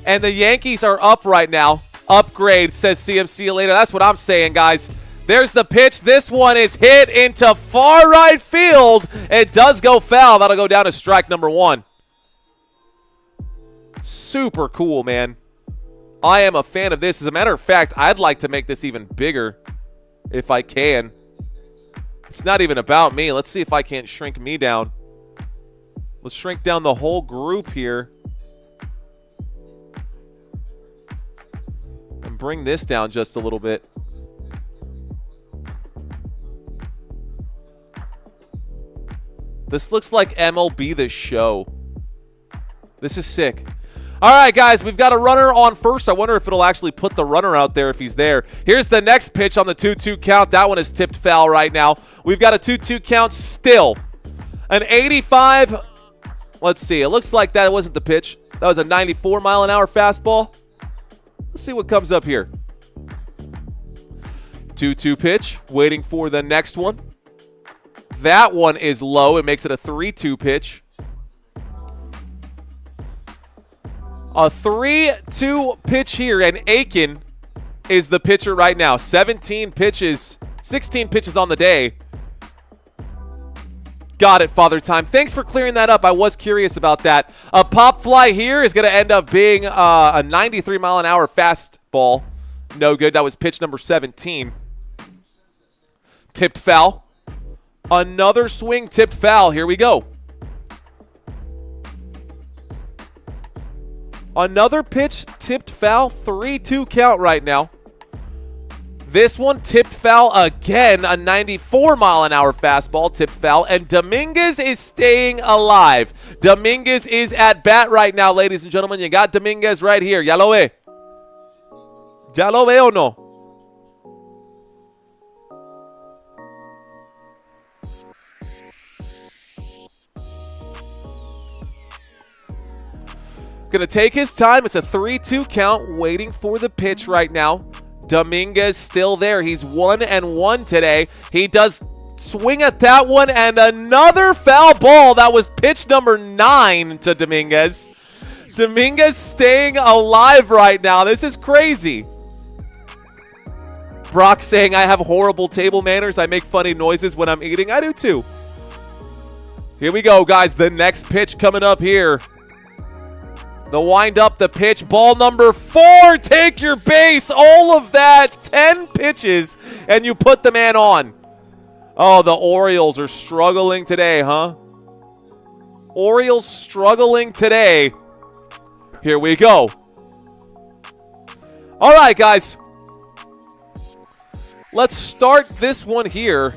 And the Yankees are up right now. Upgrade, says CMC later. That's what I'm saying, guys. There's the pitch. This one is hit into far right field. It does go foul. That'll go down to strike number 1. Super cool, man. I am a fan of this. As a matter of fact, I'd like to make this even bigger if I can. It's not even about me. Let's see if I can't shrink me down. Let's shrink down the whole group here. And bring this down just a little bit. This looks like MLB The Show. This is sick. All right, guys, we've got a runner on first. I wonder if it'll actually put the runner out there if he's there. Here's the next pitch on the 2-2 count. That one is tipped foul right now. We've got a 2-2 count still. An 85. Let's see. It looks like that wasn't the pitch. That was a 94-mile-an-hour fastball. Let's see what comes up here. 2-2 pitch. Waiting for the next one. That one is low. It makes it a 3-2 pitch. A 3-2 pitch here, and Aiken is the pitcher right now. 16 pitches on the day. Got it, Father Time. Thanks for clearing that up. I was curious about that. A pop fly here is going to end up being a 93-mile-an-hour fastball. No good. That was pitch number 17. Tipped foul. Another swing tipped foul. Here we go. Another pitch tipped foul. 3-2 count right now. This one tipped foul again. A 94-mile-an-hour fastball tipped foul. And Dominguez is staying alive. Dominguez is at bat right now, ladies and gentlemen. You got Dominguez right here. Ya lo ve. Ya lo ve o no? Gonna take his time. It's a 3-2 count, waiting for the pitch right now. Dominguez still there. He's 1-1 today. He does swing at that one, and another foul ball. That was pitch number 9 to Dominguez. Dominguez staying alive right now. This is crazy. Brock saying, I have horrible table manners. I make funny noises when I'm eating. I do too. Here we go, guys. The next pitch coming up here. The wind up, the pitch, ball number 4, take your base, all of that, 10 pitches, and you put the man on. Oh, the Orioles are struggling today, huh? Orioles struggling today. Here we go. All right, guys. Let's start this one here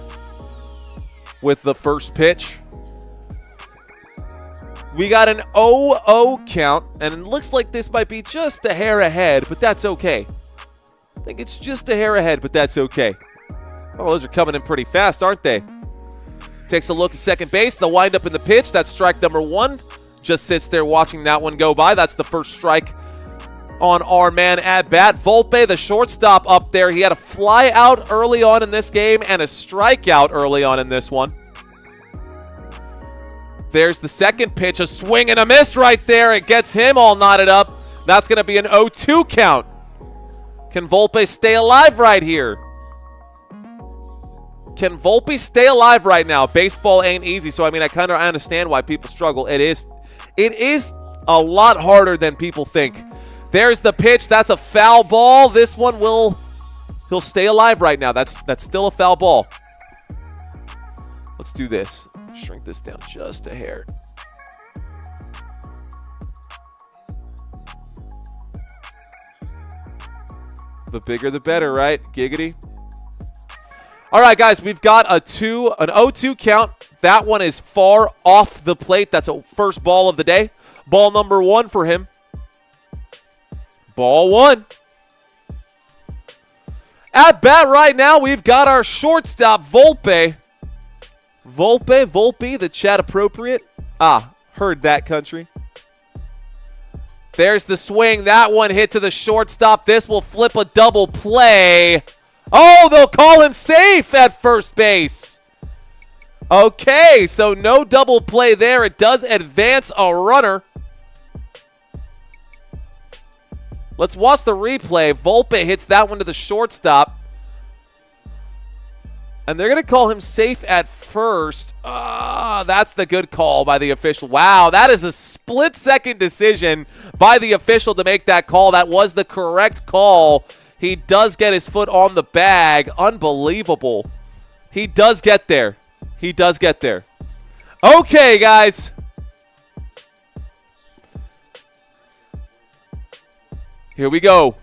with the first pitch. We got an 0-0 count, and it looks like this might be just a hair ahead, but that's okay. I think it's just a hair ahead, but that's okay. Oh, those are coming in pretty fast, aren't they? Takes a look at second base, the windup in the pitch. That's strike number 1. Just sits there watching that one go by. That's the first strike on our man at bat. Volpe, the shortstop up there. He had a fly out early on in this game and a strikeout early on in this one. There's the second pitch, a swing and a miss right there. It gets him all knotted up. That's going to be an 0-2 count. Can Volpe stay alive right here? Can Volpe stay alive right now? Baseball ain't easy, so I mean, I kind of understand why people struggle. It is a lot harder than people think. There's the pitch. That's a foul ball. This one he'll stay alive right now. That's still a foul ball. Let's do this. Shrink this down just a hair. The bigger the better, right? Giggity. All right, guys, we've got an 0-2 count. That one is far off the plate. That's a first ball of the day. Ball number 1 for him. Ball 1. At bat right now, we've got our shortstop, Volpe. Volpe, the chat appropriate. Ah, heard that, country. There's the swing. That one hit to the shortstop. This will flip a double play. Oh, they'll call him safe at first base. Okay, so no double play there. It does advance a runner. Let's watch the replay. Volpe hits that one to the shortstop. And they're going to call him safe at first. That's the good call by the official. Wow, that is a split-second decision by the official to make that call. That was the correct call. He does get his foot on the bag. Unbelievable. He does get there. He does get there. Okay, guys. Here we go.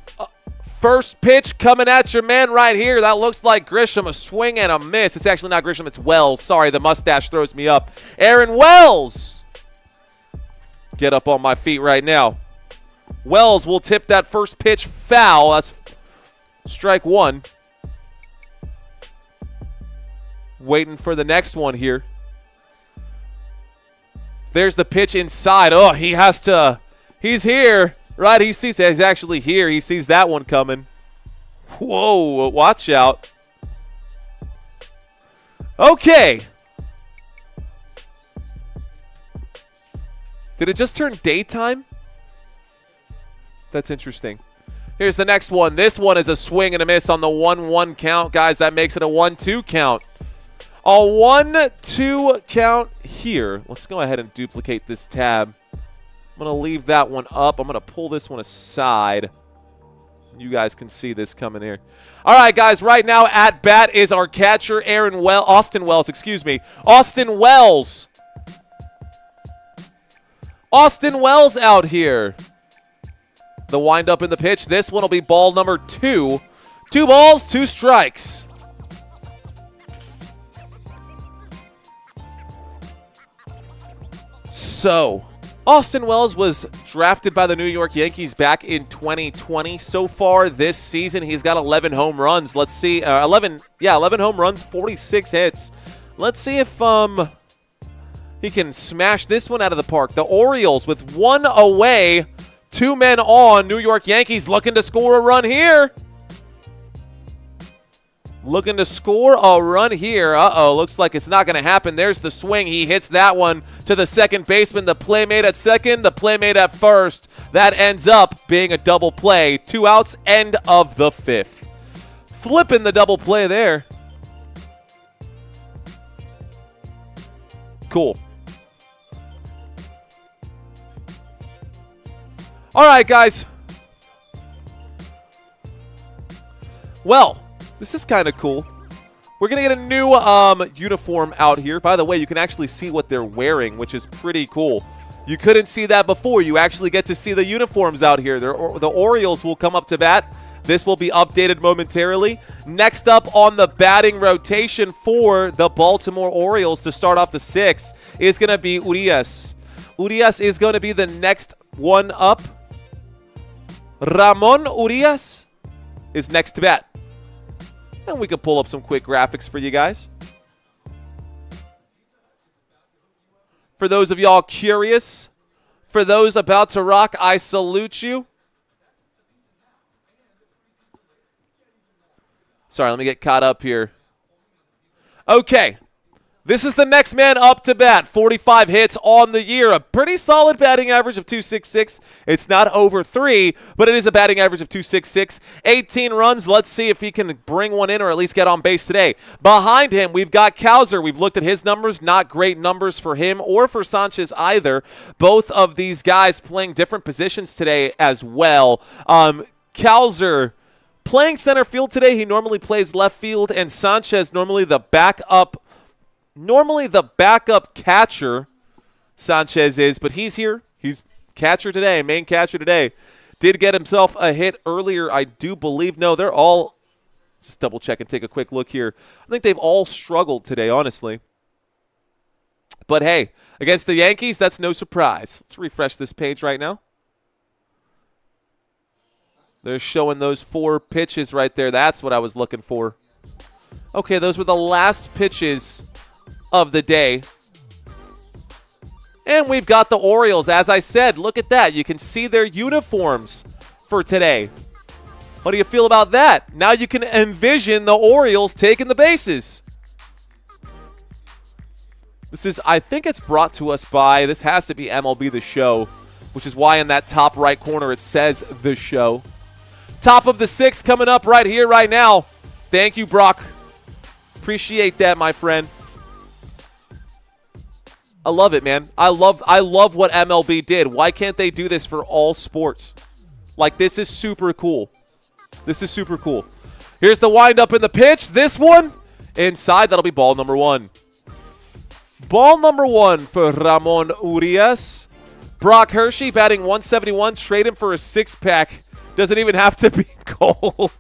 First pitch coming at your man right here. That looks like Grisham. A swing and a miss. It's actually not Grisham. It's Wells. Sorry, the mustache throws me up. Aaron Wells. Get up on my feet right now. Wells will tip that first pitch foul. That's strike one. Waiting for the next one here. There's the pitch inside. Oh, he has to. He's here. Right, he's actually here. He sees that one coming. Whoa, watch out. Okay. Did it just turn daytime? That's interesting. Here's the next one. This one is a swing and a miss on the 1-1 count. Guys, that makes it a 1-2 count. A 1-2 count here. Let's go ahead and duplicate this tab. I'm going to leave that one up. I'm going to pull this one aside. You guys can see this coming here. All right, guys, right now at bat is our catcher, Austin Wells, excuse me. Austin Wells. Austin Wells out here. The windup in the pitch. This one will be ball number 2. 2 balls, 2 strikes. So, Austin Wells was drafted by the New York Yankees back in 2020. So far this season, he's got 11 home runs. Let's see, 11 home runs, 46 hits. Let's see if he can smash this one out of the park. The Orioles with 1 away, 2 men on. New York Yankees looking to score a run here. Looking to score a run here. Looks like it's not going to happen. There's the swing. He hits that one to the second baseman. The play made at second, the play made at first. That ends up being a double play. 2 outs, end of the 5th. Flipping the double play there. Cool. All right, guys. Well, this is kind of cool. We're going to get a new uniform out here. By the way, you can actually see what they're wearing, which is pretty cool. You couldn't see that before. You actually get to see the uniforms out here. The Orioles will come up to bat. This will be updated momentarily. Next up on the batting rotation for the Baltimore Orioles to start off the 6th is going to be Urias. Urias is going to be the next one up. Ramon Urias is next to bat. And we can pull up some quick graphics for you guys. For those of y'all curious, for those about to rock, I salute you. Sorry, let me get caught up here. Okay. This is the next man up to bat. 45 hits on the year. A pretty solid batting average of .266. It's not over 3, but it is a batting average of .266. 18 runs. Let's see if he can bring one in or at least get on base today. Behind him, we've got Cowser. We've looked at his numbers. Not great numbers for him or for Sanchez either. Both of these guys playing different positions today as well. Cowser playing center field today. He normally plays left field, and Sanchez normally the backup catcher, Sanchez is, but he's here. He's catcher today, main catcher today. Did get himself a hit earlier, I do believe. No, they're all, just double check and take a quick look here. I think they've all struggled today, honestly. But hey, against the Yankees, that's no surprise. Let's refresh this page right now. They're showing those 4 pitches right there. That's what I was looking for. Okay, those were the last pitches of the day. And we've got the Orioles. As I said, look at that. You can see their uniforms for today. What do you feel about that? Now you can envision the Orioles taking the bases. This is, I think it's brought to us by, this has to be MLB The Show, which is why in that top right corner it says The Show. Top of the 6th coming up right here, right now. Thank you, Brock. Appreciate that, my friend. I love it, man. I love what MLB did. Why can't they do this for all sports? Like, this is super cool. This is super cool. Here's the windup in the pitch. This one, inside. That'll be ball number 1. Ball number 1 for Ramon Urias. Brock Hershey batting 171. Trade him for a 6-pack. Doesn't even have to be cold.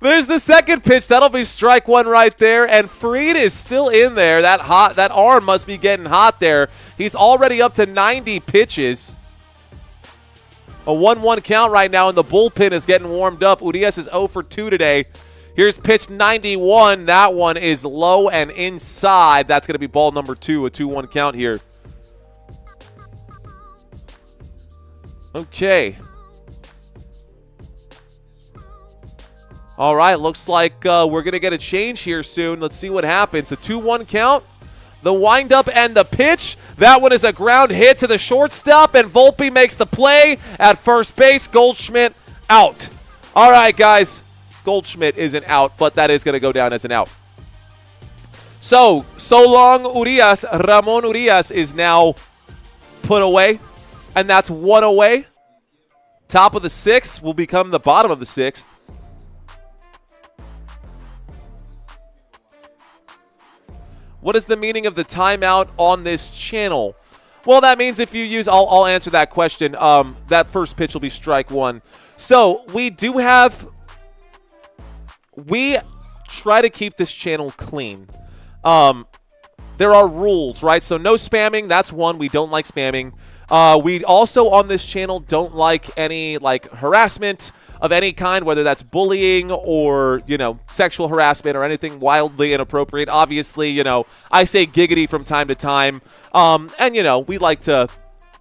There's the second pitch. That'll be strike 1 right there. And Fried is still in there. That arm must be getting hot there. He's already up to 90 pitches. A 1-1 count right now, and the bullpen is getting warmed up. Urias is 0 for 2 today. Here's pitch 91. That one is low and inside. That's going to be ball number 2, a 2-1 count here. Okay. All right, looks like we're going to get a change here soon. Let's see what happens. A 2-1 count. The windup and the pitch. That one is a ground hit to the shortstop, and Volpe makes the play at first base. Goldschmidt out. All right, guys. Goldschmidt isn't out, but that is going to go down as an out. So long Urias. Ramon Urias is now put away, and that's 1 away. Top of the 6th will become the bottom of the 6th. What is the meaning of the timeout on this channel? Well, that means if you use, I'll answer that question. That first pitch will be strike 1. So we try to keep this channel clean. There are rules, right? So no spamming. That's one. We don't like spamming. We also on this channel don't like any harassment of any kind, whether that's bullying or, sexual harassment or anything wildly inappropriate. Obviously, I say giggity from time to time. And, we like to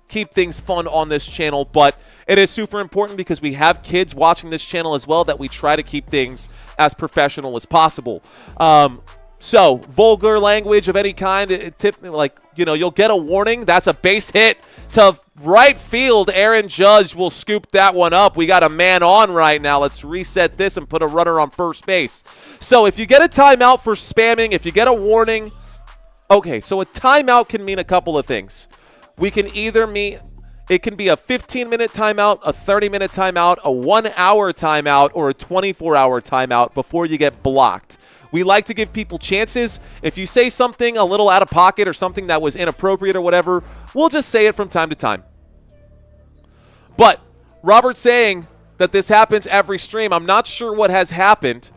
keep things fun on this channel, but it is super important because we have kids watching this channel as well that we try to keep things as professional as possible. So, vulgar language of any kind, you'll get a warning. That's a base hit to right field. Aaron Judge will scoop that one up. We got a man on right now. Let's reset this and put a runner on first base. So, if you get a timeout for spamming, if you get a warning, okay, so a timeout can mean a couple of things. We can either mean it can be a 15-minute timeout, a 30-minute timeout, a 1-hour timeout, or a 24-hour timeout before you get blocked. We like to give people chances. If you say something a little out of pocket or something that was inappropriate or whatever, we'll just say it from time to time. But Robert's saying that this happens every stream. I'm not sure what has happened.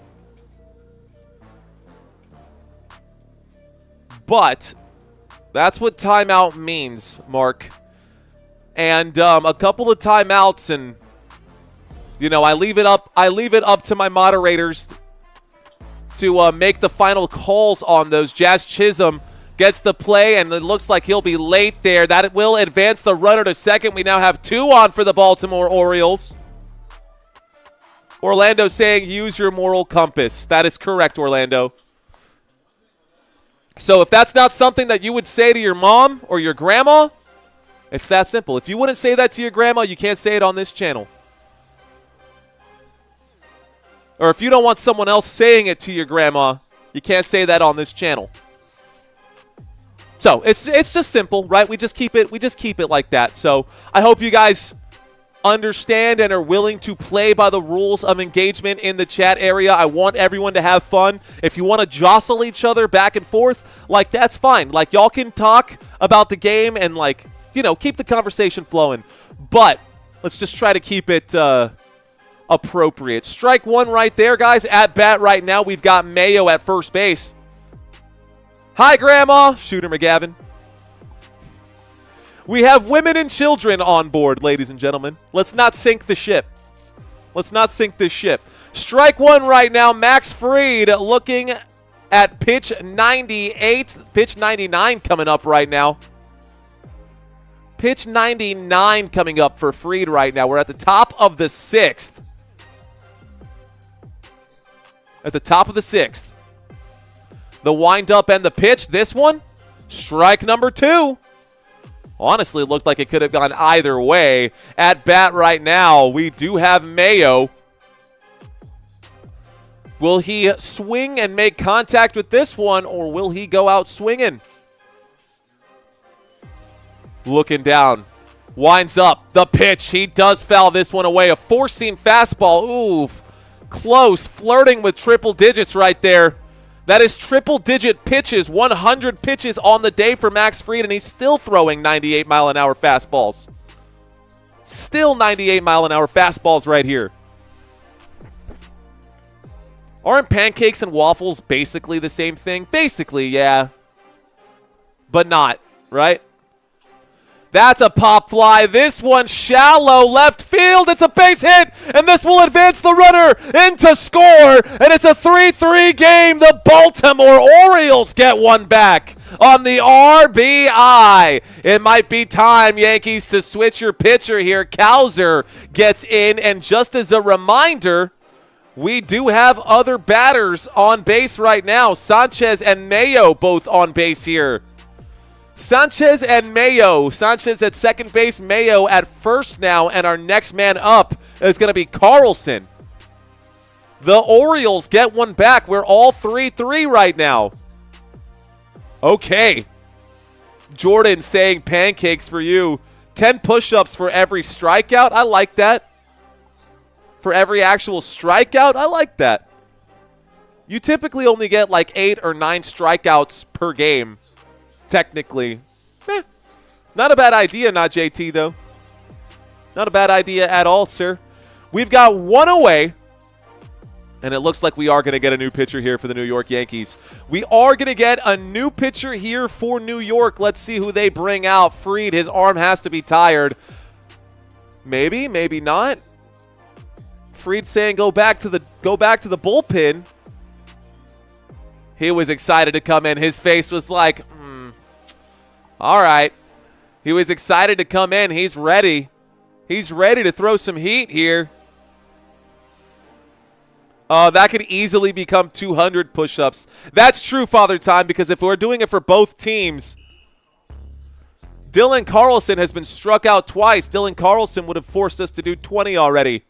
But that's what timeout means, Mark. And a couple of timeouts, and I leave it up to my moderators to make the final calls on those. Jazz Chisholm gets the play, and it looks like he'll be late there. That will advance the runner to second. We now have 2 on for the Baltimore Orioles. Orlando saying use your moral compass. That is correct, Orlando. So if that's not something that you would say to your mom or your grandma, it's that simple. If you wouldn't say that to your grandma, you can't say it on this channel. Or if you don't want someone else saying it to your grandma, you can't say that on this channel. So it's just simple, right? We just keep it like that. So I hope you guys understand and are willing to play by the rules of engagement in the chat area. I want everyone to have fun. If you want to jostle each other back and forth, that's fine. Y'all can talk about the game and keep the conversation flowing. But let's just try to keep it appropriate. Strike 1 right there, guys. At bat right now, we've got Mayo at first base. Hi, Grandma. Shooter McGavin. We have women and children on board, ladies and gentlemen. Let's not sink the ship. Let's not sink this ship. Strike 1 right now. Max Fried looking at pitch 98. Pitch 99 coming up right now. Pitch 99 coming up for Fried right now. We're at the top of the 6th. At the top of the 6th. The windup and the pitch. This one, strike number 2. Honestly, it looked like it could have gone either way. At bat right now, we do have Mayo. Will he swing and make contact with this one, or will he go out swinging? Looking down. Winds up. The pitch. He does foul this one away. A four-seam fastball. Ooh, close. Flirting with triple digits right there. That is triple-digit pitches. 100 pitches on the day for Max Fried, and he's still throwing 98-mile-an-hour fastballs. Still 98-mile-an-hour fastballs right here. Aren't pancakes and waffles basically the same thing? Basically, yeah. But not, right? That's a pop fly. This one shallow left field. It's a base hit, and this will advance the runner into score, and it's a 3-3 game. The Baltimore Orioles get one back on the RBI. It might be time, Yankees, to switch your pitcher here. Cowser gets in, and just as a reminder, we do have other batters on base right now. Sanchez and Mayo both on base here. Sanchez and Mayo. Sanchez at second base, Mayo at first now, and our next man up is going to be Carlson. The Orioles get one back. We're all 3-3 right now. Okay. Jordan saying pancakes for you. 10 push-ups for every strikeout. I like that. For every actual strikeout, I like that. You typically only get like 8 or 9 strikeouts per game. Technically. Not a bad idea, not JT, though. Not a bad idea at all, sir. We've got one away, and it looks like we are going to get a new pitcher here for the New York Yankees. We are going to get a new pitcher here for New York. Let's see who they bring out. Fried, his arm has to be tired. Maybe, maybe not. Fried saying go back to the bullpen. He was excited to come in. His face was like, all right. He was excited to come in. He's ready. He's ready to throw some heat here. That could easily become 200 push-ups. That's true, Father Time, because if we're doing it for both teams, Dylan Carlson has been struck out twice. Dylan Carlson would have forced us to do 20 already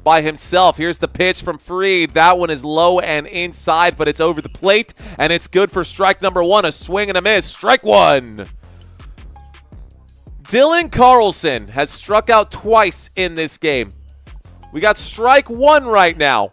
by himself. Here's the pitch from Fried. That one is low and inside, but it's over the plate, and it's good for strike number 1. A swing and a miss. Strike 1. Dylan Carlson has struck out twice in this game. We got strike 1 right now.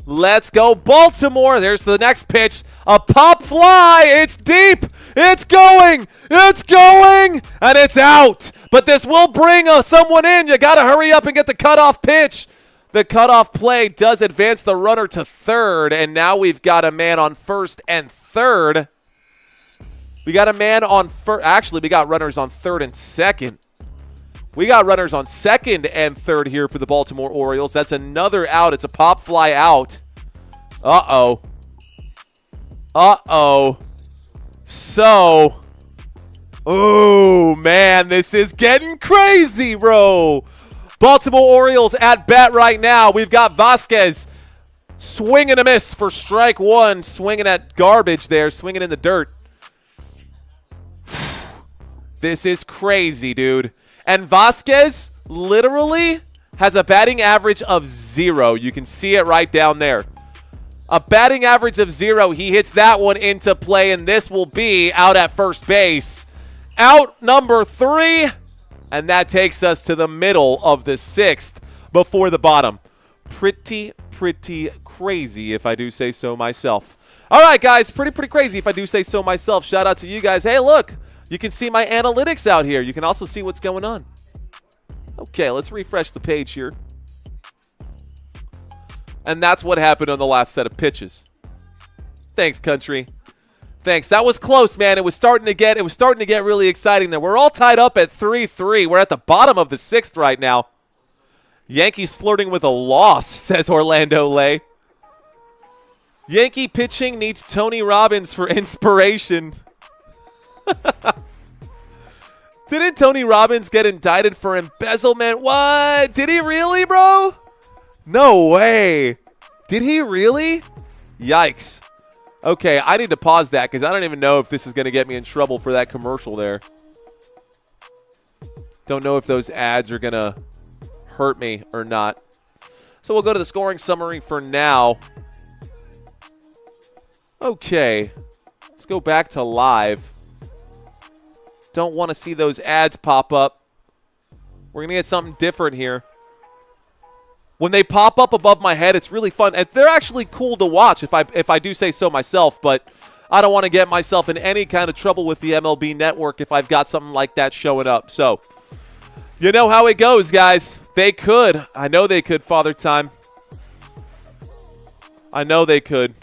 Let's go Baltimore. There's the next pitch. A pop fly. It's deep. It's going. It's going. And it's out. But this will bring someone in. You got to hurry up and get the cutoff pitch. The cutoff play does advance the runner to third. And now we've got a man on first and third. We got a man on first. Actually, we got runners on third and second. We got runners on second and third here for the Baltimore Orioles. That's another out. It's a pop fly out. Uh-oh. Uh-oh. So, oh, man, this is getting crazy, bro. Baltimore Orioles at bat right now. We've got Vasquez swinging a miss for strike 1. Swinging at garbage there. Swinging in the dirt. This is crazy, dude. And Vasquez literally has a batting average of 0. You can see it right down there. A batting average of 0. He hits that one into play, and this will be out at first base. Out number 3. And that takes us to the middle of the 6th before the bottom. Pretty crazy, if I do say so myself. All right, guys. Pretty crazy, if I do say so myself. Shout out to you guys. Hey, look. You can see my analytics out here. You can also see what's going on. Okay, let's refresh the page here. And that's what happened on the last set of pitches. Thanks, country. Thanks. That was close, man. It was starting to get really exciting there. We're all tied up at 3-3. We're at the bottom of the 6th right now. Yankees flirting with a loss, says Orlando Lay. Yankee pitching needs Tony Robbins for inspiration. Didn't Tony Robbins get indicted for embezzlement? What? Did he really, bro? No way. Did he really? Yikes. Okay, I need to pause that because I don't even know if this is going to get me in trouble for that commercial there. Don't know if those ads are going to hurt me or not. So we'll go to the scoring summary for now. Okay, let's go back to live. Don't want to see those ads pop up. We're going to get something different here. When they pop up above my head, it's really fun. And they're actually cool to watch if I do say so myself, but I don't want to get myself in any kind of trouble with the MLB Network if I've got something like that showing up. So, you know how it goes, guys. They could. I know they could, Father Time. I know they could.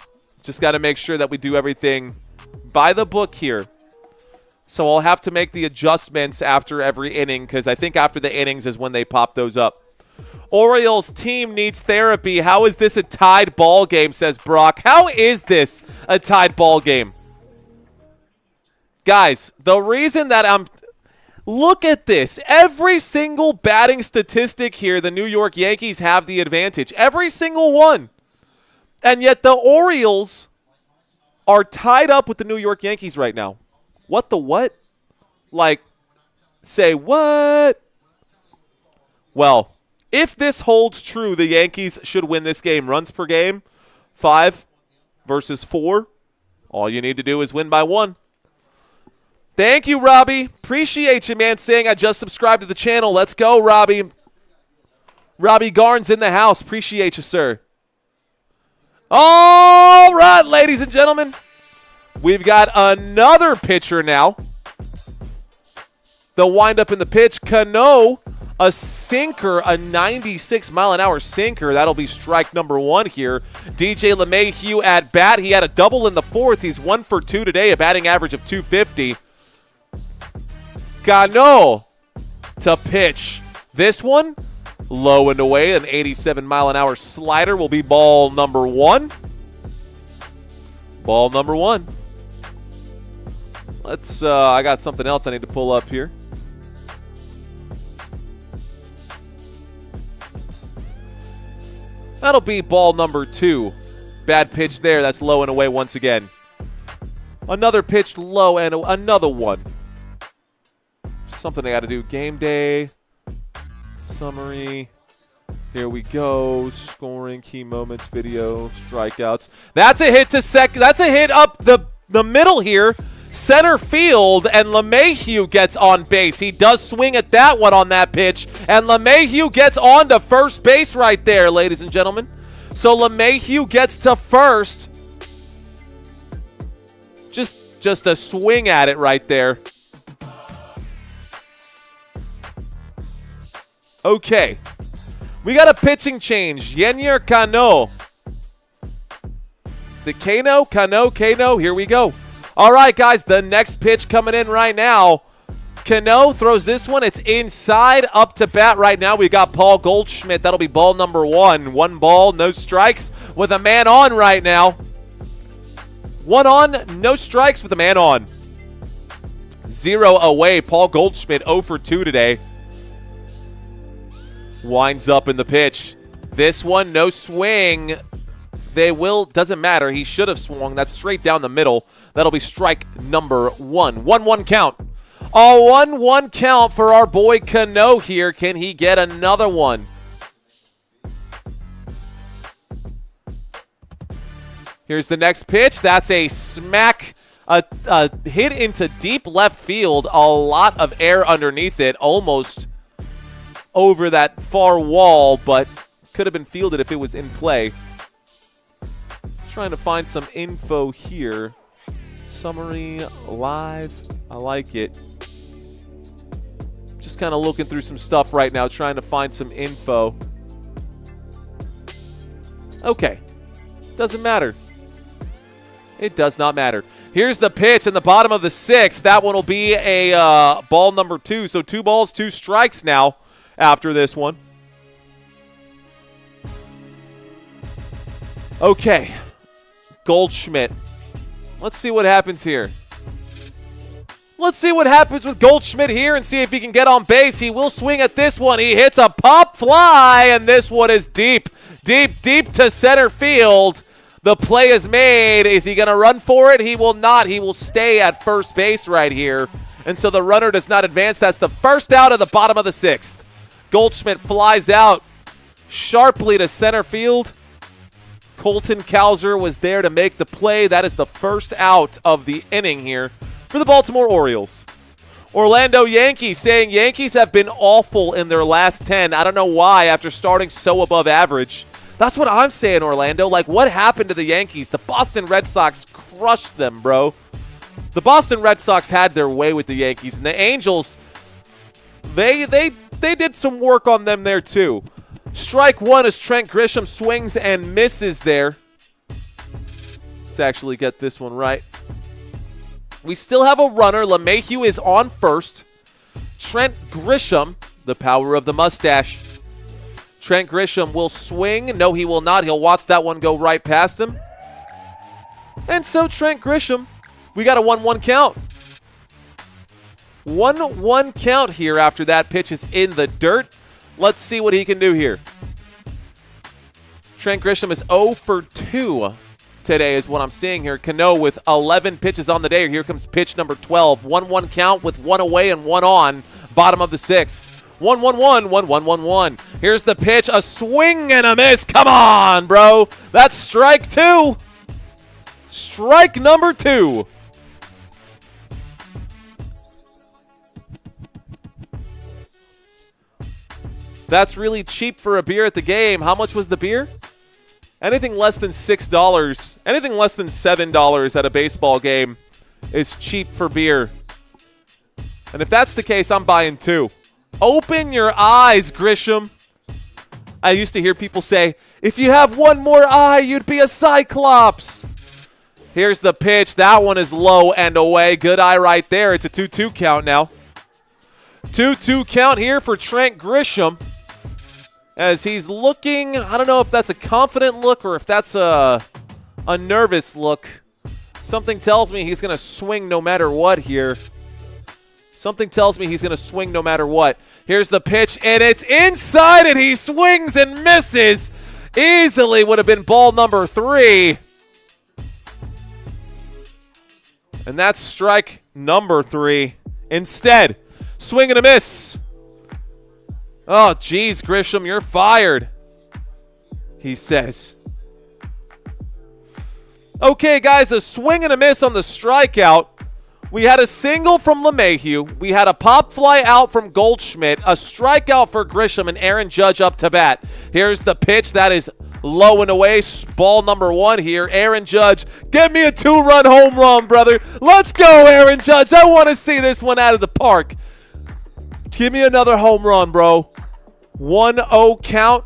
Just got to make sure that we do everything by the book here. So I'll have to make the adjustments after every inning because I think after the innings is when they pop those up. Orioles team needs therapy. How is this a tied ball game, says Brock. How is this a tied ball game? Guys, the reason that look at this. Every single batting statistic here, the New York Yankees have the advantage. Every single one. And yet the Orioles are tied up with the New York Yankees right now. What the what? Like, say what? Well, if this holds true, the Yankees should win this game. Runs per game, 5 versus 4. All you need to do is win by 1. Thank you, Robbie. Appreciate you, man, saying I just subscribed to the channel. Let's go, Robbie. Robbie Garnes in the house. Appreciate you, sir. All right, ladies and gentlemen. We've got another pitcher now. The windup in the pitch. Cano, a sinker, a 96-mile-an-hour sinker. That'll be strike number 1 here. DJ LeMahieu at bat. He had a double in the 4th. He's 1 for 2 today, a batting average of .250. Cano to pitch. This one, low and away. An 87-mile-an-hour slider will be ball number 1. Ball number 1. Let's, I got something else I need to pull up here. That'll be ball number 2. Bad pitch there. That's low and away once again. Another pitch low and another one. Something I got to do. Game day. Summary. Here we go. Scoring, key moments, video, strikeouts. That's a hit to second. That's a hit up the middle here. Center field, and LeMahieu gets on base. He does swing at that one on that pitch, and LeMahieu gets on to first base right there, ladies and gentlemen. So LeMahieu gets to first. Just a swing at it right there. Okay. We got a pitching change. Yennier Cano. Is it Cano? Cano? Here we go. All right, guys, the next pitch coming in right now. Cano throws this one. It's inside, up to bat right now. We got Paul Goldschmidt. That'll be ball number 1. 1 ball, no strikes with a man on right now. 1 on, no strikes with a man on. 0 away. Paul Goldschmidt 0 for 2 today. Winds up in the pitch. This one, no swing. Doesn't matter. He should have swung. That's straight down the middle. That'll be strike number 1. 1-1 count. A 1-1 count for our boy Cano here. Can he get another one? Here's the next pitch. That's a smack, a hit into deep left field. A lot of air underneath it. Almost over that far wall, but could have been fielded if it was in play. Trying to find some info here. Summary, live. I like it. Just kind of looking through some stuff right now, trying to find some info. Okay. Doesn't matter. It does not matter. Here's the pitch in the bottom of the 6th. That one will be a ball number 2. So 2 balls, 2 strikes now after this one. Okay. Goldschmidt. Let's see what happens here. Let's see what happens with Goldschmidt here and see if he can get on base. He will swing at this one. He hits a pop fly, and this one is deep, deep, deep to center field. The play is made. Is he going to run for it? He will not. He will stay at first base right here. And so the runner does not advance. That's the first out of the bottom of the sixth. Goldschmidt flies out sharply to center field. Colton Cowser was there to make the play. That is the first out of the inning here for the Baltimore Orioles. Orlando Yankees saying Yankees have been awful in their last 10. I don't know why after starting so above average. That's what I'm saying, Orlando. Like, what happened to the Yankees? The Boston Red Sox crushed them, bro. The Boston Red Sox had their way with the Yankees. And the Angels, they did some work on them there too. Strike one as Trent Grisham swings and misses there. Let's actually get this one right. We still have a runner. LeMahieu is on first. Trent Grisham, the power of the mustache. Trent Grisham will swing. No, he will not. He'll watch that one go right past him. And so Trent Grisham, we got a 1-1 count. 1-1 count here after that pitch is in the dirt. Let's see what he can do here. Trent Grisham is 0 for 2 today is what I'm seeing here. Cano with 11 pitches on the day. Here comes pitch number 12. 1-1 count with 1 away and 1 on. Bottom of the sixth. 1-1-1, 1-1-1-1. Here's the pitch. A swing and a miss. Come on, bro. That's strike 2. Strike number 2. That's really cheap for a beer at the game. How much was the beer? Anything less than $6, anything less than $7 at a baseball game is cheap for beer. And if that's the case, I'm buying 2. Open your eyes, Grisham. I used to hear people say, if you have one more eye, you'd be a Cyclops. Here's the pitch. That one is low and away. Good eye right there. It's a 2-2 count now. 2-2 count here for Trent Grisham. As he's looking, I don't know if that's a confident look or if that's a nervous look. Something tells me he's going to swing no matter what here. Something tells me he's going to swing no matter what. Here's the pitch, and it's inside, and he swings and misses. Easily would have been ball number 3. And that's strike number 3. Instead, swing and a miss. Oh, geez, Grisham, you're fired, he says. Okay, guys, a swing and a miss on the strikeout. We had a single from LeMahieu. We had a pop fly out from Goldschmidt, a strikeout for Grisham, and Aaron Judge up to bat. Here's the pitch. That is low and away. Ball number 1 here. Aaron Judge, give me a 2-run home run, brother. Let's go, Aaron Judge. I want to see this one out of the park. Give me another home run, bro. 1-0 count.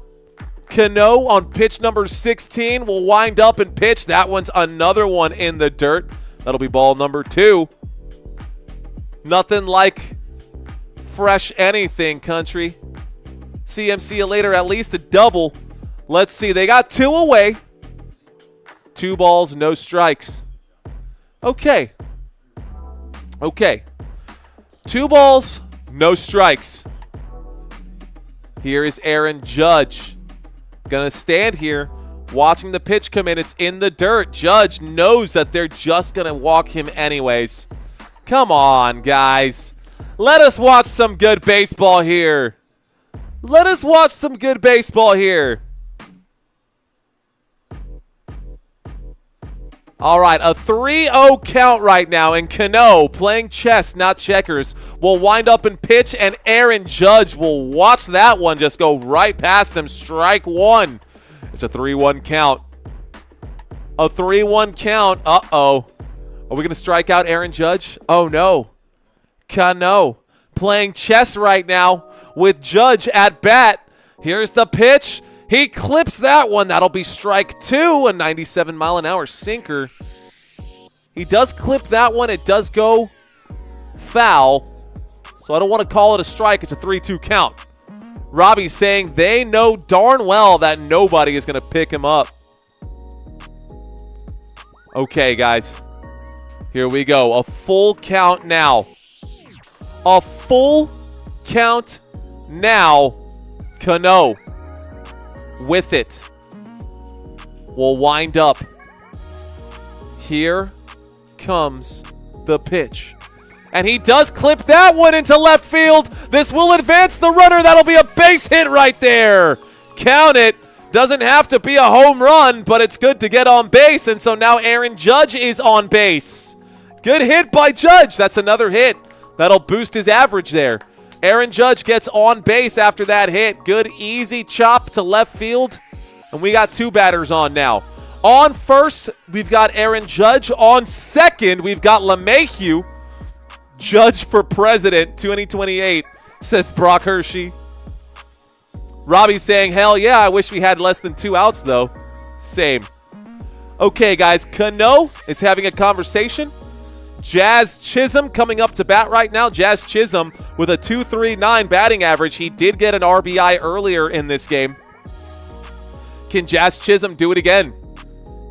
Cano on pitch number 16 will wind up and pitch. That one's another one in the dirt. That'll be ball number 2. Nothing like fresh anything, country. CMC you later, at least a double. Let's see. They got 2 away. 2 balls, no strikes. Okay. 2 balls, no strikes. Here is Aaron Judge. Gonna stand here, watching the pitch come in. It's in the dirt. Judge knows that they're just gonna walk him anyways. Come on, guys. Let us watch some good baseball here. Let us watch some good baseball here. All right, a 3-0 count right now, and Cano, playing chess, not checkers, will wind up and pitch, and Aaron Judge will watch that one just go right past him. Strike 1. It's a 3-1 count. A 3-1 count. Uh-oh. Are we going to strike out Aaron Judge? Oh, no. Cano playing chess right now with Judge at bat. Here's the pitch. He clips that one. That'll be strike 2, a 97-mile-an-hour sinker. He does clip that one. It does go foul. So I don't want to call it a strike. It's a 3-2 count. Robbie's saying they know darn well that nobody is going to pick him up. Okay, guys. Here we go. A full count now. A full count now. Cano with it. We'll wind up. Here comes the pitch. And he does clip that one into left field. This will advance the runner. That'll be a base hit right there. Count it. Doesn't have to be a home run, but it's good to get on base. And so now Aaron Judge is on base. Good hit by Judge. That's another hit. That'll boost his average there. Aaron Judge gets on base after that hit. Good, easy chop to left field. And we got 2 batters on now. On first, we've got Aaron Judge. On second, we've got LeMahieu. Judge for president 2028, says Brock Hershey. Robbie's saying, hell yeah, I wish we had less than 2 outs, though. Same. Okay, guys, Cano is having a conversation. Jazz Chisholm coming up to bat right now. Jazz Chisholm with a 2.39 batting average. He did get an RBI earlier in this game. Can Jazz Chisholm do it again?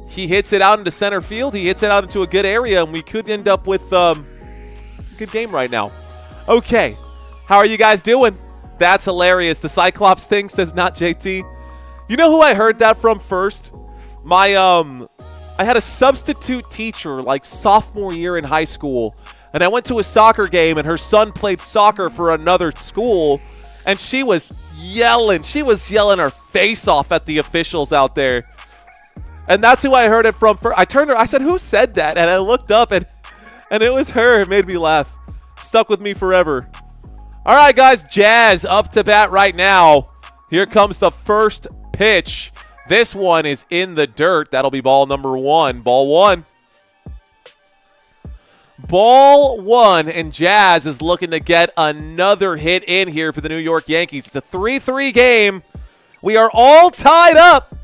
He hits it out into center field. He hits it out into a good area, and we could end up with a good game right now. Okay, how are you guys doing? That's hilarious. The Cyclops thing says not JT. You know who I heard that from first? I had a substitute teacher like sophomore year in high school, and I went to a soccer game, and her son played soccer for another school, and she was yelling. She was yelling her face off at the officials out there. And that's who I heard it from first. I turned her, I said, who said that? And I looked up, and it was her. It made me laugh. Stuck with me forever. All right, guys, Jazz up to bat right now. Here comes the first pitch. This one is in the dirt. That'll be ball number 1. Ball 1. Ball 1, and Jazz is looking to get another hit in here for the New York Yankees. It's a 3-3 game. We are all tied up.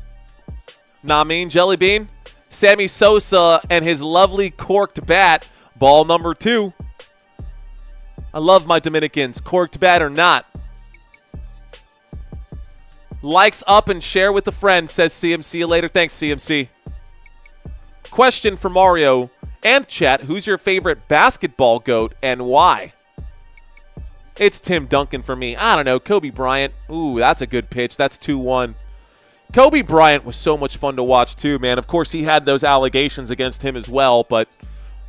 Nah, mean Jelly Bean. Sammy Sosa and his lovely corked bat. Ball number 2. I love my Dominicans, corked bat or not. Likes up and share with a friend, says CM. See you later. Thanks, CMC. Question for Mario and chat. Who's your favorite basketball GOAT and why? It's Tim Duncan for me. I don't know. Kobe Bryant. Ooh, that's a good pitch. That's 2-1. Kobe Bryant was so much fun to watch too, man. Of course, he had those allegations against him as well, but,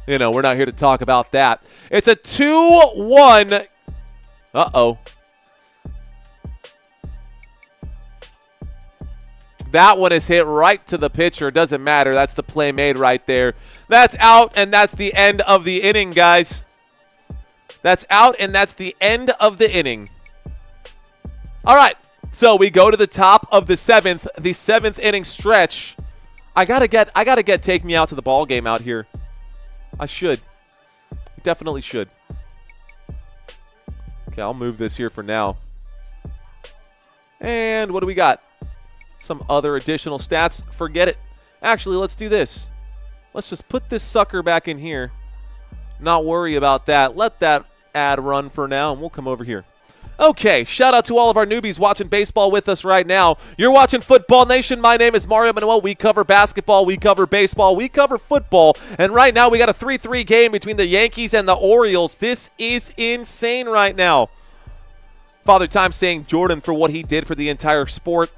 you know, we're not here to talk about that. It's a 2-1. Uh-oh. That one is hit right to the pitcher. Doesn't matter. That's the play made right there. That's out, and that's the end of the inning, guys. That's out, and that's the end of the inning. All right, so we go to the top of the seventh inning stretch. I gotta get Take Me Out to the ball game out here. I should. Definitely should. Okay, I'll move this here for now. And what do we got? Some other additional stats. Forget it. Actually, let's do this. Let's just put this sucker back in here. Not worry about that. Let that ad run for now, and we'll come over here. Okay, shout out to all of our newbies watching baseball with us right now. You're watching Football Nation. My name is Mario Manuel. We cover basketball, we cover baseball, we cover football. And right now we got a 3-3 game between the Yankees and the Orioles. This is insane right now. Father Time saying Jordan for what he did for the entire sport.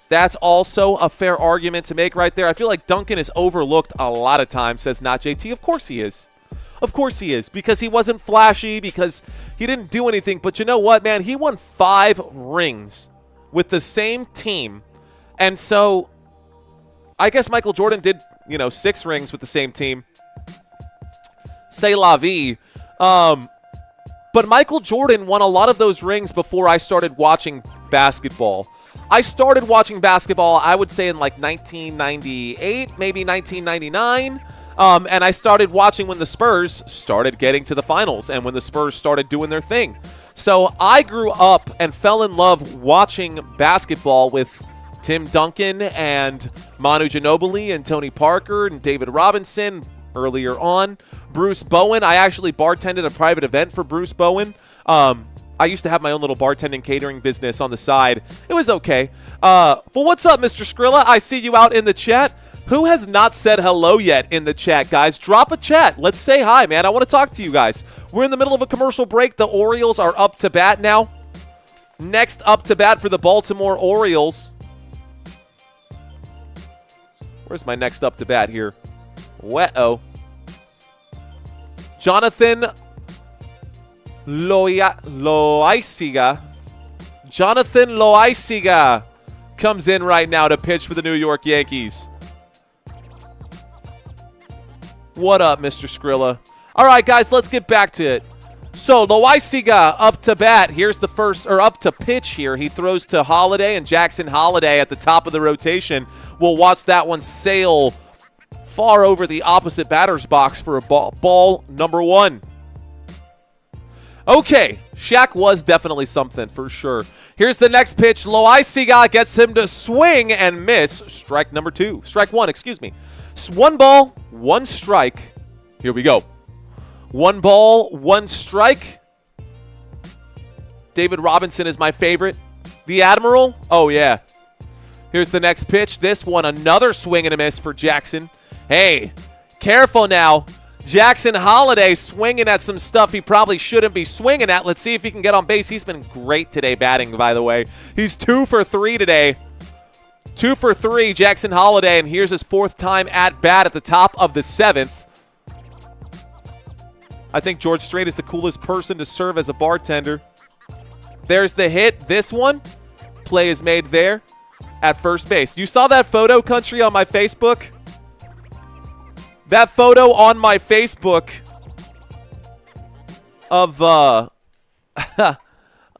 That's also a fair argument to make right there. I feel like Duncan is overlooked a lot of times, says Not JT. Of course he is. Of course he is, because he wasn't flashy, because he didn't do anything. But you know what, man? He won 5 rings with the same team. And so I guess Michael Jordan did, 6 rings with the same team. C'est la vie. But Michael Jordan won a lot of those rings before I started watching basketball. I started watching basketball, I would say, in like 1998, maybe 1999. And I started watching when the Spurs started getting to the finals and when the Spurs started doing their thing. So I grew up and fell in love watching basketball with Tim Duncan and Manu Ginobili and Tony Parker and David Robinson earlier on. Bruce Bowen. I actually bartended a private event for Bruce Bowen. I used to have my own little bartending catering business on the side. It was okay. Well, what's up, Mr. Skrilla? I see you out in the chat. Who has not said hello yet in the chat, guys? Drop a chat. Let's say hi, man. I want to talk to you guys. We're in the middle of a commercial break. The Orioles are up to bat now. Next up to bat for the Baltimore Orioles. Where's my next up to bat here? Uh-oh. Jonathan Loaisiga. Jonathan Loaisiga comes in right now to pitch for the New York Yankees. What up, Mr. Skrilla? All right, guys, let's get back to it. So, Loaisiga up to bat. Here's the first, or up to pitch here. He throws to Holiday, and Jackson Holiday at the top of the rotation. We'll watch that one sail far over the opposite batter's box for a ball number 1. Okay, Shaq was definitely something for sure. Here's the next pitch. Loaisiga gets him to swing and miss. Strike number 2. Strike 1, excuse me. 1 ball, 1 strike. Here we go. 1 ball, 1 strike. David Robinson is my favorite. The Admiral? Oh, yeah. Here's the next pitch. This one, another swing and a miss for Jackson. Hey, careful now. Jackson Holiday swinging at some stuff he probably shouldn't be swinging at. Let's see if he can get on base. He's been great today batting, by the way. He's 2 for 3 today. 2 for 3, Jackson Holiday, and here's his 4th time at bat at the top of the 7th. I think George Strait is the coolest person to serve as a bartender. There's the hit. This one, play is made there at first base. You saw that photo, Country, on my Facebook? That photo on my Facebook of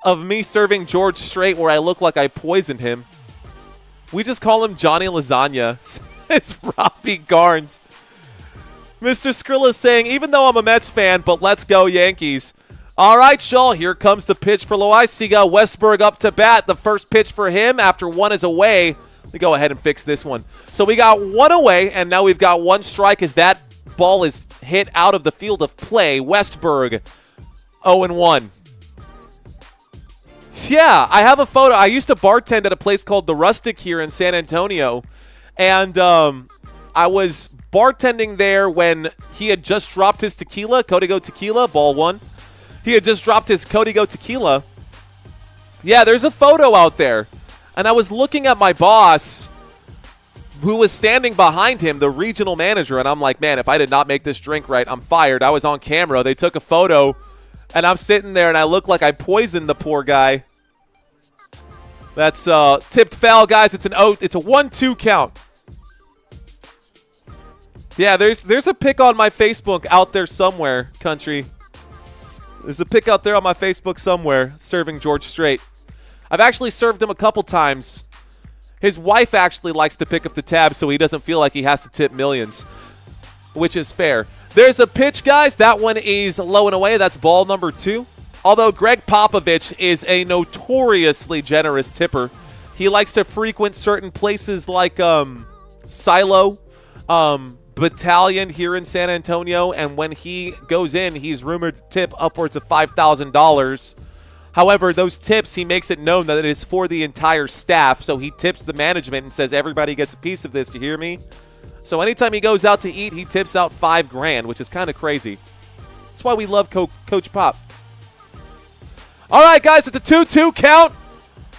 of me serving George Strait where I look like I poisoned him. We just call him Johnny Lasagna. It's Robbie Garnes. Mr. Skrilla is saying, even though I'm a Mets fan, but let's go Yankees. All right, Shaw, here comes the pitch for Loaisiga. Westberg up to bat. The first pitch for him after 1 is away. Let me go ahead and fix this one. So we got 1 away, and now we've got 1 strike as that ball is hit out of the field of play. Westberg, 0-1. Yeah, I have a photo. I used to bartend at a place called The Rustic here in San Antonio, and I was bartending there when he had just dropped his tequila, Código Tequila, ball 1. He had just dropped his Código Tequila. Yeah, there's a photo out there. And I was looking at my boss, who was standing behind him, the regional manager, and I'm like, man, if I did not make this drink right, I'm fired. I was on camera. They took a photo, and I'm sitting there, and I look like I poisoned the poor guy. That's tipped foul, guys. It's a 1-2 count. Yeah, there's a pic on my Facebook out there somewhere, Country. There's a pic out there on my Facebook somewhere serving George Strait. I've actually served him a couple times. His wife actually likes to pick up the tab so he doesn't feel like he has to tip millions, which is fair. There's a pitch, guys. That one is low and away. That's ball number 2. Although Greg Popovich is a notoriously generous tipper. He likes to frequent certain places like Silo, Battalion here in San Antonio, and when he goes in, he's rumored to tip upwards of $5,000. However, those tips, he makes it known that it is for the entire staff, so he tips the management and says, everybody gets a piece of this, you hear me? So anytime he goes out to eat, he tips out $5,000, which is kind of crazy. That's why we love Coach Pop. All right, guys, it's a 2-2 count.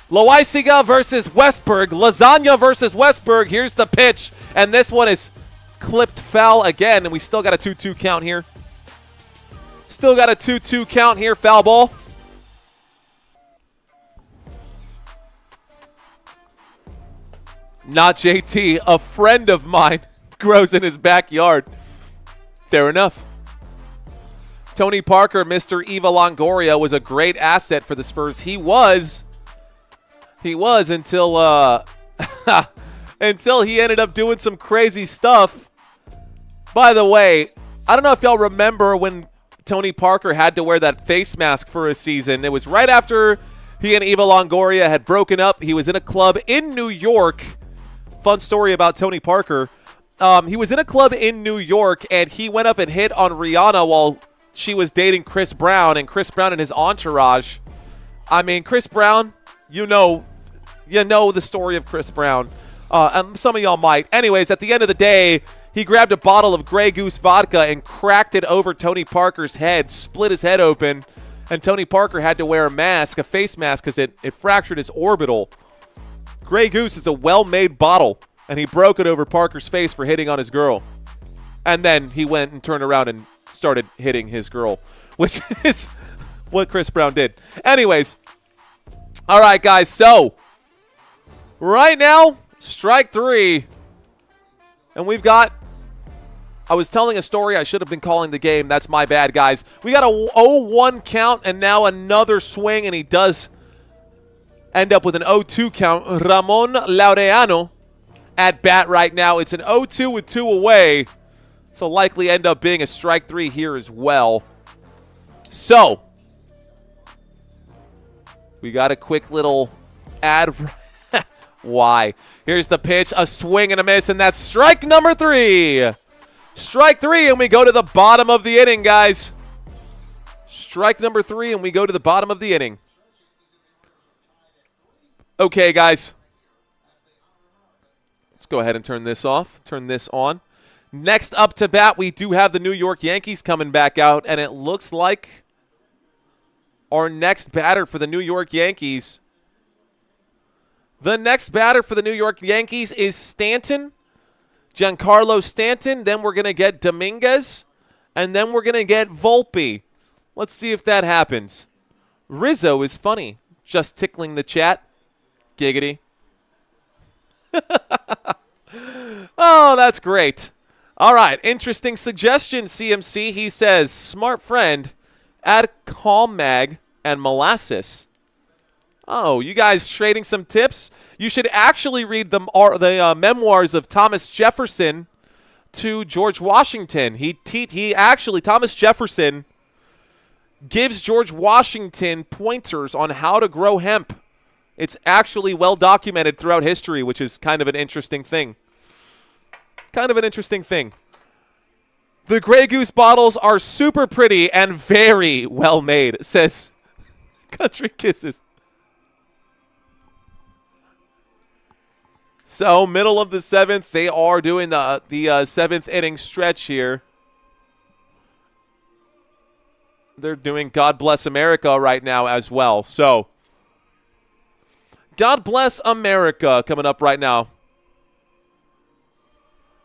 Loaisiga versus Westberg. Lasagna versus Westberg. Here's the pitch, and this one is clipped foul again, and we still got a 2-2 count here. Still got a 2-2 count here, foul ball. Not JT, a friend of mine grows in his backyard. Fair enough. Tony Parker, Mr. Eva Longoria, was a great asset for the Spurs. He was until until he ended up doing some crazy stuff. By the way, I don't know if y'all remember when Tony Parker had to wear that face mask for a season. It was right after he and Eva Longoria had broken up. He was in a club in New York. Fun story about Tony Parker. He was in a club in New York, and he went up and hit on Rihanna while she was dating Chris Brown, and Chris Brown and his entourage. I mean, Chris Brown, you know the story of Chris Brown. Some of y'all might. Anyways, at the end of the day, he grabbed a bottle of Grey Goose vodka and cracked it over Tony Parker's head, split his head open, and Tony Parker had to wear a mask, a face mask, because it fractured his orbital. Grey Goose is a well-made bottle, and he broke it over Parker's face for hitting on his girl. And then he went and turned around and started hitting his girl, which is what Chris Brown did. Anyways, all right, guys, so right now, strike three, and we've got, I was telling a story. I should have been calling the game. That's my bad, guys. We got a 0-1 count, and now another swing, and he does end up with an 0-2 count. Ramon Laureano at bat right now. It's an 0-2 with 2 away, so likely end up being a strike three here as well. So we got a quick little ad. Why? Here's the pitch, a swing and a miss, and that's strike number 3. Strike 3, and we go to the bottom of the inning, guys. Strike number 3, and we go to the bottom of the inning. Okay, guys. Let's go ahead and turn this off, turn this on. Next up to bat, we do have the New York Yankees coming back out, and it looks like our next batter for the New York Yankees. The next batter for the New York Yankees is Stanton, Giancarlo Stanton. Then we're going to get Dominguez, and then we're going to get Volpe. Let's see if that happens. Rizzo is funny. Just tickling the chat. Giggity. Oh, that's great. All right, interesting suggestion, CMC. He says, smart friend, add Calm Mag and Molasses. Oh, you guys trading some tips? You should actually read the memoirs of Thomas Jefferson to George Washington. Thomas Jefferson gives George Washington pointers on how to grow hemp. It's actually well documented throughout history, which is kind of an interesting thing. The Grey Goose bottles are super pretty and very well made, says Country Kisses. So, middle of the 7th, they are doing the 7th inning stretch here. They're doing God Bless America right now as well. So, God Bless America coming up right now.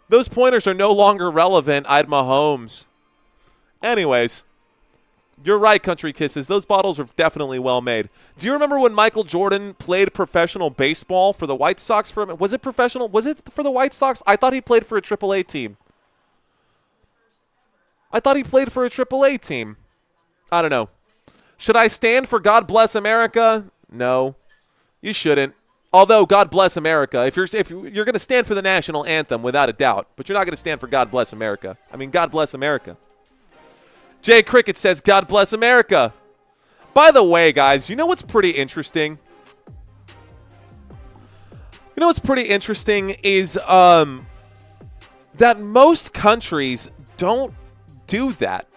Those pointers are no longer relevant, I'd Mahomes. Anyways, you're right, Country Kisses. Those bottles are definitely well made. Do you remember when Michael Jordan played professional baseball for the White Sox for a minute? Was it professional? Was it for the White Sox? I thought he played for a AAA team. I don't know. Should I stand for God Bless America? No, you shouldn't. Although, God Bless America, if you're going to stand for the national anthem, without a doubt, but you're not going to stand for God Bless America. I mean, God Bless America. Jay Cricket says, God Bless America. By the way, guys, you know what's pretty interesting? Is that most countries don't do that.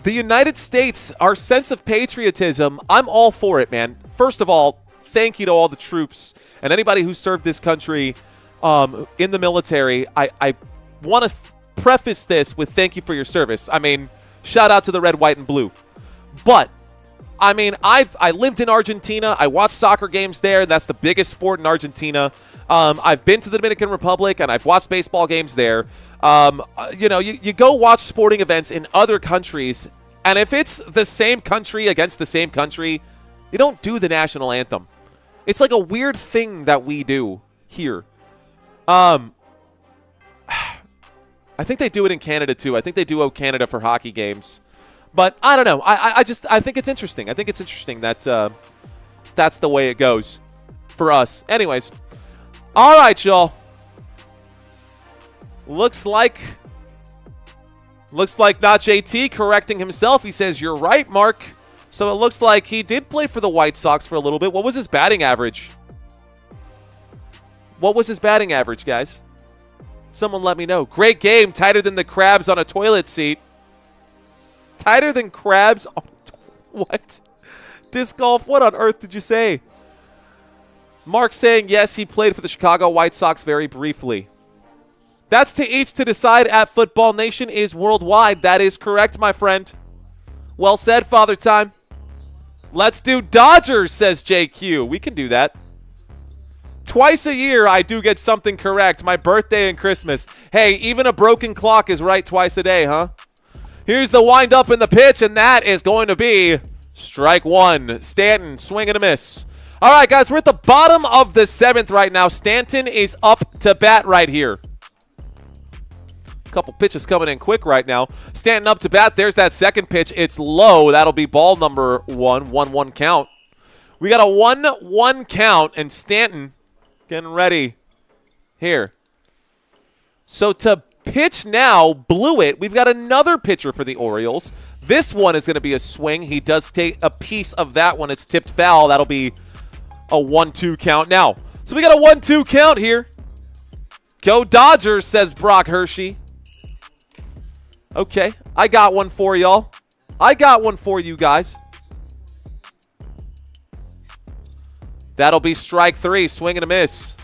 The United States, our sense of patriotism, I'm all for it, man. First of all, thank you to all the troops and anybody who served this country in the military. I want to preface this with thank you for your service. I mean, shout out to the red, white, and blue. But, I mean, I lived in Argentina. I watched soccer games there. That's the biggest sport in Argentina. I've been to the Dominican Republic, and I've watched baseball games there. You go watch sporting events in other countries, and if it's the same country against the same country, you don't do the national anthem. It's like a weird thing that we do here. I think they do it in Canada, too. I think they do O Canada for hockey games. But I don't know. I think it's interesting. I think it's interesting that that's the way it goes for us. Anyways. All right, y'all. Looks like not JT correcting himself. He says, you're right, Mark. So it looks like he did play for the White Sox for a little bit. What was his batting average? Guys? Someone let me know. Great game. Tighter than the crabs on a toilet seat. Tighter than crabs on... What? Disc golf? What on earth did you say? Mark saying, yes, he played for the Chicago White Sox very briefly. That's to each to decide at Football Nation is worldwide. That is correct, my friend. Well said, Father Time. Let's do Dodgers, says JQ. We can do that. Twice a year, I do get something correct. My birthday and Christmas. Hey, even a broken clock is right twice a day, huh? Here's the wind-up in the pitch, and that is going to be strike one. Stanton, swing and a miss. All right, guys, we're at the bottom of the 7th right now. Stanton is up to bat right here. A couple pitches coming in quick right now. Stanton up to bat. There's that second pitch. It's low. That'll be ball number 1, 1-1 count. We got a 1-1 count, and Stanton getting ready here. So to pitch now, blew it. We've got another pitcher for the Orioles. This one is going to be a swing. He does take a piece of that one. It's tipped foul. That'll be a 1-2 count now. So we got a 1-2 count here. Go Dodgers, says Brock Hershey. Okay, I got one for y'all. I got one for you guys. That'll be strike 3, swing and a miss.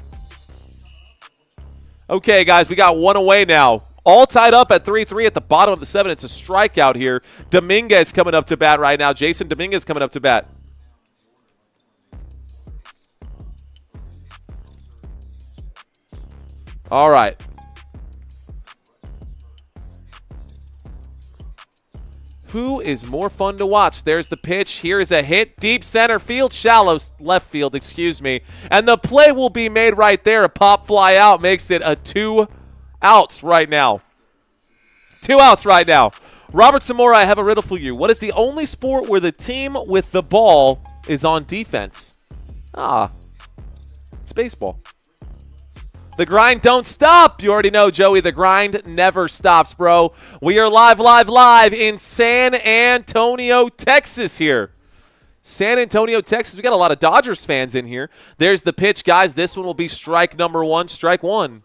Okay, guys, we got one away now. All tied up at 3-3 at the bottom of the 7. It's a strikeout here. Dominguez coming up to bat right now. Jason Dominguez coming up to bat. All right. Who is more fun to watch? There's the pitch. Here is a hit. Deep center field. Shallow left field, excuse me. And the play will be made right there. A pop fly out makes it a 2 outs right now. 2 outs right now. Robert Zamora, I have a riddle for you. What is the only sport where the team with the ball is on defense? It's baseball. The grind don't stop. You already know, Joey. The grind never stops, bro. We are live in San Antonio, Texas here. San Antonio, Texas. We got a lot of Dodgers fans in here. There's the pitch, guys. This one will be strike number 1, strike 1.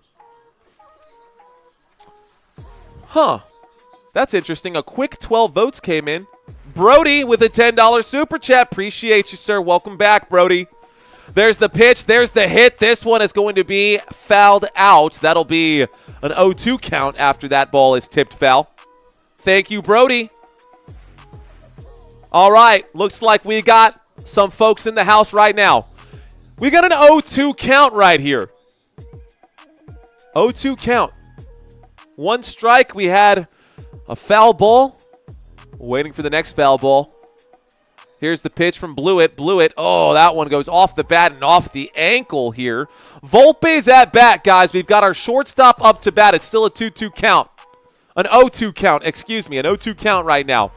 Huh. That's interesting. A quick 12 votes came in. Brody with a $10 super chat. Appreciate you, sir. Welcome back, Brody. There's the pitch. There's the hit. This one is going to be fouled out. That'll be an 0-2 count after that ball is tipped foul. Thank you, Brody. All right. Looks like we got some folks in the house right now. We got an 0-2 count right here. 0-2 count. 1 strike. We had a foul ball. Waiting for the next foul ball. Here's the pitch from Blewett. Blewett, oh, that one goes off the bat and off the ankle here. Volpe's at bat, guys. We've got our shortstop up to bat. It's still a 2-2 count. An 0-2 count, excuse me. An 0-2 count right now.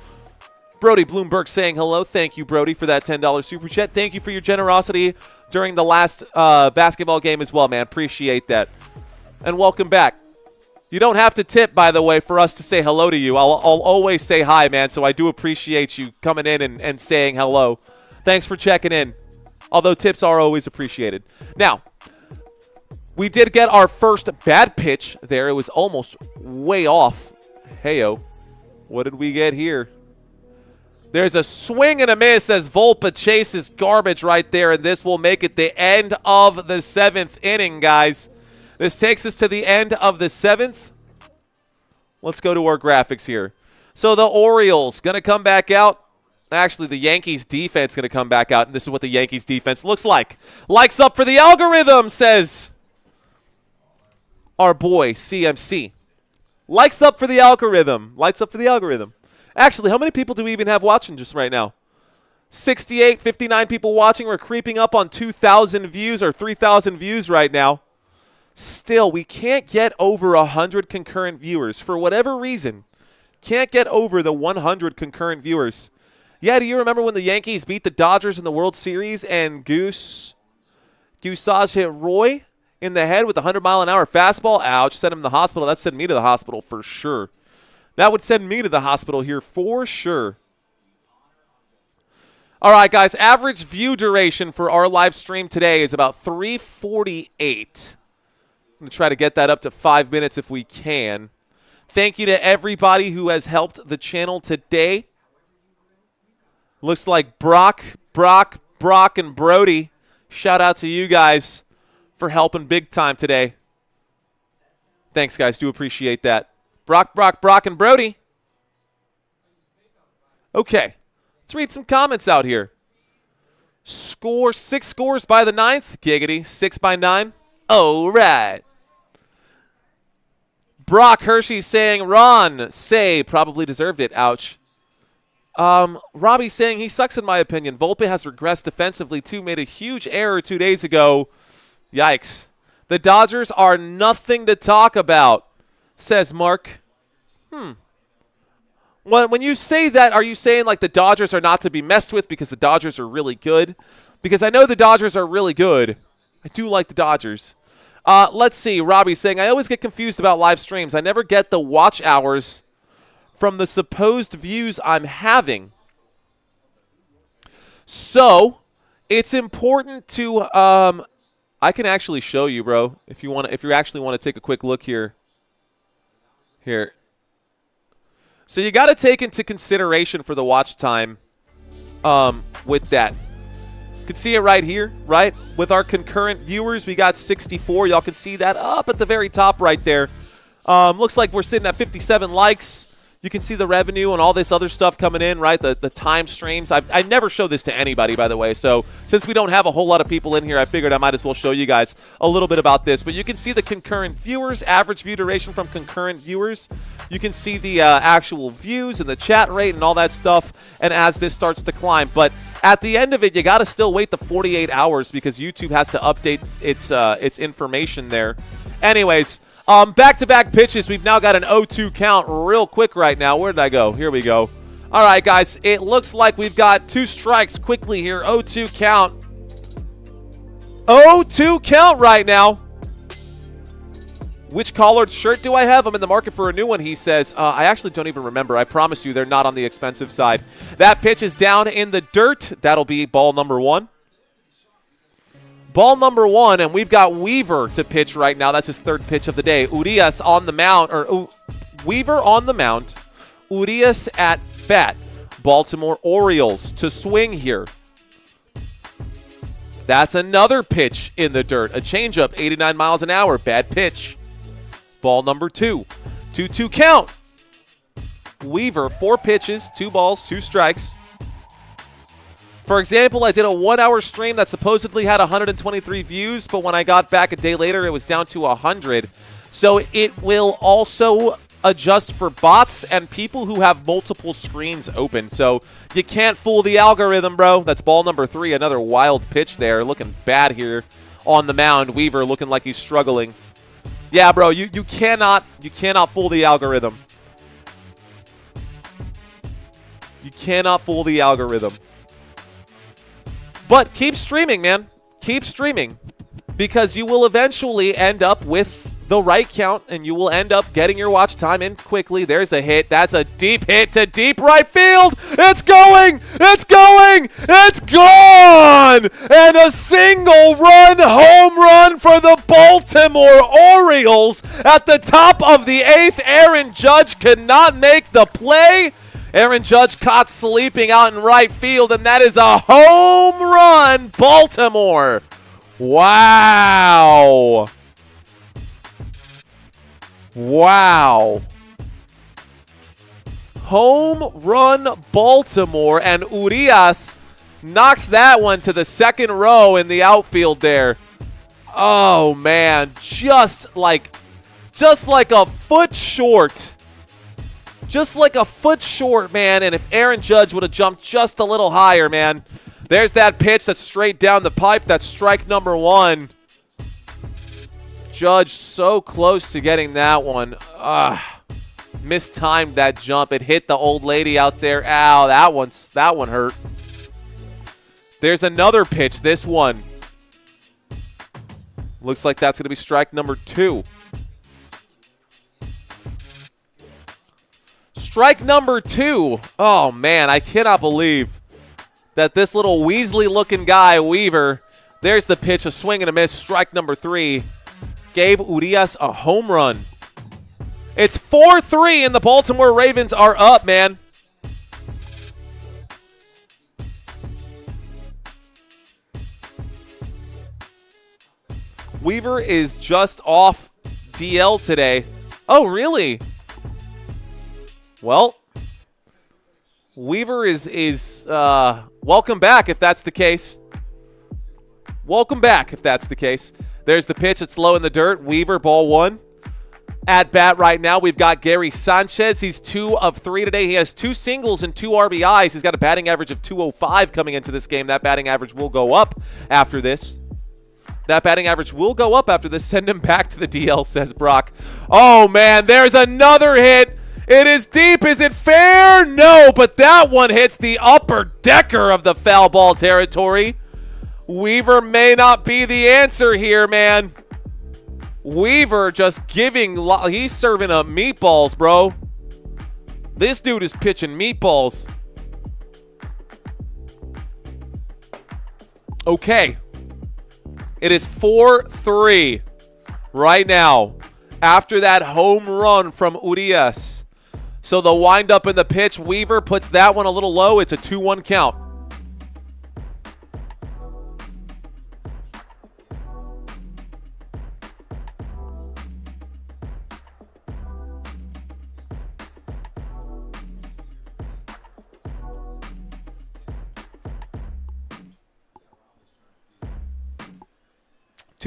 Brody Bloomberg saying hello. Thank you, Brody, for that $10 super chat. Thank you for your generosity during the last basketball game as well, man. Appreciate that. And welcome back. You don't have to tip, by the way, for us to say hello to you. I'll always say hi, man, so I do appreciate you coming in and saying hello. Thanks for checking in, although tips are always appreciated. Now, we did get our first bad pitch there. It was almost way off. Heyo, what did we get here? There's a swing and a miss as Volpe chases garbage right there, and this will make it the end of the 7th inning, guys. This takes us to the end of the 7th. Let's go to our graphics here. So the Orioles going to come back out. Actually, the Yankees defense going to come back out, and this is what the Yankees defense looks like. Likes up for the algorithm, says our boy CMC. Likes up for the algorithm. Lights up for the algorithm. Actually, how many people do we even have watching just right now? 68, 59 people watching. We're creeping up on 2,000 views or 3,000 views right now. Still, we can't get over 100 concurrent viewers. For whatever reason, can't get over the 100 concurrent viewers. Yeah, do you remember when the Yankees beat the Dodgers in the World Series and Gousage hit Roy in the head with a 100-mile-an-hour fastball? Ouch, sent him to the hospital. That sent me to the hospital for sure. That would send me to the hospital here for sure. All right, guys, average view duration for our live stream today is about 3:48. I'm going to try to get that up to 5 minutes if we can. Thank you to everybody who has helped the channel today. Looks like Brock, and Brody Shout out to you guys for helping big time today. Thanks, guys. Do appreciate that. Brock, and Brody. Okay. Let's read some comments out here. 6 scores by the 9th. Giggity. 6 by 9. All right. Brock Hershey saying, Ron, say, probably deserved it. Ouch. Robbie saying, he sucks in my opinion. Volpe has regressed defensively, too. Made a huge error 2 days ago. Yikes. The Dodgers are nothing to talk about, says Mark. When you say that, are you saying like the Dodgers are not to be messed with because the Dodgers are really good? Because I know the Dodgers are really good. I do like the Dodgers. Let's see. Robbie's saying, I always get confused about live streams. I never get the watch hours from the supposed views I'm having. So, it's important to I can actually show you, bro, if you actually want to take a quick look here. Here. So you got to take into consideration for the watch time with that. You can see it right here, right? With our concurrent viewers, we got 64. Y'all can see that up at the very top right there. Looks like we're sitting at 57 likes. You can see the revenue and all this other stuff coming in, right? The time streams. I never show this to anybody, by the way. So since we don't have a whole lot of people in here, I figured I might as well show you guys a little bit about this. But you can see the concurrent viewers, average view duration from concurrent viewers. You can see the actual views and the chat rate and all that stuff. And as this starts to climb. But at the end of it, you got to still wait the 48 hours because YouTube has to update its information there. Anyways, back-to-back pitches. We've now got an 0-2 count real quick right now. Where did I go? Here we go. All right, guys. It looks like we've got 2 strikes quickly here. 0-2 count. 0-2 count right now. Which collared shirt do I have? I'm in the market for a new one, he says. I actually don't even remember. I promise you they're not on the expensive side. That pitch is down in the dirt. That'll be ball number 1. Ball number 1, and we've got Weaver to pitch right now. That's his 3rd pitch of the day. Urias on the mound, or Weaver on the mound. Urias at bat. Baltimore Orioles to swing here. That's another pitch in the dirt. A changeup, 89 miles an hour. Bad pitch. Ball number 2. 2-2 count. Weaver, 4 pitches, 2 balls, 2 strikes. For example, I did a 1-hour stream that supposedly had 123 views, but when I got back a day later, it was down to 100. So it will also adjust for bots and people who have multiple screens open. So you can't fool the algorithm, bro. That's ball number 3. Another wild pitch there. Looking bad here on the mound. Weaver looking like he's struggling. Yeah, bro, you cannot fool the algorithm. You cannot fool the algorithm. But keep streaming, man. Keep streaming. Because you will eventually end up with the right count, and you will end up getting your watch time in quickly. There's a hit. That's a deep hit to deep right field. It's going! It's going! It's gone! And a single-run home run for the Baltimore Orioles. At the top of the 8th, Aaron Judge could not make the play. Aaron Judge caught sleeping out in right field, and that is a home run, Baltimore. Wow. Wow. Home run, Baltimore, and Urias knocks that one to the 2nd row in the outfield there. Oh, man, just like a foot short. Just like a foot short, man. And if Aaron Judge would have jumped just a little higher, man. There's that pitch that's straight down the pipe. That's strike number 1. Judge so close to getting that one. Mistimed that jump. It hit the old lady out there. Ow, that one hurt. There's another pitch. This one. Looks like that's going to be strike number 2. Strike number 2. Oh, man, I cannot believe that this little Weasley-looking guy, Weaver, there's the pitch, a swing and a miss, strike number 3, gave Urias a home run. It's 4-3, and the Baltimore Ravens are up, man. Weaver is just off DL today. Oh, really? Well, Weaver is welcome back if that's the case. Welcome back if that's the case. There's the pitch. It's low in the dirt. Weaver, ball one. At bat right now, we've got Gary Sanchez. He's 2 of 3 today. He has 2 singles and 2 RBIs. He's got a batting average of 205 coming into this game. That batting average will go up after this. That batting average will go up after this. Send him back to the DL, says Brock. Oh, man, there's another hit. It is deep. Is it fair? No, but that one hits the upper decker of the foul ball territory. Weaver may not be the answer here, man. Weaver just he's serving up meatballs, bro. This dude is pitching meatballs. Okay. It is 4-3 right now after that home run from Urias. So the windup in the pitch, Weaver puts that one a little low. It's a 2-1 count.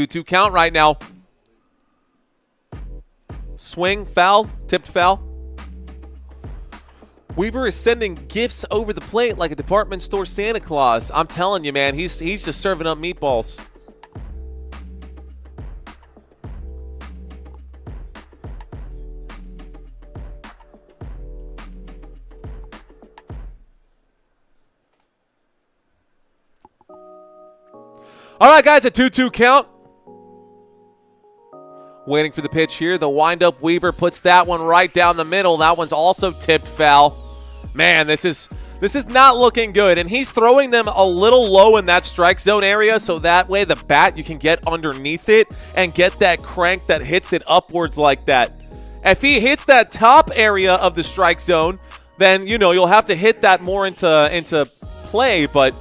Two count right now. Swing, foul, tipped foul. Weaver is sending gifts over the plate like a department store Santa Claus. I'm telling you, man, he's just serving up meatballs. All right, guys, a 2-2 count. Waiting for the pitch here. The windup, Weaver puts that one right down the middle. That one's also tipped foul. Man, this is not looking good. And he's throwing them a little low in that strike zone area, so that way the bat, you can get underneath it and get that crank that hits it upwards like that. If he hits that top area of the strike zone, then, you know, you'll have to hit that more into play. But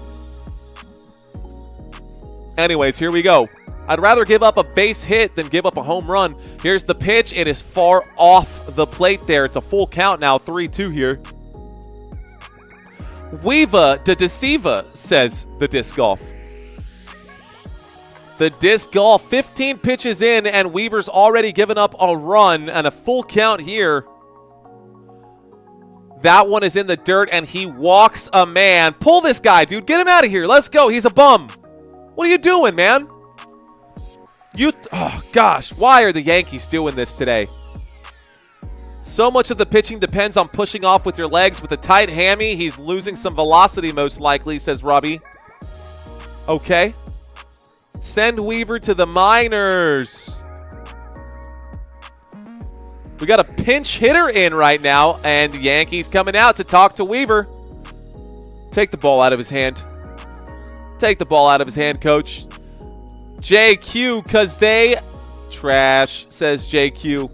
anyways, here we go. I'd rather give up a base hit than give up a home run. Here's the pitch. It is far off the plate there. It's a full count now, 3-2 here. Weava de Deceiva, says the disc golf. The disc golf, 15 pitches in, and Weaver's already given up a run and a full count here. That one is in the dirt, and he walks a man. Pull this guy, dude. Get him out of here. Let's go. He's a bum. What are you doing, man? Oh, gosh. Why are the Yankees doing this today? So much of the pitching depends on pushing off with your legs. With a tight hammy, he's losing some velocity most likely, says Robbie. Okay. Send Weaver to the minors. We got a pinch hitter in right now, and the Yankees coming out to talk to Weaver. Take the ball out of his hand. Take the ball out of his hand, coach. JQ, because they trash, says JQ.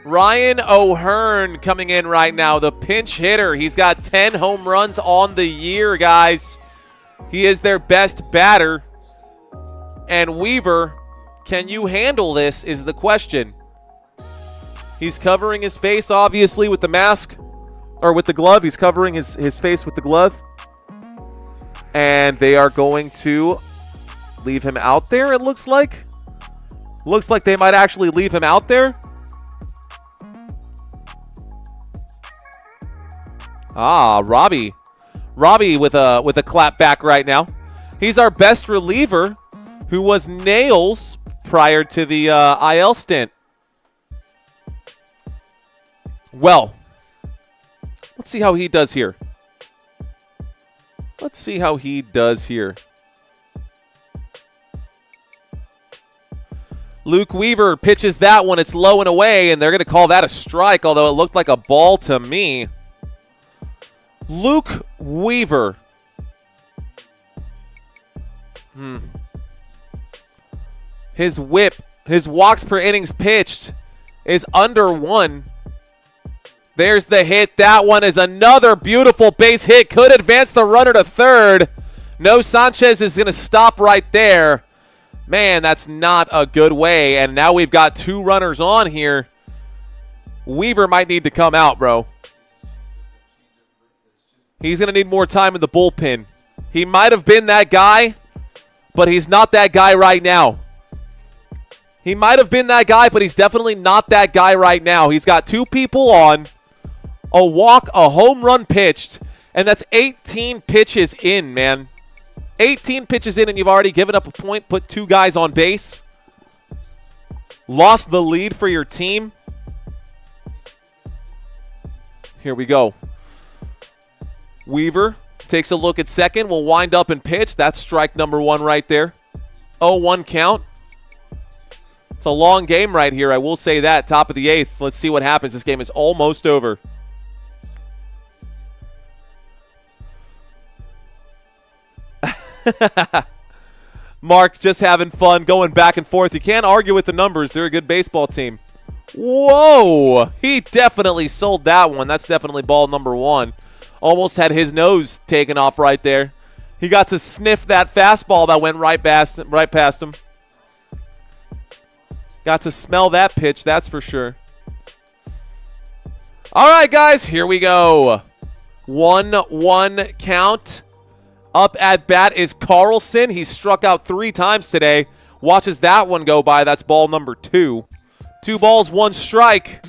Ryan O'Hearn coming in right now, the pinch hitter. He's got 10 home runs on the year, guys. He is their best batter. And Weaver, can you handle this is the question. He's covering his face, obviously, with the mask, or with the glove. He's covering his face with the glove. And they are going to leave him out there, it looks like. Looks like they might actually leave him out there. Ah, Robbie. Robbie with a clap back right now. He's our best reliever, who was Nails prior to the IL stint. Well, let's see how he does here. Let's see how he does here. Luke Weaver pitches that one. It's low and away, and they're going to call that a strike, although it looked like a ball to me. Luke Weaver. His whip, his walks per innings pitched is under 1. There's the hit. That one is another beautiful base hit. Could advance the runner to third. No, Sanchez is going to stop right there. Man, that's not a good way. And now we've got 2 runners on here. Weaver might need to come out, bro. He's going to need more time in the bullpen. He might have been that guy, but he's not that guy right now. He might have been that guy, but he's definitely not that guy right now. He's got 2 people on, a walk, a home run pitched, and that's 18 pitches in, man. 18 pitches in, and you've already given up a point, put 2 guys on base. Lost the lead for your team. Here we go. Weaver takes a look at second. Will wind up and pitch. That's strike number 1 right there. 0-1 count. It's a long game right here. I will say that. Top of the 8th. Let's see what happens. This game is almost over. Mark just having fun, going back and forth. You can't argue with the numbers. They're a good baseball team. Whoa! He definitely sold that one. That's definitely ball number 1. Almost had his nose taken off right there. He got to sniff that fastball that went right past him. Got to smell that pitch, that's for sure. All right, guys, here we go. 1-1 count. Up at bat is Carlson. He struck out 3 times today. Watches that one go by. That's ball number 2. 2 balls, 1 strike.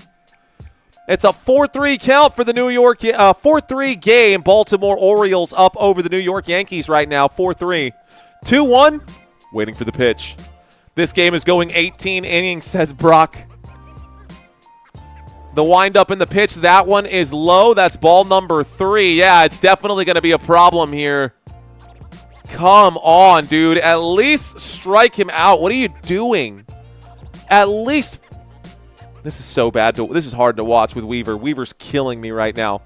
It's a 4-3 count for the 4-3 game. Baltimore Orioles up over the New York Yankees right now, 4-3. 2-1, waiting for the pitch. This game is going 18 innings, says Brock. The windup in the pitch, that one is low. That's ball number 3. Yeah, it's definitely going to be a problem here. Come on, dude. At least strike him out. What are you doing? At least. This is so bad. This is hard to watch with Weaver. Weaver's killing me right now.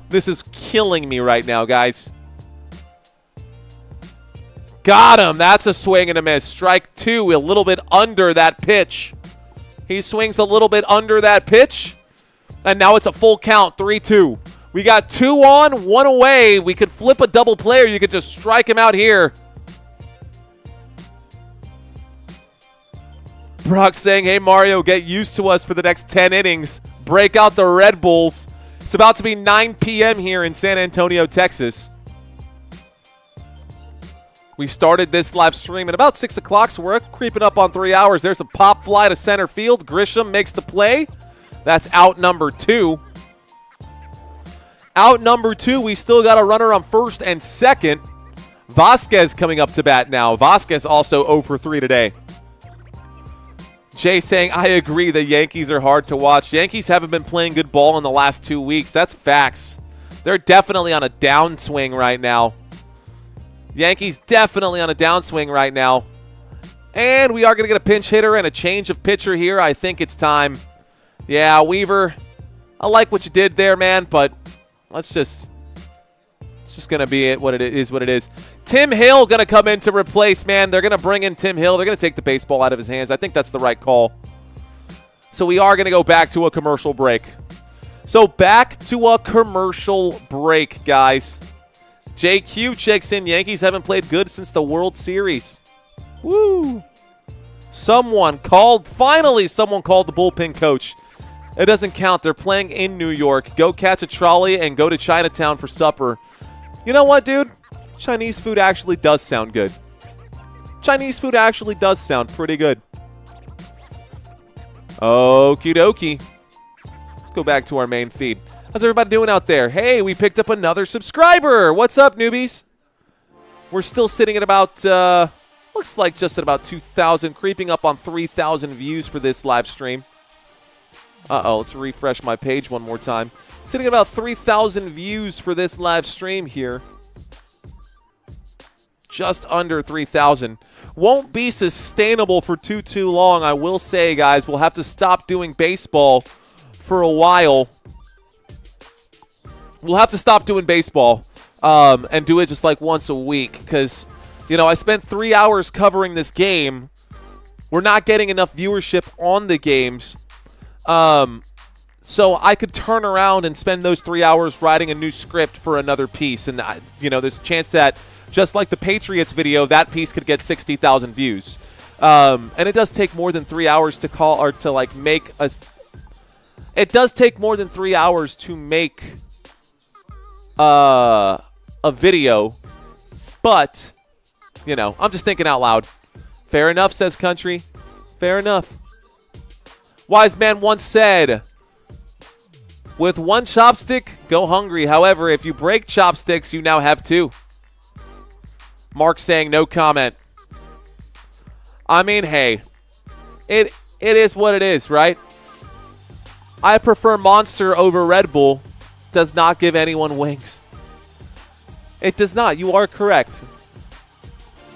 This is killing me right now, guys. Got him. That's a swing and a miss. Strike 2, a little bit under that pitch. He swings a little bit under that pitch. And now it's a full count, 3-2. We got 2 on, 1 away. We could flip a double play, or you could just strike him out here. Brock saying, hey, Mario, get used to us for the next 10 innings. Break out the Red Bulls. It's about to be 9 p.m. here in San Antonio, Texas. We started this live stream at about 6 o'clock, so we're creeping up on 3 hours. There's a pop fly to center field. Grisham makes the play. That's out number 2. Out number 2, we still got a runner on first and second. Vasquez coming up to bat now. Vasquez also 0 for 3 today. Jay saying, I agree, the Yankees are hard to watch. Yankees haven't been playing good ball in the last 2 weeks. That's facts. They're definitely on a downswing right now. Yankees definitely on a downswing right now. And we are going to get a pinch hitter and a change of pitcher here. I think it's time. Yeah, Weaver, I like what you did there, man, but it's just going to be what it is. Tim Hill going to come in to replace, man. They're going to bring in Tim Hill. They're going to take the baseball out of his hands. I think that's the right call. So we are going to go back to a commercial break. So back to a commercial break, guys. JQ checks in. Yankees haven't played good since the World Series. Woo! Finally someone called the bullpen coach. It doesn't count. They're playing in New York. Go catch a trolley and go to Chinatown for supper. You know what, dude? Chinese food actually does sound good. Chinese food actually does sound pretty good. Okie dokie. Let's go back to our main feed. How's everybody doing out there? Hey, we picked up another subscriber. What's up, newbies? We're still sitting at about, looks like just at about 2,000, creeping up on 3,000 views for this live stream. Uh-oh, let's refresh my page one more time. Sitting at about 3,000 views for this live stream here. Just under 3,000. Won't be sustainable for too long, I will say, guys. We'll have to stop doing baseball for a while. We'll have to stop doing baseball and do it just like once a week because, you know, I spent 3 hours covering this game. We're not getting enough viewership on the games. So I could turn around and spend those 3 hours writing a new script for another piece. And, you know, there's a chance that Just like the Patriots video, that piece could get 60,000 views. And it does take more than 3 hours to call or to like make a. It does take more than 3 hours to make a video, but you know, I'm just thinking out loud. Fair enough, says Country. Fair enough. Wise man once said, with one chopstick, go hungry. However, if you break chopsticks, you now have two. Mark saying no comment. I mean, hey, it is what it is, right? I prefer Monster over Red Bull. Does not give anyone wings. It does not. You are correct.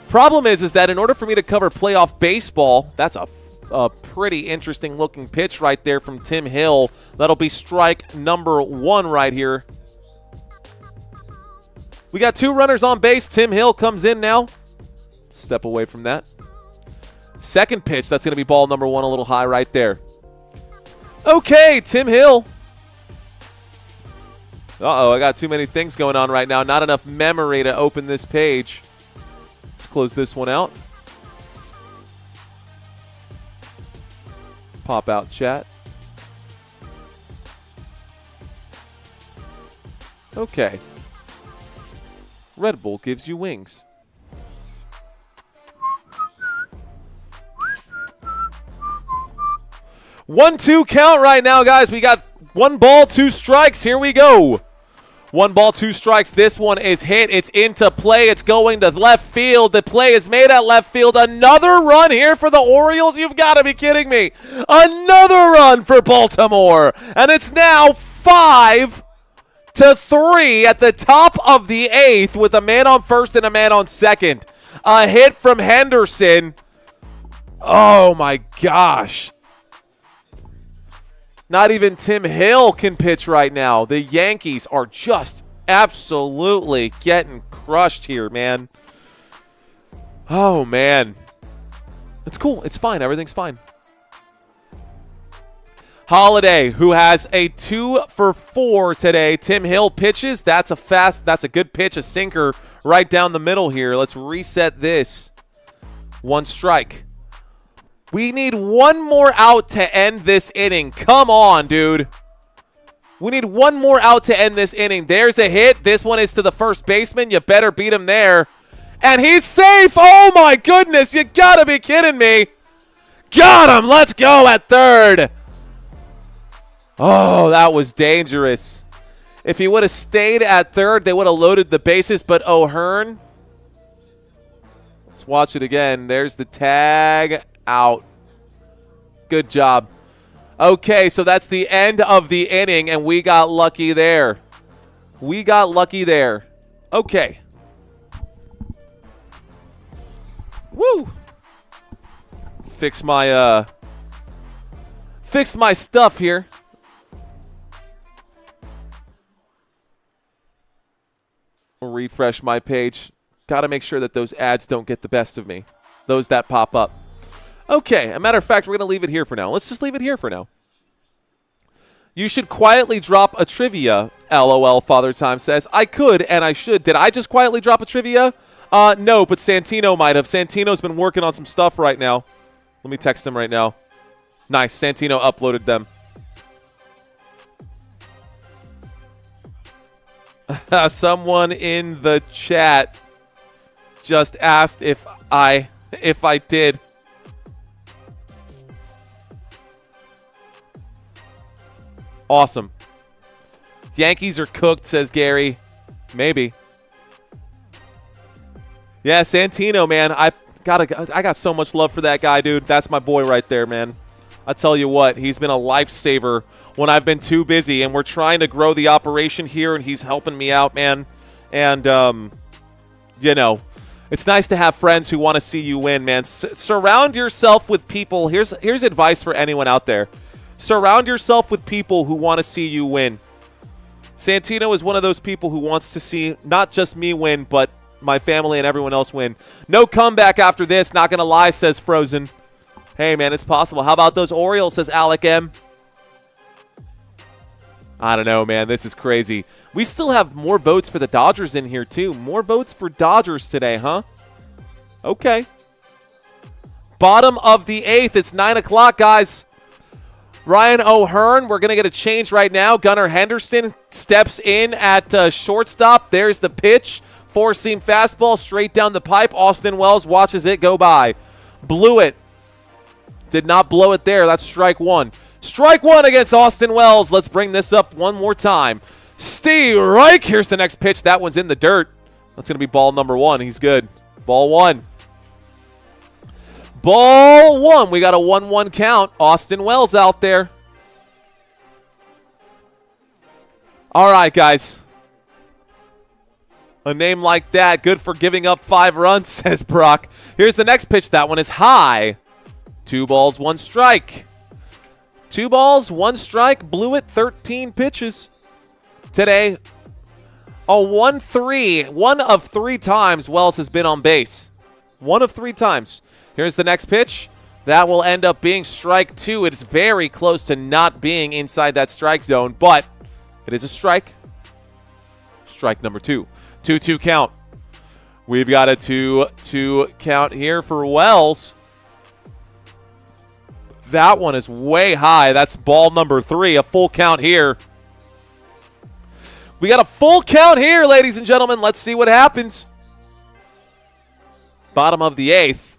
Problem is that in order for me to cover playoff baseball, that's a pretty interesting looking pitch right there from Tim Hill. That'll be strike number 1 right here. We got 2 runners on base. Tim Hill comes in now. Step away from that. Second pitch, that's going to be ball number 1 a little high right there. Okay, Tim Hill. Uh-oh, I got too many things going on right now. Not enough memory to open this page. Let's close this one out. Pop out chat. Okay. Red Bull gives you wings. One-two count right now, guys. We got 1 ball, 2 strikes. Here we go. 1 ball, 2 strikes. This one is hit. It's into play. It's going to left field. The play is made at left field. Another run here for the Orioles. You've got to be kidding me. Another run for Baltimore. And it's now 5-3 at the top of the 8th with a man on first and a man on second. A hit from Henderson. Oh, my gosh. Not even Tim Hill can pitch right now. The Yankees are just absolutely getting crushed here, man. Oh, man. It's cool. It's fine. Everything's fine. Holiday, who has a 2 for 4 today. Tim Hill pitches. That's a good pitch, a sinker right down the middle here. Let's reset this. 1 strike. We need 1 more out to end this inning. Come on, dude. We need 1 more out to end this inning. There's a hit. This one is to the first baseman. You better beat him there. And he's safe. Oh, my goodness. You got to be kidding me. Got him. Let's go at third. Oh, that was dangerous. If he would have stayed at third, they would have loaded the bases. But O'Hearn. Let's watch it again. There's the tag. Out. Good job. Okay, so that's the end of the inning, and we got lucky there. We got lucky there. Okay. Woo! Fix my stuff here. Refresh my page. Got to make sure that those ads don't get the best of me. Those that pop up. Okay, a matter of fact, we're going to leave it here for now. Let's just leave it here for now. You should quietly drop a trivia, LOL, Father Time says. I could and I should. Did I just quietly drop a trivia? No, but Santino might have. Santino's been working on some stuff right now. Let me text him right now. Nice, Santino uploaded them. Someone in the chat just asked if I did. Awesome. Yankees are cooked, says Gary. Maybe. Yeah, Santino, man. I got so much love for that guy, dude. That's my boy right there, man. I tell you what, he's been a lifesaver when I've been too busy, and we're trying to grow the operation here, and he's helping me out, man. And, you know, it's nice to have friends who want to see you win, man. Surround yourself with people. Here's advice for anyone out there. Surround yourself with people who want to see you win. Santino is one of those people who wants to see not just me win, but my family and everyone else win. No comeback after this, not going to lie, says Frozen. Hey, man, it's possible. How about those Orioles, says Alec M. I don't know, man. This is crazy. We still have more votes for the Dodgers in here, too. More votes for Dodgers today, huh? Okay. Bottom of the 8th. It's 9 o'clock, guys. Ryan O'Hearn, we're going to get a change right now. Gunnar Henderson steps in at shortstop. There's the pitch. Four-seam fastball straight down the pipe. Austin Wells watches it go by. Blew it. Did not blow it there. That's strike one. Strike one against Austin Wells. Let's bring this up one more time. Strike. Here's the next pitch. That one's in the dirt. That's going to be ball number 1. He's good. Ball 1. Ball 1. We got a 1-1 count. Austin Wells out there. All right, guys. A name like that, good for giving up 5 runs, says Brock. Here's the next pitch. That one is high. 2 balls, 1 strike. 2 balls, 1 strike. Blew it 13 pitches. Today, a 1-3. 1 of 3 times Wells has been on base. 1 of 3 times. Here's the next pitch. That will end up being strike 2. It's very close to not being inside that strike zone, but it is a strike. Strike number 2. 2-2 count. We've got a 2-2 count here for Wells. That one is way high. That's ball number 3. A full count here. We got a full count here, ladies and gentlemen. Let's see what happens. Bottom of the 8th.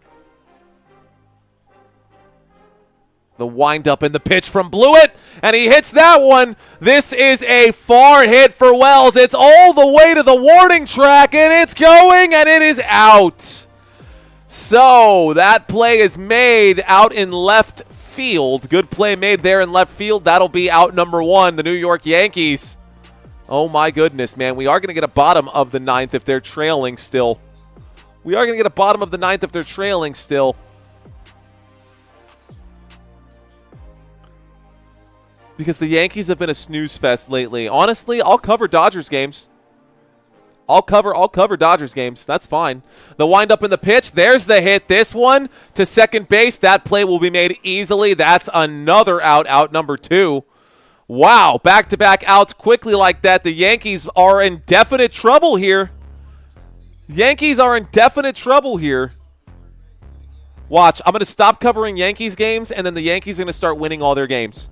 The windup and the pitch from Blewett, and he hits that one. This is a far hit for Wells. It's all the way to the warning track, and it's going, and it is out. So that play is made out in left field. Good play made there in left field. That'll be out number 1, the New York Yankees. Oh, my goodness, man. We are going to get a bottom of the 9th if they're trailing still. We are going to get a bottom of the 9th if they're trailing still. Because the Yankees have been a snooze fest lately. Honestly, I'll cover Dodgers games. I'll cover Dodgers games. That's fine. The windup in the pitch. There's the hit. This one to second base. That play will be made easily. That's another out number 2. Wow, back-to-back outs quickly like that. The Yankees are in definite trouble here. Yankees are in definite trouble here. Watch, I'm going to stop covering Yankees games, and then the Yankees are going to start winning all their games.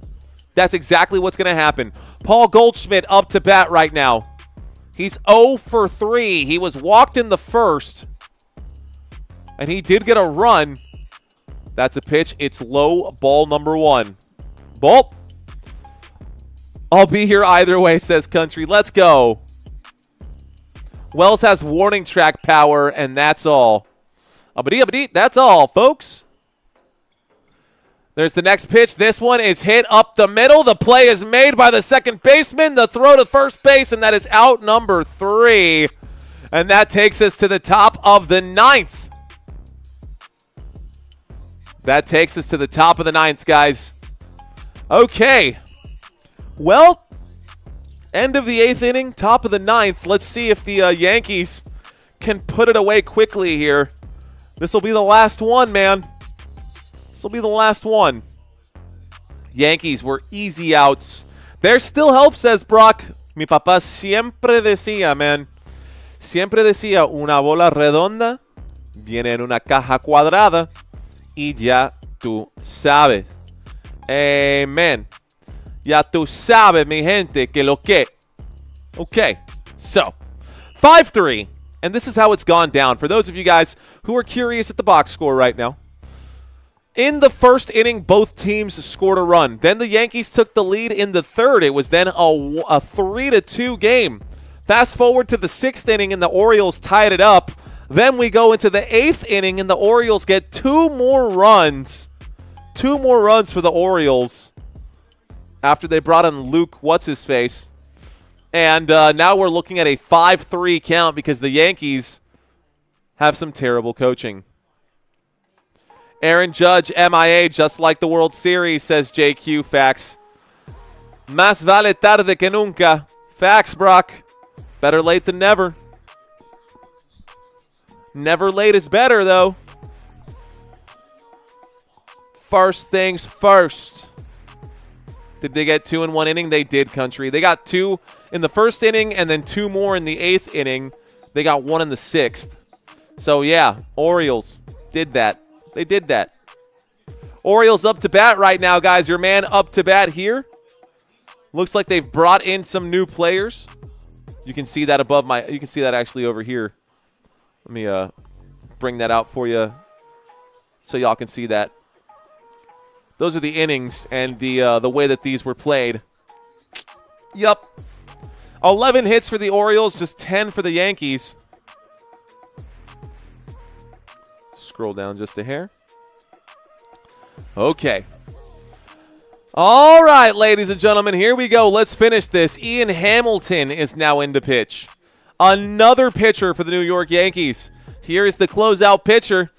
That's exactly what's going to happen. Paul Goldschmidt up to bat right now. He's 0 for 3. He was walked in the first, and he did get a run. That's a pitch. It's low, ball number 1. Ball. I'll be here either way, says Country. Let's go. Wells has warning track power, and that's all. That's all, folks. There's the next pitch. This one is hit up the middle. The play is made by the second baseman. The throw to first base, and that is out number 3. And that takes us to the top of the 9th. That takes us to the top of the 9th, guys. Okay. Well, end of the 8th inning, top of the 9th. Let's see if the Yankees can put it away quickly here. This will be the last one, man. This will be the last one. Yankees were easy outs. There's still hope, says Brock. Mi papá siempre decía, man. Siempre decía, una bola redonda viene en una caja cuadrada y ya tú sabes. Amen. Ya tú sabes, mi gente, que lo que. Okay, so 5-3. And this is how it's gone down. For those of you guys who are curious at the box score right now. In the first inning, both teams scored a run. Then the Yankees took the lead in the third. It was then a 3-2 game. Fast forward to the 6th inning, and the Orioles tied it up. Then we go into the 8th inning, and the Orioles get 2 more runs. 2 more runs for the Orioles after they brought in Luke What's-His-Face. And now we're looking at a 5-3 count because the Yankees have some terrible coaching. Aaron Judge, MIA, just like the World Series, says JQ. Facts. Más vale tarde que nunca. Facts, Brock. Better late than never. Never late is better, though. First things first. Did they get 2 in 1 inning? They did, country. They got 2 in the first inning and then 2 more in the 8th inning. They got 1 in the 6th. So, yeah, Orioles did that. They did that. Orioles up to bat right now, guys. Your man up to bat here. Looks like they've brought in some new players. You can see that above my – you can see that actually over here. Let me bring that out for you so y'all can see that. Those are the innings and the way that these were played. Yup. 11 hits for the Orioles, just 10 for the Yankees. Scroll down just a hair. Okay. All right, ladies and gentlemen, here we go. Let's finish this. Ian Hamilton is now in to pitch. Another pitcher for the New York Yankees. Here is the closeout pitcher.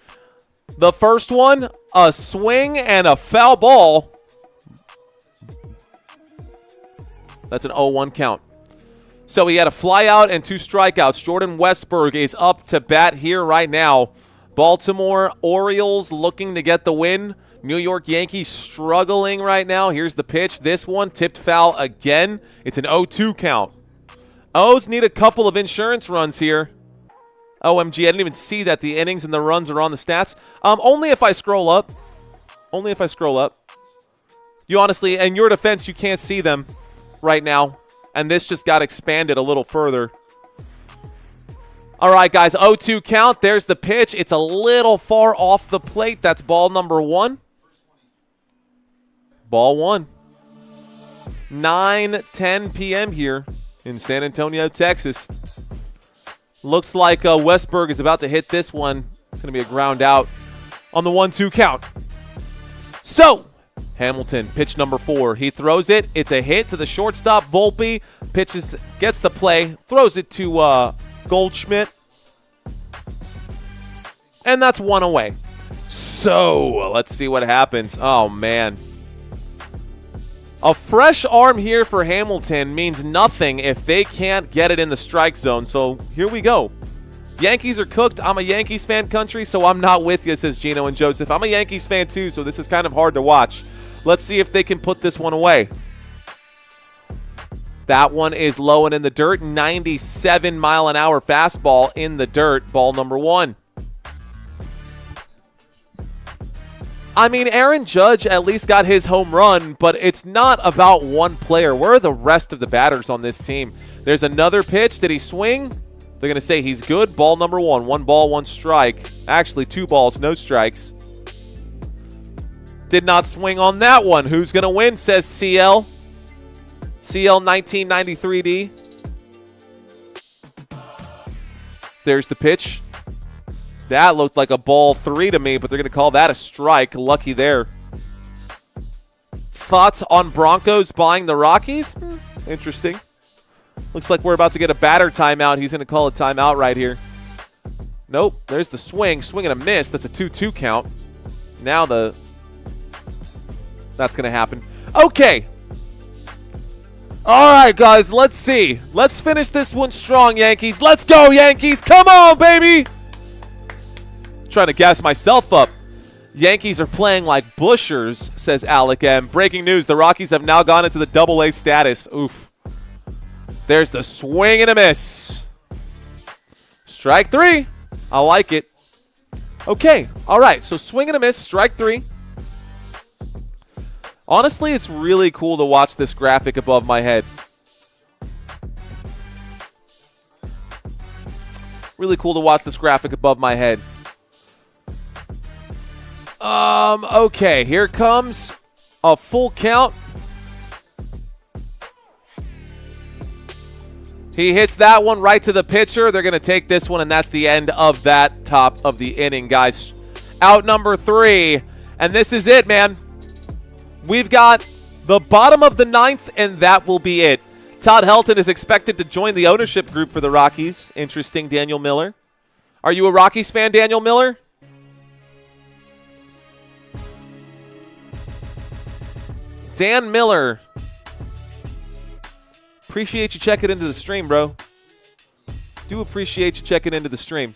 The first one, a swing and a foul ball. That's an 0-1 count. So he had a fly out and 2 strikeouts. Jordan Westburg is up to bat here right now. Baltimore Orioles looking to get the win. New York Yankees struggling right now. Here's the pitch. This one tipped foul again. It's an 0-2 count. O's need a couple of insurance runs here. OMG, I didn't even see that the innings and the runs are on the stats. Only if I scroll up. Only if I scroll up. You honestly, in your defense, you can't see them right now. And this just got expanded a little further. All right, guys, 0-2 count. There's the pitch. It's a little far off the plate. That's ball number 1. Ball 1. 9:10 p.m. here in San Antonio, Texas. Looks like Westburg is about to hit this one. It's going to be a ground out on the 1-2 count. So, Hamilton, pitch number 4. He throws it. It's a hit to the shortstop. Volpe gets the play, throws it to Goldschmidt. And that's 1 away. So, let's see what happens. Oh, man. A fresh arm here for Hamilton means nothing if they can't get it in the strike zone. So here we go. Yankees are cooked. I'm a Yankees fan, country, so I'm not with you, says Gino and Joseph. I'm a Yankees fan too, so this is kind of hard to watch. Let's see if they can put this one away. That one is low and in the dirt. 97-mile-an-hour fastball in the dirt. Ball number 1. I mean, Aaron Judge at least got his home run, but it's not about one player. Where are the rest of the batters on this team? There's another pitch. Did he swing? They're going to say he's good. Ball number 1. 1 ball, 1 strike. Actually, 2 balls, no strikes. Did not swing on that one. Who's going to win, says CL. CL 1993D. There's the pitch. That looked like a ball 3 to me, but they're going to call that a strike. Lucky there. Thoughts on Broncos buying the Rockies? Interesting. Looks like we're about to get a batter timeout. He's going to call a timeout right here. Nope. There's the swing. Swing and a miss. That's a 2-2 count. Now that's going to happen. Okay. All right, guys. Let's see. Let's finish this one strong, Yankees. Let's go, Yankees. Come on, baby. Trying to gas myself up. Yankees are playing like bushers, says Alec M. Breaking news, the Rockies have now gone into the Double-A status. Oof. There's the swing and a miss. Strike 3. I like it. Okay, all right, so swing and a miss, strike 3. Honestly, it's really cool to watch this graphic above my head. Really cool to watch this graphic above my head. Okay, here comes a full count. He hits that one right to the pitcher. They're going to take this one, and that's the end of that top of the inning, guys. Out number 3, and this is it, man. We've got the bottom of the 9th, and that will be it. Todd Helton is expected to join the ownership group for the Rockies. Interesting, Daniel Miller. Are you a Rockies fan, Daniel Miller? Dan Miller. Appreciate you checking into the stream, bro. Do appreciate you checking into the stream.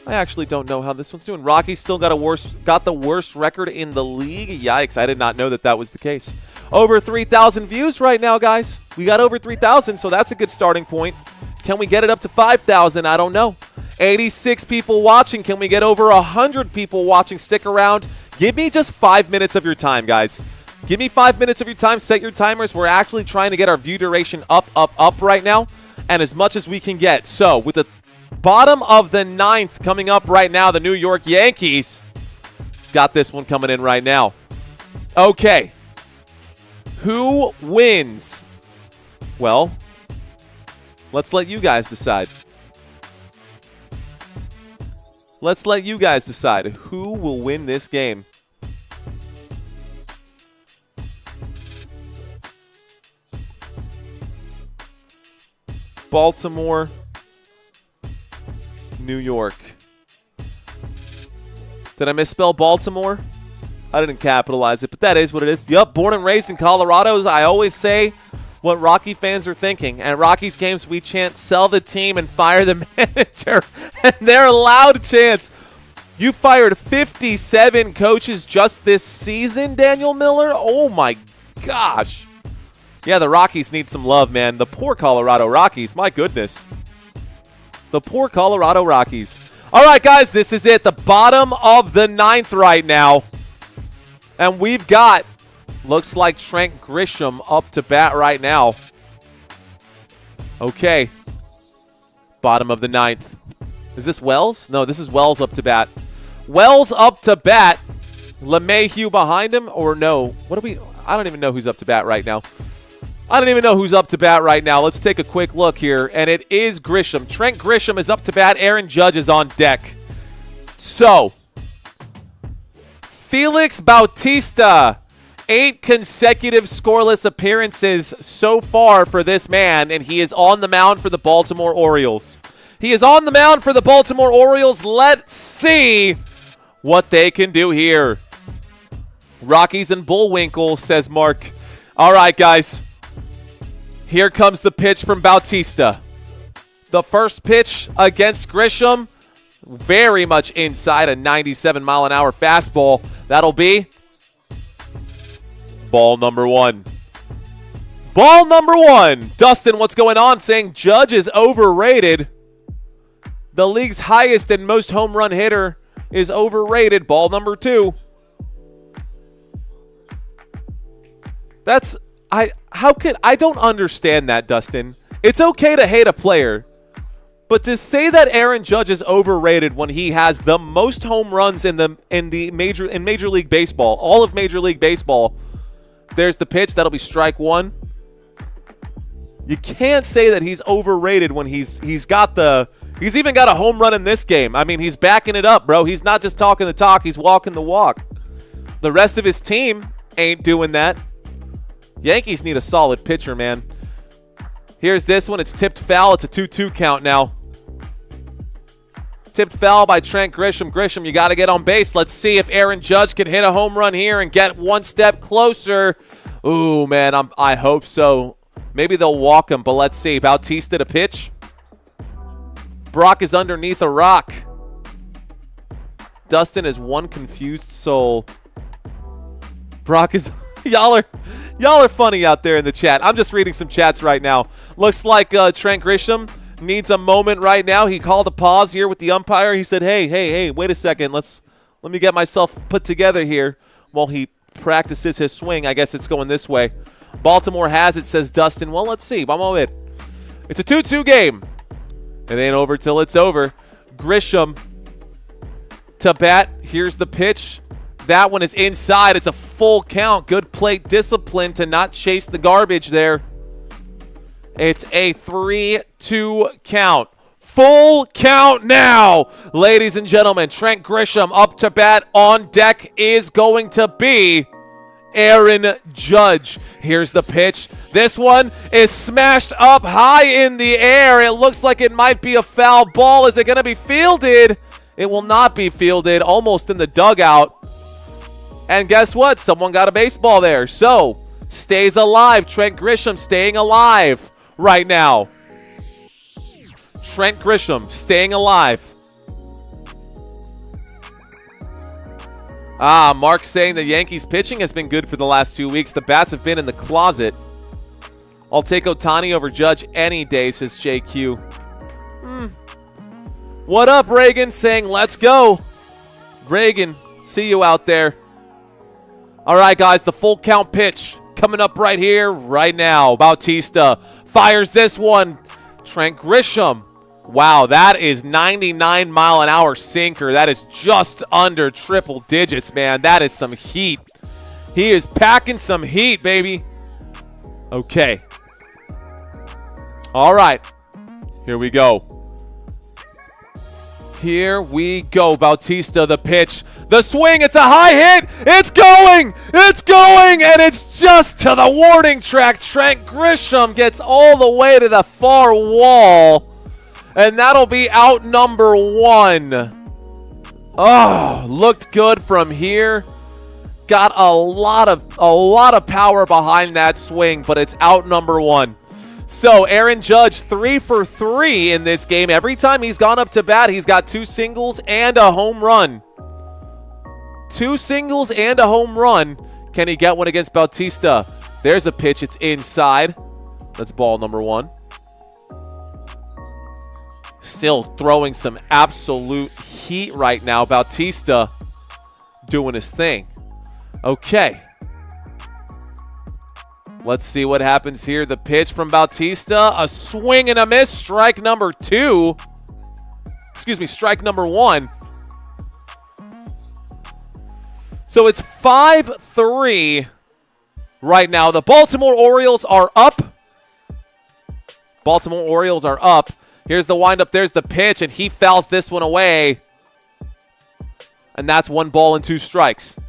I actually don't know how this one's doing. Rockies still got the worst record in the league. Yikes, I did not know that that was the case. Over 3,000 views right now, guys. We got over 3,000, so that's a good starting point. Can we get it up to 5,000? I don't know. 86 people watching. Can we get over 100 people watching? Stick around. Give me just 5 minutes of your time, guys. Give me 5 minutes of your time. Set your timers. We're actually trying to get our view duration up right now, and as much as we can get. So, with the bottom of the 9th coming up right now, the New York Yankees got this one coming in right now. Okay. Who wins? Well, let's let you guys decide. Let's let you guys decide who will win this game. Baltimore, New York. Did I misspell Baltimore? I didn't capitalize it, but that is what it is. Yup, born and raised in Colorado. I always say what Rocky fans are thinking. At Rockies games, we chant, sell the team and fire the manager. And their loud chants. You fired 57 coaches just this season, Daniel Miller? Oh, my gosh. Yeah, the Rockies need some love, man. The poor Colorado Rockies. My goodness. The poor Colorado Rockies. All right, guys, this is it. The bottom of the 9th right now. And we've got, looks like Trent Grisham up to bat right now. Okay. Bottom of the 9th. Is this Wells? No, this is Wells up to bat. Wells up to bat. LeMahieu behind him, or no? What are we? I don't even know who's up to bat right now. I don't even know who's up to bat right now. Let's take a quick look here, and it is Grisham. Trent Grisham is up to bat. Aaron Judge is on deck. So, Felix Bautista, 8 consecutive scoreless appearances so far for this man, and he is on the mound for the Baltimore Orioles. He is on the mound for the Baltimore Orioles. Let's see what they can do here. Rockies and Bullwinkle, says Mark. All right, guys. Here comes the pitch from Bautista. The first pitch against Grisham, very much inside a 97-mile-an-hour fastball. That'll be ball number 1. Ball number 1. Dustin, what's going on? Saying Judge is overrated. The league's highest and most home run hitter is overrated. Ball number 2. That's... I don't understand that, Dustin. It's okay to hate a player, but to say that Aaron Judge is overrated when he has the most home runs in Major League Baseball, all of Major League Baseball. There's the pitch. That'll be strike 1. You can't say that he's overrated when he's even got a home run in this game. I mean, he's backing it up, bro. He's not just talking the talk, he's walking the walk. The rest of his team ain't doing that. Yankees need a solid pitcher, man. Here's this one. It's tipped foul. It's a 2-2 count now. Tipped foul by Trent Grisham. Grisham, you got to get on base. Let's see if Aaron Judge can hit a home run here and get one step closer. Ooh, man, I hope so. Maybe they'll walk him, but let's see. Bautista to pitch. Brock is underneath a rock. Dustin is one confused soul. Brock is... Y'all are funny out there in the chat. I'm just reading some chats right now. Looks like Trent Grisham needs a moment right now. He called a pause here with the umpire. He said, hey, wait a second. Let me get myself put together here while he practices his swing. I guess it's going this way. Baltimore has it, says Dustin. Well, let's see. Vamos a ver. It's a 2-2 game. It ain't over till it's over. Grisham to bat. Here's the pitch. That one is inside. It's a full count. Good plate discipline to not chase the garbage there. It's a 3-2 count. Full count now. Ladies and gentlemen, Trent Grisham up to bat. On deck is going to be Aaron Judge. Here's the pitch. This one is smashed up high in the air. It looks like it might be a foul ball. Is it going to be fielded? It will not be fielded. Almost in the dugout. And guess what? Someone got a baseball there. So, stays alive. Trent Grisham staying alive right now. Trent Grisham staying alive. Mark saying the Yankees pitching has been good for the last 2 weeks. The bats have been in the closet. I'll take Ohtani over Judge any day, says JQ. What up, Reagan? Saying let's go. Reagan, see you out there. All right, guys, the full count pitch coming up right here, right now. Bautista fires this one. Trent Grisham. Wow, that is 99-mile-an-hour sinker. That is just under triple digits, man. That is some heat. He is packing some heat, baby. Okay. All right. Here we go. Here we go. Bautista, the pitch. The swing. It's a high hit. It's going. It's going. And it's just to the warning track. Trent Grisham gets all the way to the far wall. And that'll be out number 1. Oh, looked good from here. Got a lot of power behind that swing, but it's out number 1. So Aaron Judge 3 for 3 in this game. Every time he's gone up to bat, he's got 2 singles and a home run. 2 singles and a home run. Can he get one against Bautista? There's a pitch. It's inside. That's ball number 1. Still throwing some absolute heat right now. Bautista doing his thing. Okay. Let's see what happens here. The pitch from Bautista. A swing and a miss. Strike number 2. Excuse me, strike number 1. So it's 5-3 right now. The Baltimore Orioles are up. Baltimore Orioles are up. Here's the windup. There's the pitch, and he fouls this one away. And that's 1 ball and 2 strikes.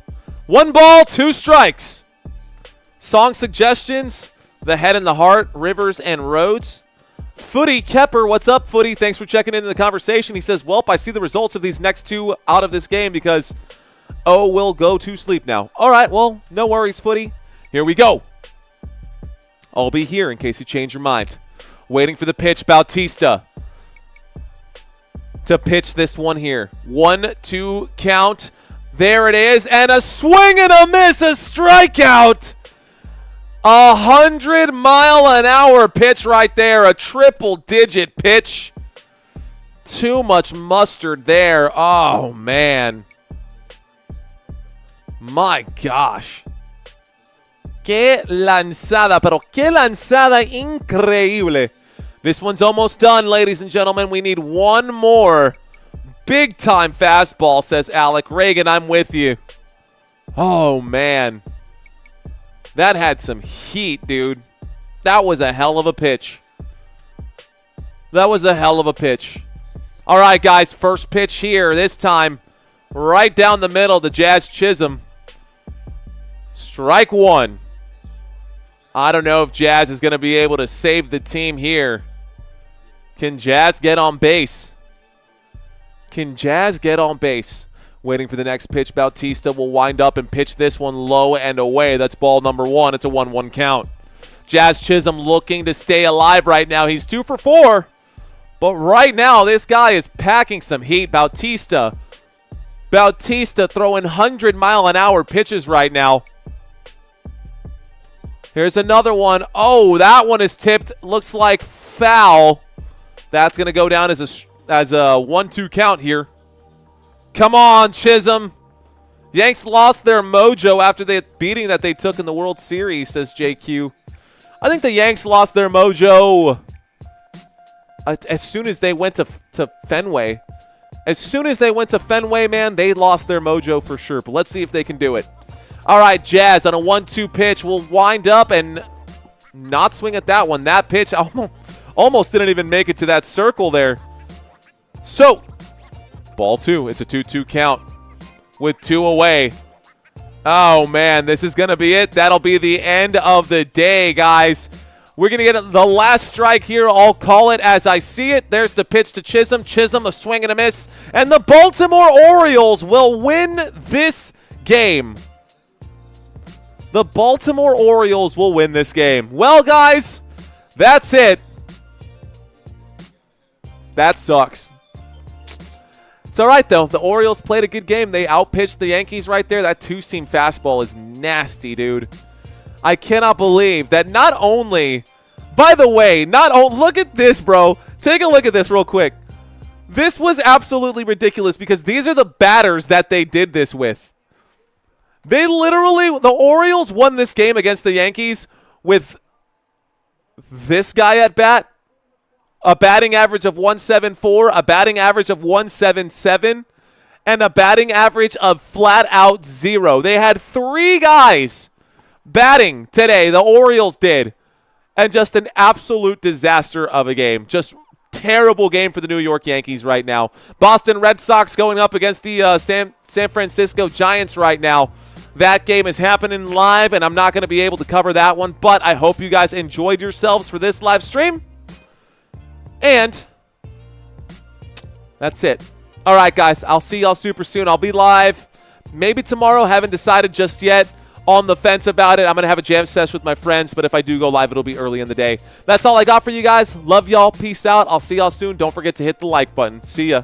1 ball, 2 strikes. Song suggestions, The Head and the Heart, Rivers and Roads. Footy Kepper, what's up, Footy? Thanks for checking into the conversation. He says, welp, I see the results of these next 2 out of this game because we'll go to sleep now. All right, well, no worries, Footy. Here we go. I'll be here in case you change your mind. Waiting for the pitch, Bautista to pitch this one here. 1-2 count. There it is. And a swing and a miss, a strikeout. 100-mile-an-hour pitch right there. A triple-digit pitch. Too much mustard there. Oh, man. My gosh. Qué lanzada, pero qué lanzada increíble. This one's almost done, ladies and gentlemen. We need 1 more big-time fastball, says Alec Reagan. I'm with you. Oh, man. That had some heat, dude. That was a hell of a pitch. That was a hell of a pitch. All right, guys, first pitch here. This time, right down the middle to Jazz Chisholm. Strike 1. I don't know if Jazz is going to be able to save the team here. Can Jazz get on base? Can Jazz get on base? Waiting for the next pitch. Bautista will wind up and pitch this one low and away. That's ball number 1. It's a 1-1 count. Jazz Chisholm looking to stay alive right now. He's 2 for 4. But right now, this guy is packing some heat. Bautista throwing 100-mile-an-hour pitches right now. Here's another one. Oh, that one is tipped. Looks like foul. That's going to go down as a 1-2 count here. Come on, Chisholm. Yanks lost their mojo after the beating that they took in the World Series, says JQ. I think the Yanks lost their mojo as soon as they went to Fenway. As soon as they went to Fenway, man, they lost their mojo for sure. But let's see if they can do it. All right, Jazz on a 1-2 pitch will wind up and not swing at that one. That pitch almost didn't even make it to that circle there. So, ball 2. It's a 2-2 count with 2 away. Oh, man, this is going to be it. That'll be the end of the day, guys. We're going to get the last strike here. I'll call it as I see it. There's the pitch to Chisholm. Chisholm, a swing and a miss. And the Baltimore Orioles will win this game. The Baltimore Orioles will win this game. Well, guys, that's it. That sucks. It's all right, though. The Orioles played a good game. They outpitched the Yankees right there. That two-seam fastball is nasty, dude. I cannot believe that not only, by the way, look at this, bro. Take a look at this real quick. This was absolutely ridiculous because these are the batters that they did this with. They literally, the Orioles won this game against the Yankees with this guy at bat, a batting average of 174, a batting average of 177, and a batting average of flat out 0. They had 3 guys batting today, the Orioles did, and just an absolute disaster of a game. Just terrible game for the New York Yankees right now. Boston Red Sox going up against the San Francisco Giants right now. That game is happening live, and I'm not going to be able to cover that one, but I hope you guys enjoyed yourselves for this live stream. And that's it. All right, guys, I'll see y'all super soon. I'll be live maybe tomorrow. Haven't decided just yet. On the fence about it. I'm going to have a jam session with my friends, but if I do go live, it'll be early in the day. That's all I got for you guys. Love y'all. Peace out. I'll see y'all soon. Don't forget to hit the like button. See ya.